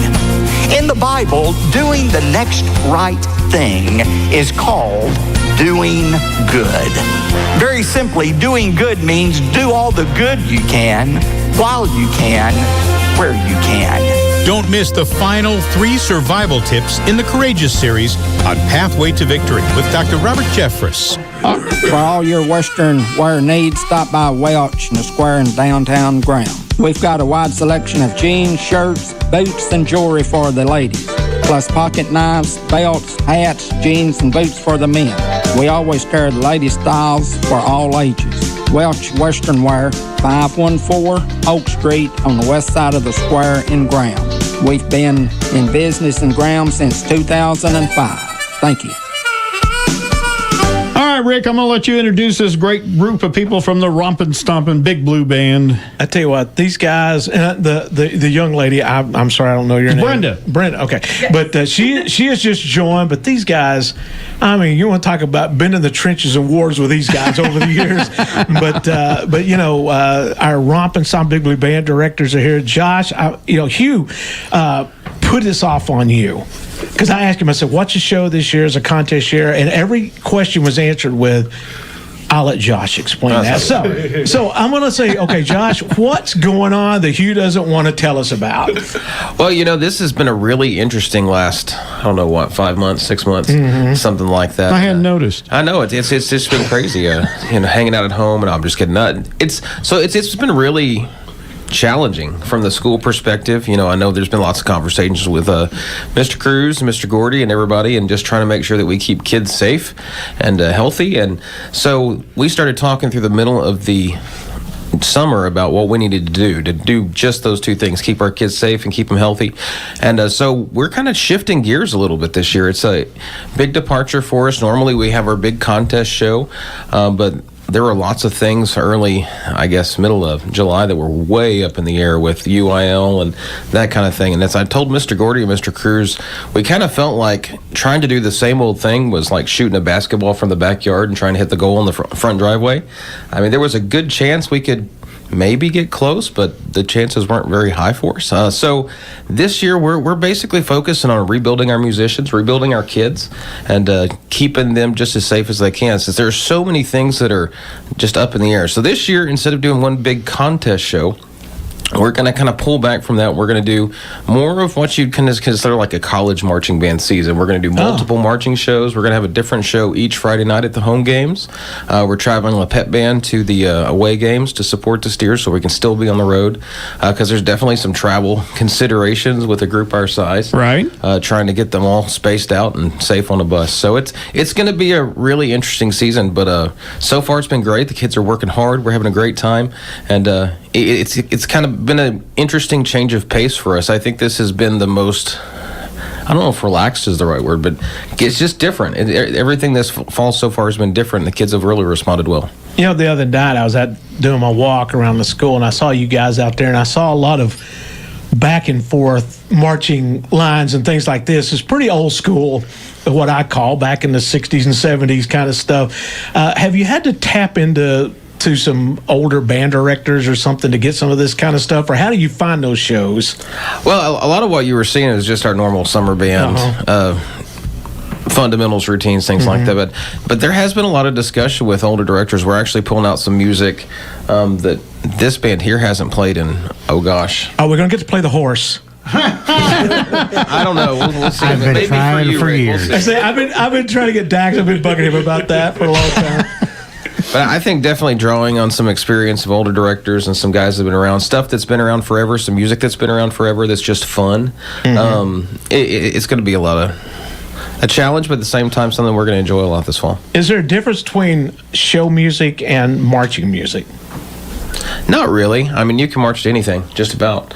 In the Bible, doing the next right thing is called doing good. Very simply, doing good means do all the good you can, while you can, where you can. Don't miss the final 3 survival tips in the Courageous series on Pathway to Victory with Dr. Robert Jeffress. For all your Western wear needs, stop by Welch in the Square in downtown Graham. We've got a wide selection of jeans, shirts, boots, and jewelry for the ladies, plus pocket knives, belts, hats, jeans, and boots for the men. We always carry the ladies' styles for all ages. Welch Western Wear, 514 Oak Street on the west side of the square in Graham. We've been in business in Graham since 2005. Thank you. All right, Rick, I'm going to let you introduce this great group of people from the Rompin' Stompin' Big Blue Band. I tell you what, these guys, the young lady, I'm sorry, I don't know your name. Brenda, okay. Yes. But she has just joined, but these guys, I mean, you want to talk about been in the trenches and wars with these guys over the years. But you know, our Rompin' Stompin' Big Blue Band directors are here. Josh, Hugh put this off on you. Because I asked him, I said, what's your show this year as a contest year? And every question was answered with, I'll let Josh explain that. So I'm going to say, okay, Josh, what's going on that Hugh doesn't want to tell us about? Well, this has been a really interesting last, 5 months, 6 months, something like that. I hadn't noticed. I know it's just been crazy. Hanging out at home, and I'm just getting nut. It's been really challenging from the school perspective. I know there's been lots of conversations with Mr. Cruz and Mr. Gordy and everybody, and just trying to make sure that we keep kids safe and healthy. And so we started talking through the middle of the summer about what we needed to do just those two things: keep our kids safe and keep them healthy. And so we're kind of shifting gears a little bit this year. It's a big departure for us. Normally we have our big contest show, but there were lots of things early, middle of July, that were way up in the air with UIL and that kind of thing. And as I told Mr. Gordy and Mr. Cruz, we kind of felt like trying to do the same old thing was like shooting a basketball from the backyard and trying to hit the goal in the front driveway. I mean, there was a good chance we could maybe get close, but the chances weren't very high for us. So this year we're basically focusing on rebuilding our musicians, rebuilding our kids, and keeping them just as safe as they can, since there are so many things that are just up in the air. So this year, instead of doing one big contest show, we're going to kind of pull back from that. We're going to do more of what you'd consider like a college marching band season. We're going to do multiple marching shows. We're going to have a different show each Friday night at the home games. We're traveling with a pep band to the away games to support the Steers, so we can still be on the road, because there's definitely some travel considerations with a group our size. Right. Trying to get them all spaced out and safe on a bus. So it's going to be a really interesting season, but so far it's been great. The kids are working hard. We're having a great time, and it's kind of been an interesting change of pace for us. I think this has been the most, I don't know if relaxed is the right word, but it's just different. Everything this fall so far has been different, and the kids have really responded well. The other night I was doing my walk around the school, and I saw you guys out there, and I saw a lot of back and forth marching lines and things like this. It's pretty old school, what I call back in the 60s and 70s kind of stuff. Have you had to tap into some older band directors or something to get some of this kind of stuff, or how do you find those shows? Well, a lot of what you were seeing is just our normal summer band fundamentals, routines, things like that. But there has been a lot of discussion with older directors. We're actually pulling out some music that this band here hasn't played in, we're going to get to play the horse. I don't know. We'll see. I've been trying for years. I say, I've been trying to get Dax. I've been bugging him about that for a long time. But I think definitely drawing on some experience of older directors and some guys that have been around, stuff that's been around forever, some music that's been around forever that's just fun. It's going to be a challenge, but at the same time, something we're going to enjoy a lot this fall. Is there a difference between show music and marching music? Not really. I mean, you can march to anything, just about.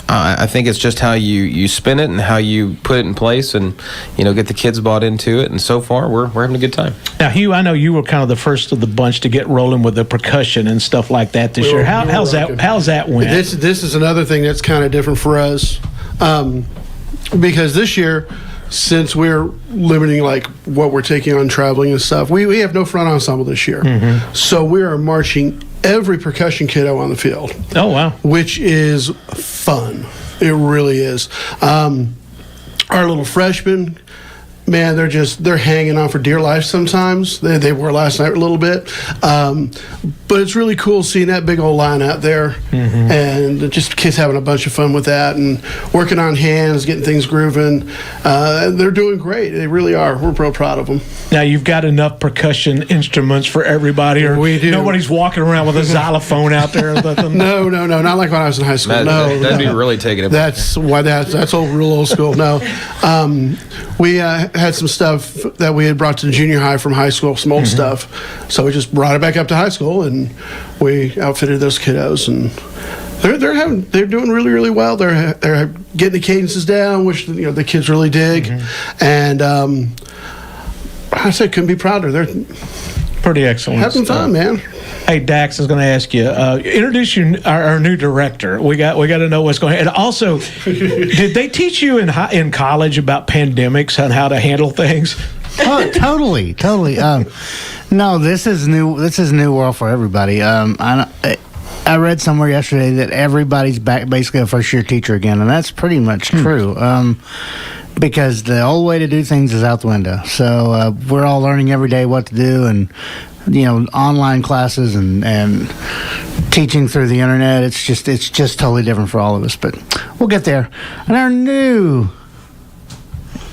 I think it's just how you spin it and how you put it in place, and get the kids bought into it. And so far, we're having a good time. Now, Hugh, I know you were kind of the first of the bunch to get rolling with the percussion and stuff like that this year. How's that went? This is another thing that's kind of different for us, because this year, since we're limiting like what we're taking on traveling and stuff, we have no front ensemble this year. So we are marching every percussion kiddo on the field. Oh, wow. Which is fun. It really is. Our little freshmen, man, they're hanging on for dear life sometimes. They were last night a little bit. But it's really cool seeing that big old line out there, and just kids having a bunch of fun with that and working on hands, getting things grooving. They're doing great. They really are. We're real proud of them. Now, you've got enough percussion instruments for everybody, or we do. Nobody's walking around with a xylophone out there. No, not like when I was in high school. That'd be really taking it. That's why that's real old school. No, we had some stuff that we had brought to the junior high from high school, some old stuff. So we just brought it back up to high school, and we outfitted those kiddos, and they're doing really, really well. They're getting the cadences down, which the kids really dig, and I said couldn't be prouder. They're pretty excellent. Having fun, man. Hey, Dax is going to ask you, introduce our new director. We got to know what's going on. And also, did they teach you in college about pandemics and how to handle things? Oh, totally. No, this is new. This is new world for everybody. I read somewhere yesterday that everybody's back basically a first year teacher again, and that's pretty much true. Because the old way to do things is out the window. So we're all learning every day what to do, and online classes and teaching through the internet. It's just totally different for all of us, but we'll get there. And our new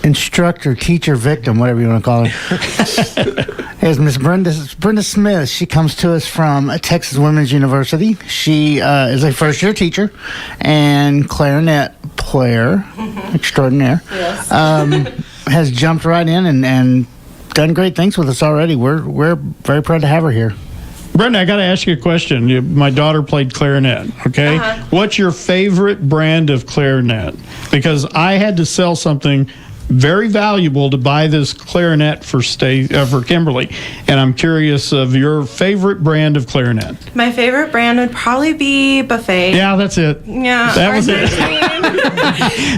instructor, teacher, victim, whatever you want to call her, is Miss Brenda Smith. She comes to us from Texas Women's University. She is a first-year teacher and clarinet player extraordinaire. Yes. Has jumped right in and done great things with us already. We're very proud to have her here. Brenda, I got to ask you a question. My daughter played clarinet, okay? What's your favorite brand of clarinet? Because I had to sell something very valuable to buy this clarinet for Kimberly, and I'm curious of your favorite brand of clarinet. My favorite brand would probably be Buffet. Yeah, that's it. Yeah, that was it.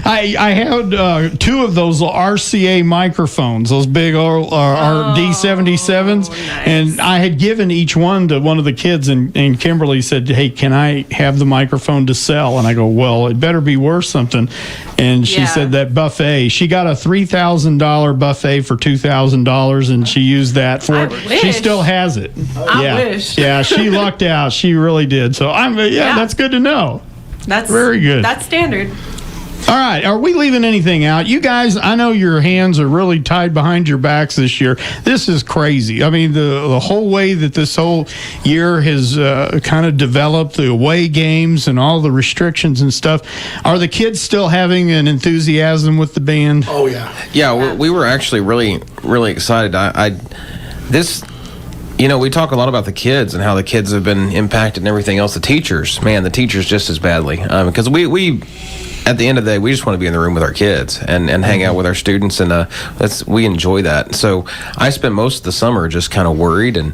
I had two of those RCA microphones, those big D77s, and I had given each one to one of the kids, and Kimberly said, "Hey, can I have the microphone to sell?" And I go, "Well, it better be worth something." And she said that Buffet, she got a $3,000 Buffet for $2,000, and she used that for it. She still has it. I wish. Yeah, she lucked out. She really did. So that's good to know. That's very good. That's standard. All right, are we leaving anything out? You guys, I know your hands are really tied behind your backs this year. This is crazy. I mean, the whole way that this whole year has kind of developed, the away games and all the restrictions and stuff. Are the kids still having an enthusiasm with the band? Oh, yeah. Yeah, we were actually really, really excited. We talk a lot about the kids and how the kids have been impacted and everything else. The teachers just as badly. Because we at the end of the day, we just want to be in the room with our kids and hang out with our students, and we enjoy that. So I spent most of the summer just kind of worried and,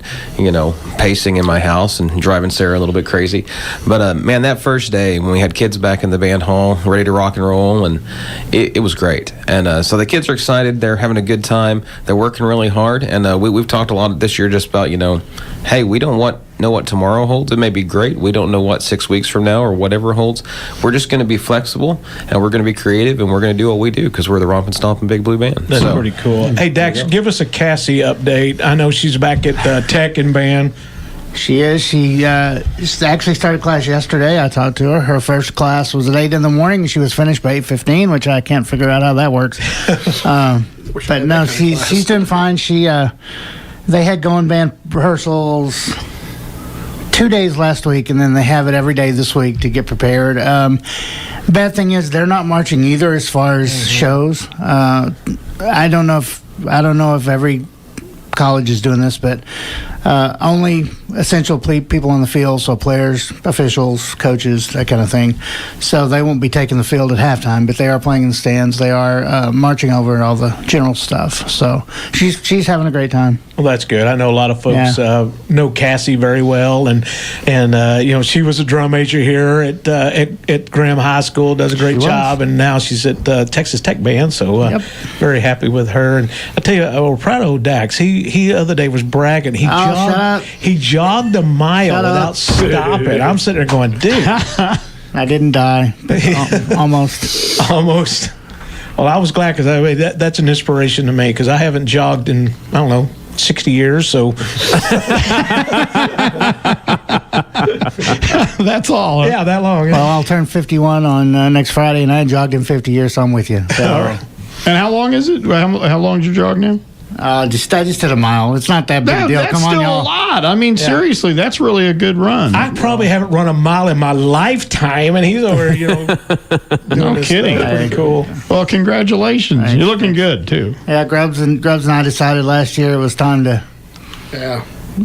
pacing in my house and driving Sarah a little bit crazy. But, man, that first day when we had kids back in the band hall, ready to rock and roll, and it was great. And so the kids are excited. They're having a good time. They're working really hard. And we've talked a lot this year just about, hey, we don't know what tomorrow holds. It may be great. We don't know what 6 weeks from now or whatever holds. We're just going to be flexible, and we're going to be creative, and we're going to do what we do because we're the Rompin' Stompin' Big Blue Band. That's pretty cool. Hey, Dax, give us a Cassie update. I know she's back at Tech and Band. She is. She actually started class yesterday. I talked to her. Her first class was at 8 in the morning, and she was finished by 8:15, which I can't figure out how that works. But no, she's doing fine. They had going band rehearsals 2 days last week, and then they have it every day this week to get prepared. Bad thing is they're not marching either as far as shows. I don't know if every college is doing this, but only essential people on the field, so players, officials, coaches, that kind of thing. So they won't be taking the field at halftime, but they are playing in the stands. They are marching over all the general stuff. So she's having a great time. Well, that's good. I know a lot of folks know Cassie very well, and she was a drum major here at Graham High School. Does a great job, and now she's at Texas Tech Band. So very happy with her. And I tell you, we're proud of old Dax. He the other day was bragging. He jogged a mile without stopping. I'm sitting there going, dude. I didn't die. Almost. Almost. Well, I was glad because that's an inspiration to me because I haven't jogged in, 60 years. So that's all. Yeah, that long. Yeah. Well, I'll turn 51 on next Friday, and I ain't jogged in 50 years, so I'm with you. So. All right. And how long is it? How long did you jog now? I just did a mile. It's not that big a deal. That's Come on, still y'all. a lot. I mean, seriously, that's really a good run. I probably haven't run a mile in my lifetime, and he's over, no kidding. Pretty cool. Well, congratulations. You're looking good too. Yeah, Grubbs and I decided last year it was time to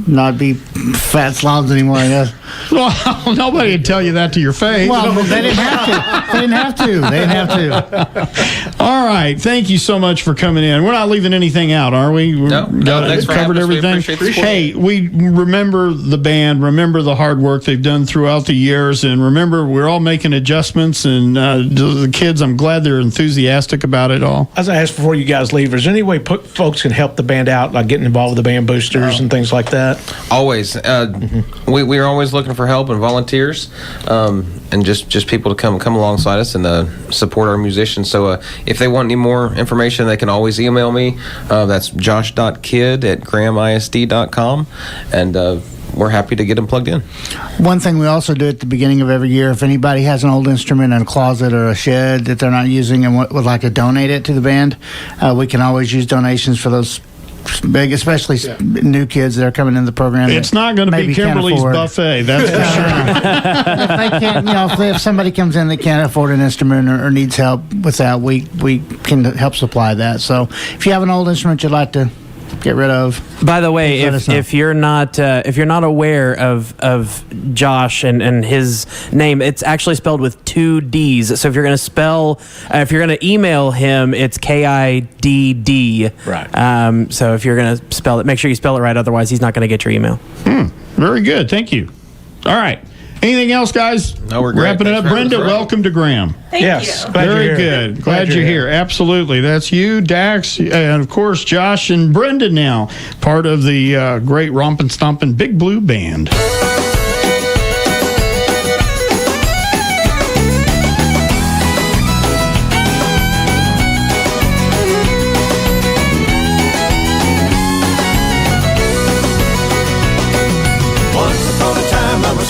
not be fat slobs anymore, I guess. Well, nobody would tell you that to your face. Well, they didn't have to. They didn't have to. All right. Thank you so much for coming in. We're not leaving anything out, are we? Thanks for covered having us. We everything. appreciate the support. Hey, we remember the band, remember the hard work they've done throughout the years, and remember we're all making adjustments, and the kids, I'm glad they're enthusiastic about it all. As I asked before you guys leave, is there any way folks can help the band out, like getting involved with the band boosters and things like that? that? Always. We are always looking for help and volunteers, and just people to come alongside us and support our musicians. So if they want any more information, they can always email me. That's josh.kidd@grahamisd.com, and we're happy to get them plugged in. One thing we also do at the beginning of every year, if anybody has an old instrument in a closet or a shed that they're not using and would like to donate it to the band, we can always use donations for those big, especially new kids that are coming in the program. It's not going to be Kimberly's buffet, that's for sure. If they can't, if somebody comes in that can't afford an instrument or needs help with that, we can help supply that. So if you have an old instrument you'd like to get rid of. By the way, if you're not aware of Josh and his name, it's actually spelled with 2 D's. So if you're going to email him, it's KIDD. Right. So if you're going to spell it, make sure you spell it right. Otherwise, he's not going to get your email. Very good. Thank you. All right. Anything else, guys? No, we're great. Wrapping it up. Thanks for Brenda, having us. welcome to Graham. Thank you. Very good. Glad you're here. Absolutely. That's you, Dax, and of course, Josh and Brenda now, part of the great Rompin' Stompin' Big Blue Band.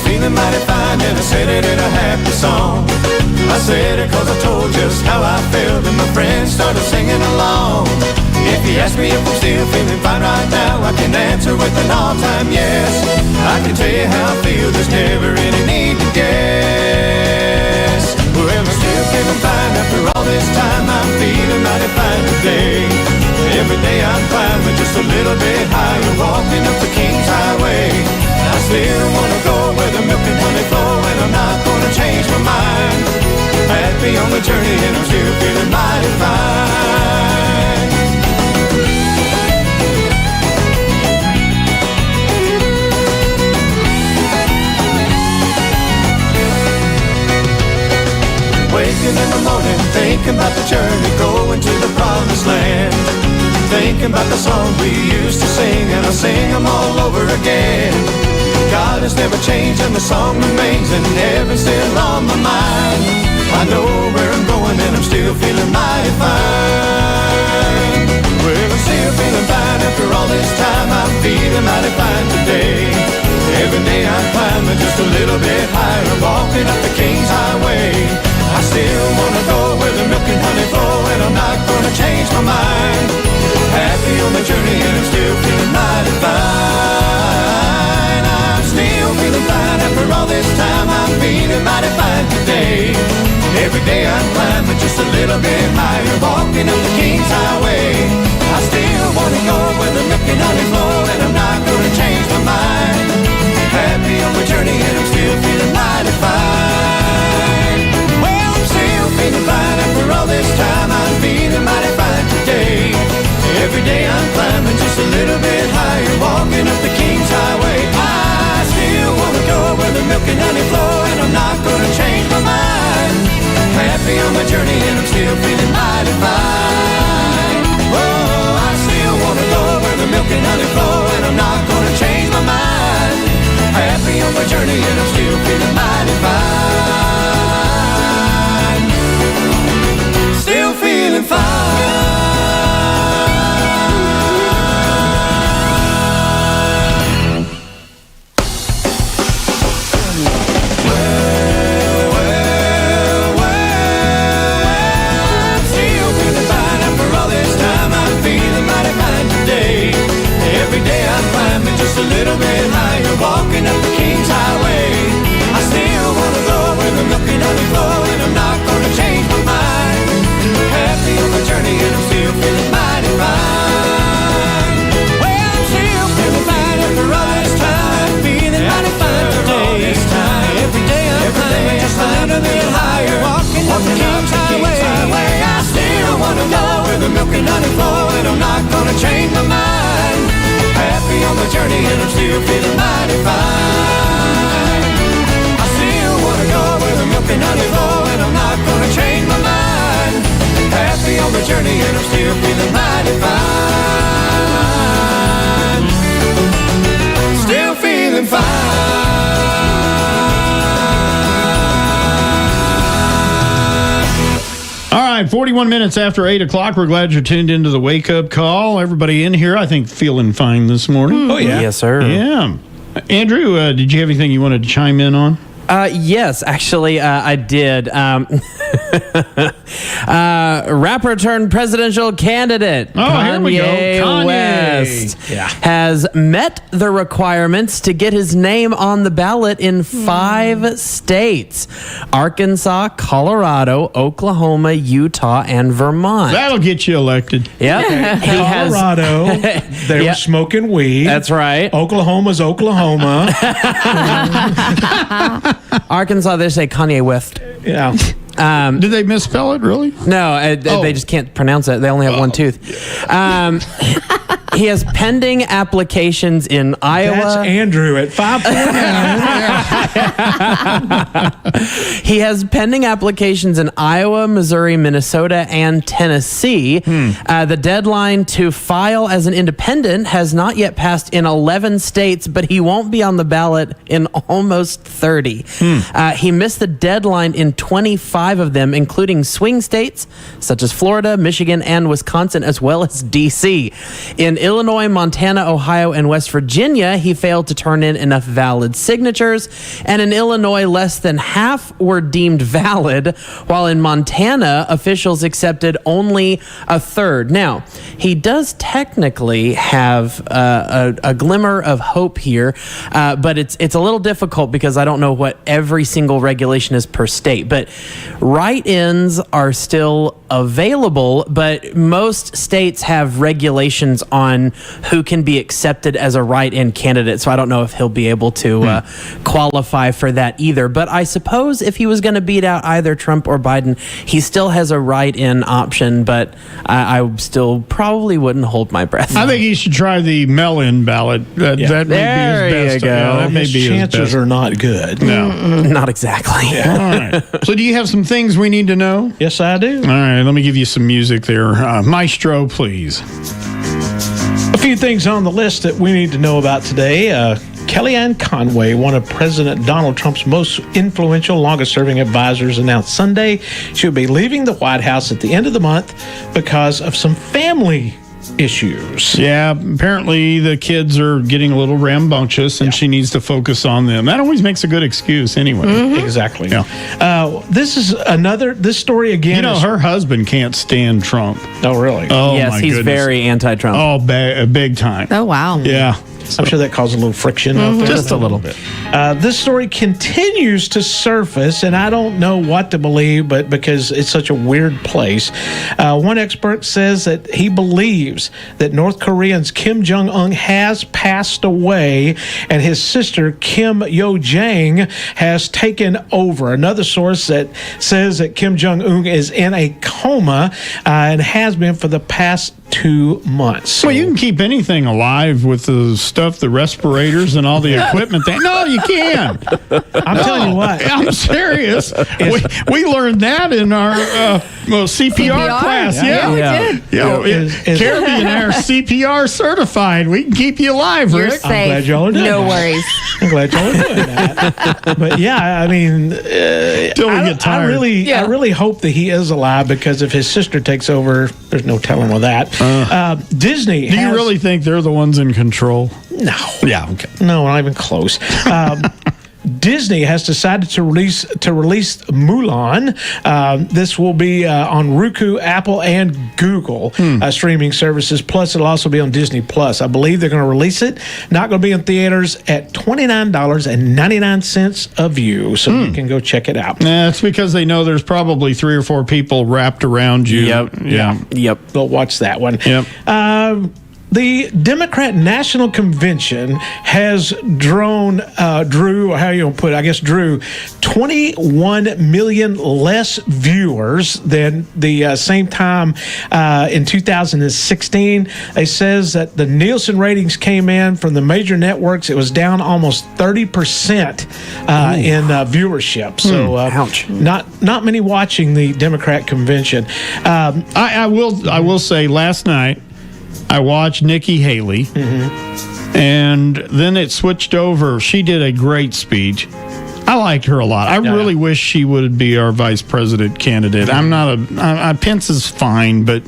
Feeling mighty fine, and I said it in a happy song. I said it cause I told just how I felt, and my friends started singing along. If you ask me if I'm still feeling fine right now, I can answer with an all-time yes. I can tell you how I feel, there's never any need to guess. Well, I'm still feeling fine after all this time, I'm feeling mighty fine today. Every day I'm climbing just a little bit higher, walking up the King's Highway. I still wanna go where the milk and honey flow, and I'm not gonna change my mind. Happy on the journey, and I'm still feeling mighty fine. Waking in the morning, thinking about the journey, going to the promised land. Thinking about the songs we used to sing, and I'll sing them all over again. God has never changed and the song remains, and heaven's still on my mind. I know where I'm going and I'm still feeling mighty fine. Well, I'm still feeling fine after all this time, I'm feeling mighty fine today. Every day I'm climbing just a little bit higher, I'm walking up the King's Highway. I still wanna go where the milk and honey flow, and I'm not gonna change my mind. Happy on the journey, and I'm still feeling mighty fine. I'm still feeling fine after all this time, I'm feeling mighty fine today. Every day I'm climbing just a little bit higher, walking up the King's Highway. I still wanna go where the milk and honey flow, and I'm not gonna change my mind. Happy on the journey, and I'm still feeling mighty fine. Well, I'm still feeling fine after all this time, I'm feeling mighty fine today. Every day I'm climbing just a little bit higher, walking up the King's Highway. I still wanna go where the milk and honey flow, and I'm not gonna change my mind. Happy on my journey, and I'm still feeling mighty fine. Oh, I still wanna go where the milk and honey flow, and I'm not gonna change my mind. Happy on my journey, and I'm still feeling mighty fine. Still feeling fine. A little bit higher, walking up the King's Highway. I still wanna go where the milk and honey flow, and I'm not gonna change my mind. Happy on the journey, and I'm still feeling mighty fine. Well, I'm still feeling fine after all this time, feeling mighty fine today. Every day I'm climbing just a little bit higher, walking up the King's Highway. I still wanna go where the milk and honey flow, and I'm not gonna change my mind. Happy on the journey, and I'm still feeling mighty fine. I still wanna go where the milk and honey flow, and I'm not gonna change my mind. Happy on the journey, and I'm still feeling mighty fine. right, 41 minutes after 8 o'clock. We're glad you're tuned into the Wake Up Call. Everybody in here, I think, feeling fine this morning. Oh, yeah. Yes, sir. Yeah. Andrew, did you have anything you wanted to chime in on? Yes, actually, I did. Rapper turned presidential candidate here we go. Kanye. West has met the requirements to get his name on the ballot in 5 states: Arkansas, Colorado, Oklahoma, Utah, and Vermont. That'll get you elected. Yep. Colorado, they were smoking weed. That's right. Oklahoma's Oklahoma. Arkansas, they say Kanye West. Yeah. Did they misspell it, really? No, they just can't pronounce it. They only have one tooth. He has pending applications in Iowa. That's Andrew at 5.9. He has pending applications in Iowa, Missouri, Minnesota, and Tennessee. The deadline to file as an independent has not yet passed in 11 states, but he won't be on the ballot in almost 30. He missed the deadline in 25 of them, including swing states such as Florida, Michigan, and Wisconsin, as well as D.C. In Illinois, Montana, Ohio, and West Virginia, he failed to turn in enough valid signatures. And in Illinois, less than half were deemed valid, while in Montana, officials accepted only a third. Now, he does technically have a glimmer of hope here, but it's a little difficult because I don't know what every single regulation is per state. But write-ins are still available, but most states have regulations on who can be accepted as a write-in candidate. So I don't know if he'll be able to qualify for that either. But I suppose if he was going to beat out either Trump or Biden, he still has a write-in option, but I still probably wouldn't hold my breath. I think he should try the mail-in ballot. That may be his best. That may His be chances his best. are not good. No. Not exactly. All right. So do you have some things we need to know? Yes, I do. All right, let me give you some music there. Maestro, please. A few things on the list that we need to know about today. Kellyanne Conway, one of President Donald Trump's most influential, longest-serving advisors, announced Sunday she'll be leaving the White House at the end of the month because of some family issues. Yeah, apparently the kids are getting a little rambunctious and she needs to focus on them. That always makes a good excuse anyway. Exactly. Yeah. This story again. You know, her husband can't stand Trump. Oh, really? Oh, yes, my he's goodness. very anti-Trump. Oh, big time. Oh, wow. Yeah. I'm sure that caused a little friction out there. Just a little bit. This story continues to surface, and I don't know what to believe, but because it's such a weird place. One expert says that he believes that North Korean's Kim Jong-un has passed away, and his sister Kim Yo-jong has taken over. Another source that says that Kim Jong-un is in a coma and has been for the past 2 months. Well, you can keep anything alive with the stuff, the respirators and all the equipment. No, you can't. I'm telling you what. I'm serious. We learned that in our CPR class. Yeah, we did. Caribbean Air CPR certified. We can keep you alive, You're Rick. safe. I'm glad y'all are doing No that. worries. I'm glad y'all are doing that. But yeah, I mean, Till we get tired. I really hope that he is alive, because if his sister takes over, there's no telling with that. Disney. Do you really think they're the ones in control? No. Yeah. Okay. No, not even close. Disney has decided to release Mulan. This will be on Roku, Apple, and Google streaming services. Plus, it'll also be on Disney Plus. I believe they're going to release it. Not going to be in theaters at $29.99 a view, so you can go check it out. That's because they know there's probably 3 or 4 people wrapped around you. Yep. They'll watch that one. Yep. The Democrat National Convention has drew 21 million less viewers than the same time in 2016. It says that the Nielsen ratings came in from the major networks. It was down almost 30% in viewership. So ouch. Not many watching the Democrat convention. I will say last night I watched Nikki Haley, and then it switched over. She did a great speech. I liked her a lot. I really wish she would be our vice president candidate. I'm not Pence is fine, but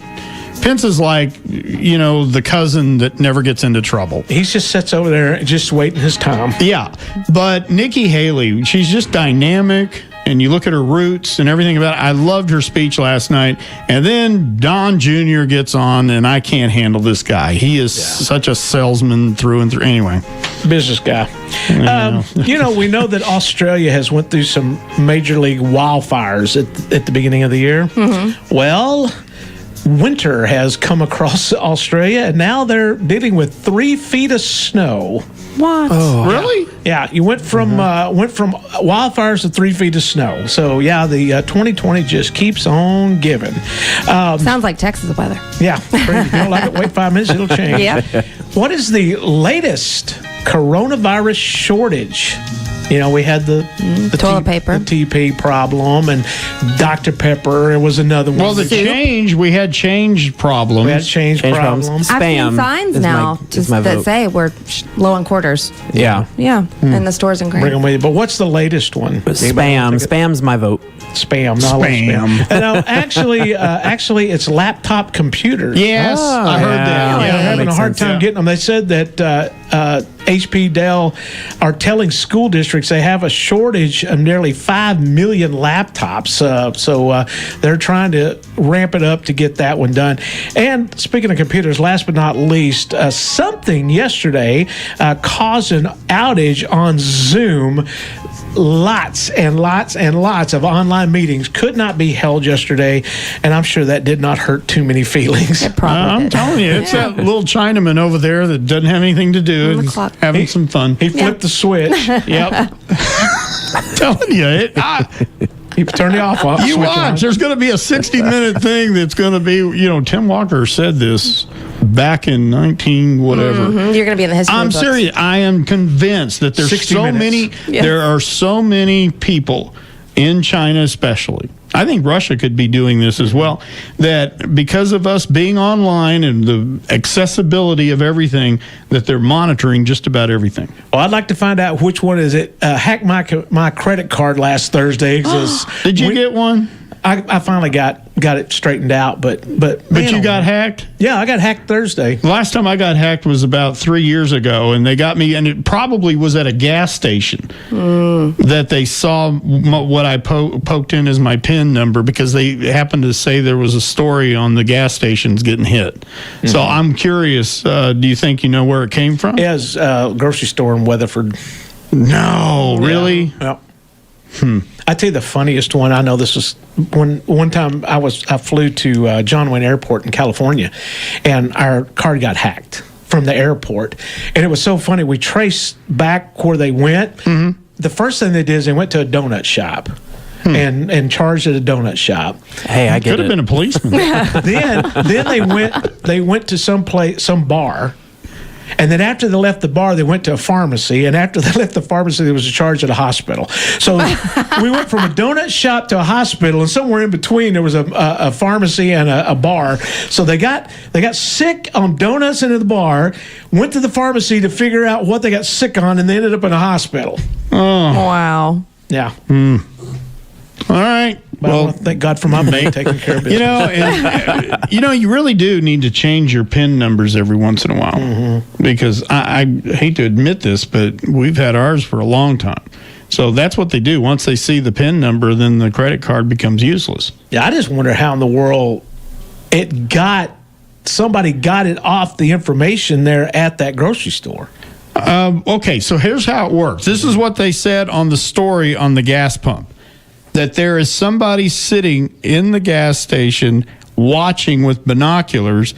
Pence is like, the cousin that never gets into trouble. He just sits over there just waiting his time. Yeah. But Nikki Haley, she's just dynamic. And you look at her roots and everything about it. I loved her speech last night. And then Don Jr. gets on, and I can't handle this guy. He is such a salesman through and through. Anyway. Business guy. We know that Australia has went through some major league wildfires at the beginning of the year. Mm-hmm. Well, winter has come across Australia, and now they're dealing with 3 feet of snow. What? Oh. Really? Yeah, you went from wildfires to 3 feet of snow. So yeah, the 2020 just keeps on giving. Sounds like Texas weather. Yeah, crazy. If you don't like it, wait 5 minutes, it'll change. Yeah. What is the latest coronavirus shortage? We had the toilet paper, the TP problem, and Dr. Pepper was another one. Well, we had change problems. We had change problems. I've seen signs now that say we're low on quarters. Yeah. Yeah, in the stores and Bring them with you. But what's the latest one? Spam's my vote. Spam. No, spam. Actually, it's laptop computers. Yes, I heard that. Yeah, they're having a hard time getting them. They said that HP Dell are telling school districts they have a shortage of nearly 5 million laptops. So they're trying to ramp it up to get that one done. And speaking of computers, last but not least, something yesterday caused an outage on Zoom. Lots and lots and lots of online meetings could not be held yesterday, and I'm sure that did not hurt too many feelings. I'm telling you, it's that little Chinaman over there that doesn't have anything to do and having some fun. He flipped the switch. Yep. Telling you, you turn it off. You watch. There's going to be a 60-minute thing that's going to be, Tim Walker said this back in 19 whatever. Mm-hmm. You're going to be in the history I'm books. serious. I am convinced that there's so many. Yeah. There are so many people in China, especially. I think Russia could be doing this as well. That because of us being online and the accessibility of everything, that they're monitoring just about everything. Well, I'd like to find out which one is it. Hacked my credit card last Thursday. Did you get one? I finally got it straightened out, but you got hacked? Yeah, I got hacked Thursday. The last time I got hacked was about 3 years ago, and they got me, and it probably was at a gas station that they saw what I poked in as my PIN number because they happened to say there was a story on the gas stations getting hit. Mm-hmm. So I'm curious. Do you think you know where it came from? Yeah, it's a grocery store in Weatherford. No, really? Yeah. I tell you the funniest one. I know this was one time I flew to John Wayne Airport in California, and our card got hacked from the airport, and it was so funny. We traced back where they went. Mm-hmm. The first thing they did is they went to a donut shop. And charged at a donut shop. Hey, I get it. Could have been a policeman. then they went to some bar. And then after they left the bar, they went to a pharmacy. And after they left the pharmacy, there was a charge at a hospital. So we went from a donut shop to a hospital, and somewhere in between there was a pharmacy and a bar. So they got sick on donuts into the bar, went to the pharmacy to figure out what they got sick on, and they ended up in a hospital. Oh. Wow. Yeah. All right. But I want to thank God for my bank taking care of business. You really do need to change your PIN numbers every once in a while because I hate to admit this, but we've had ours for a long time. So that's what they do. Once they see the PIN number, then the credit card becomes useless. Yeah, I just wonder how in the world somebody got it off the information there at that grocery store. Okay, so here's how it works. This is what they said on the story on the gas pump. That there is somebody sitting in the gas station watching with binoculars,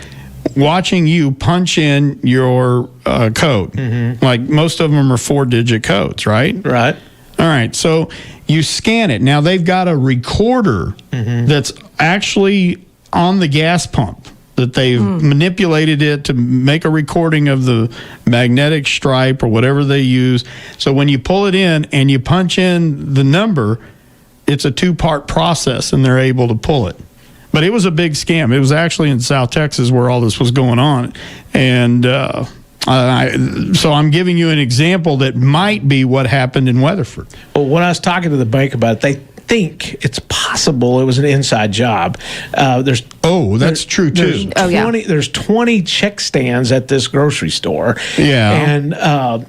watching you punch in your code. Mm-hmm. Like most of them are 4-digit codes, right? Right. All right. So you scan it. Now they've got a recorder that's actually on the gas pump that they've manipulated it to make a recording of the magnetic stripe or whatever they use. So when you pull it in and you punch in the number, it's a 2-part process, and they're able to pull it. But it was a big scam. It was actually in South Texas where all this was going on. And So I'm giving you an example that might be what happened in Weatherford. Well, when I was talking to the bank about it, they think it's possible it was an inside job. That's true too. There's 20 check stands at this grocery store. Yeah. And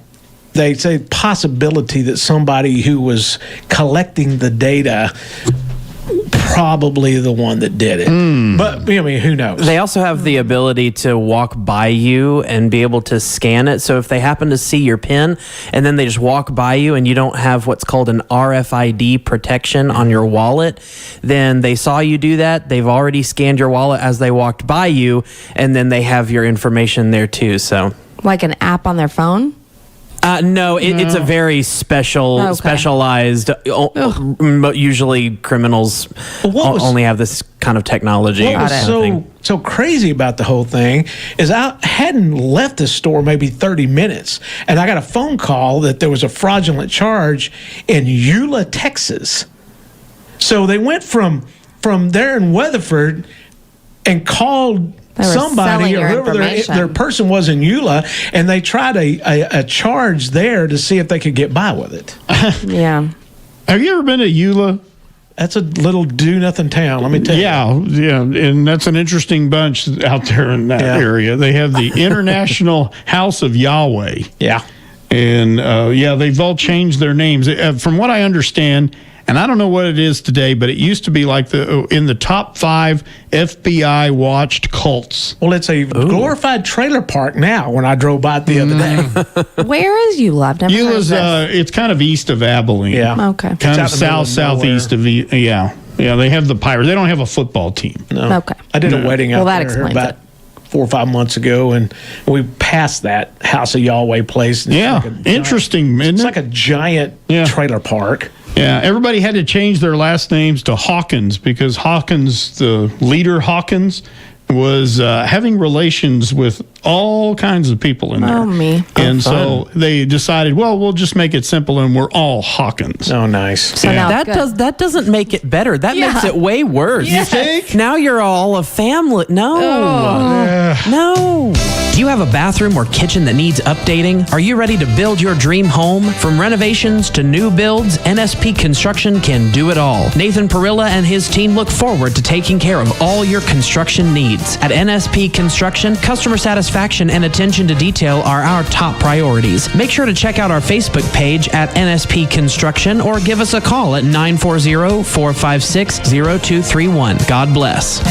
they say possibility that somebody who was collecting the data probably the one that did it. But I mean, who knows? They also have the ability to walk by you and be able to scan it. So if they happen to see your PIN and then they just walk by you and you don't have what's called an RFID protection on your wallet, then they saw you do that. They've already scanned your wallet as they walked by you, and then they have your information there too. So, like an app on their phone? No, it's a very specialized. Usually, criminals only have this kind of technology. What was so crazy about the whole thing is I hadn't left the store maybe 30 minutes, and I got a phone call that there was a fraudulent charge in Eula, Texas. So they went from there in Weatherford and called somebody or whoever their person was in Eula, and they tried a charge there to see if they could get by with it. Yeah. Have you ever been to Eula? That's a little do-nothing town, let me tell you. Yeah, and that's an interesting bunch out there in that area. They have the International House of Yahweh. Yeah. And, they've all changed their names. From what I understand, and I don't know what it is today, but it used to be like in the top 5 FBI watched cults. Well, it's a glorified trailer park now. When I drove by it the other day, Where is Eula? I've never heard of this. It's kind of east of Abilene. Yeah, okay, kind of southeast of yeah. They have the Pirates. They don't have a football team. No. Okay, I did a wedding out that there explains about 4 or 5 months ago, and we passed that House of Yahweh place. And Interesting. It's like a giant trailer park. Yeah, everybody had to change their last names to Hawkins because Hawkins, the leader Hawkins, was having relations with all kinds of people in there. Oh, me. And so they decided, well, we'll just make it simple and we're all Hawkins. Oh, nice. So now that doesn't make it better. That makes it way worse. You think? Now you're all a family. No. No. Do you have a bathroom or kitchen that needs updating? Are you ready to build your dream home? From renovations to new builds, NSP Construction can do it all. Nathan Perilla and his team look forward to taking care of all your construction needs. At NSP Construction, customer satisfaction and attention to detail are our top priorities. Make sure to check out our Facebook page at NSP Construction or give us a call at 940-456-0231. God bless.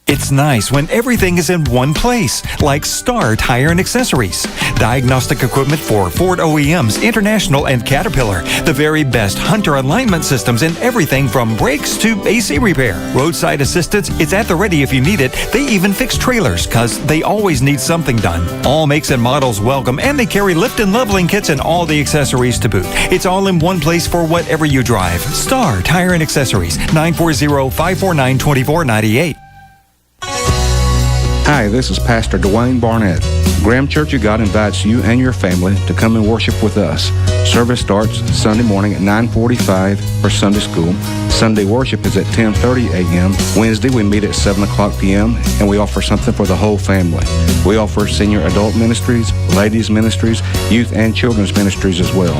It's nice when everything is in one place, like Star Tire and Accessories. Diagnostic equipment for Ford OEMs, International, and Caterpillar. The very best Hunter alignment systems in everything from brakes to AC repair. Roadside assistance, it's at the ready if you need it. They even fix trailers, cause they always need something done. All makes and models welcome, and they carry lift and leveling kits and all the accessories to boot. It's all in one place for whatever you drive. Star Tire and Accessories, 940-549-2498. Hi, this is Pastor Dwayne Barnett. Graham Church of God invites you and your family to come and worship with us. Service starts Sunday morning at 9:45 for Sunday school. Sunday worship is at 10:30 a.m. Wednesday we meet at 7 o'clock p.m. and we offer something for the whole family. We offer senior adult ministries, ladies ministries, youth and children's ministries as well.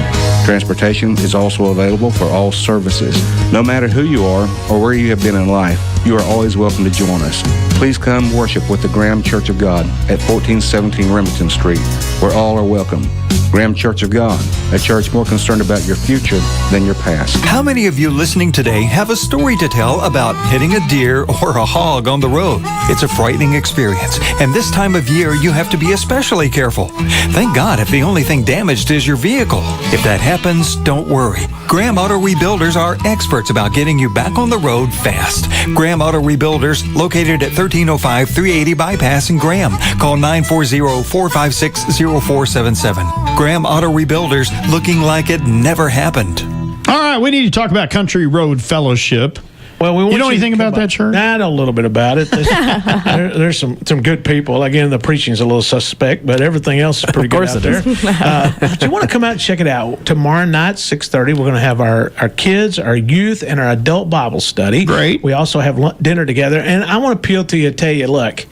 Transportation is also available for all services. No matter who you are or where you have been in life, you are always welcome to join us. Please come worship with the Graham Church of God at 1417 Remington Street, where all are welcome. Graham Church of God, a church more concerned about your future than your past. How many of you listening today have a story to tell about hitting a deer or a hog on the road? It's a frightening experience, and this time of year you have to be especially careful. Thank God if the only thing damaged is your vehicle. If that happens, don't worry. Graham Auto Rebuilders are experts about getting you back on the road fast. Graham Auto Rebuilders, located at 1305 380 Bypass in Graham. Call 940-456-0477. Graham Auto Rebuilders, looking like it never happened. All right, we need to talk about Country Road Fellowship. Well, we want you know anything about that church? I know a little bit about it. There's some good people. Again, the preaching's a little suspect, but everything else is pretty good out there. But you want to come out and check it out. Tomorrow night, 6:30, we're going to have our kids, our youth, and our adult Bible study. Great. We also have dinner together. And I want to appeal to you and tell you, look,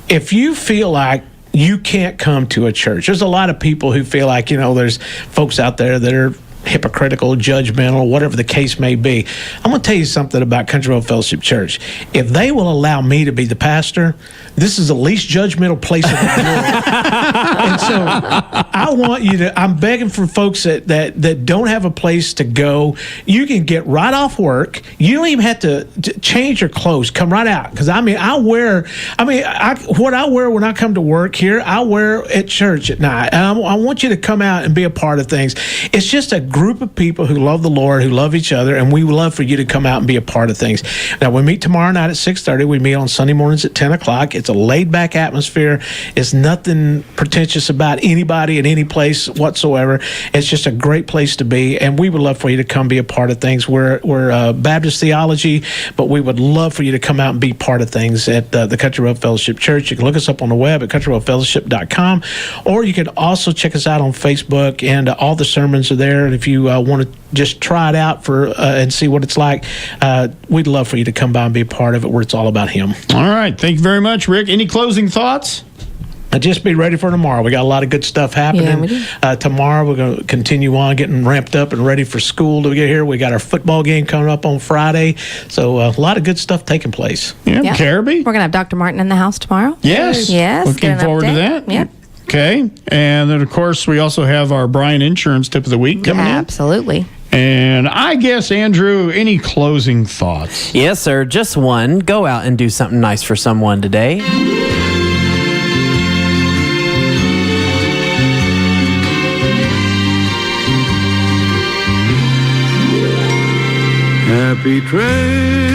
if you feel like you can't come to a church. There's a lot of people who feel like, there's folks out there that are hypocritical, judgmental, whatever the case may be. I'm going to tell you something about Country Road Fellowship Church. If they will allow me to be the pastor, this is the least judgmental place in the world. And so I want you to, I'm begging for folks that don't have a place to go. You can get right off work. You don't even have to change your clothes. Come right out. Because what I wear when I come to work here, I wear at church at night. And I want you to come out and be a part of things. It's just a group of people who love the Lord, who love each other, and we would love for you to come out and be a part of things. Now, we meet tomorrow night at 6:30. We meet on Sunday mornings at 10 o'clock. It's a laid-back atmosphere. It's nothing pretentious about anybody at any place whatsoever. It's just a great place to be, and we would love for you to come be a part of things. We're Baptist theology, but we would love for you to come out and be part of things at the Country Road Fellowship Church. You can look us up on the web at countryroadfellowship.com, or you can also check us out on Facebook, and all the sermons are there. And if you want to just try it out and see what it's like, we'd love for you to come by and be a part of it, where it's all about Him. All right. Thank you very much, Rick. Any closing thoughts? Just be ready for tomorrow. We got a lot of good stuff happening. Yeah, we do. Tomorrow we're going to continue on getting ramped up and ready for school to get here. We got our football game coming up on Friday. So a lot of good stuff taking place. Yeah, Caribbean. We're going to have Dr. Martin in the house tomorrow. Yes. Yes. Looking get an forward to update. that. Yep. Okay. And then, of course, we also have our Bryan Insurance Tip of the Week coming in. Absolutely. And I guess, Andrew, any closing thoughts? Yes, sir. Just one. Go out and do something nice for someone today. Happy trails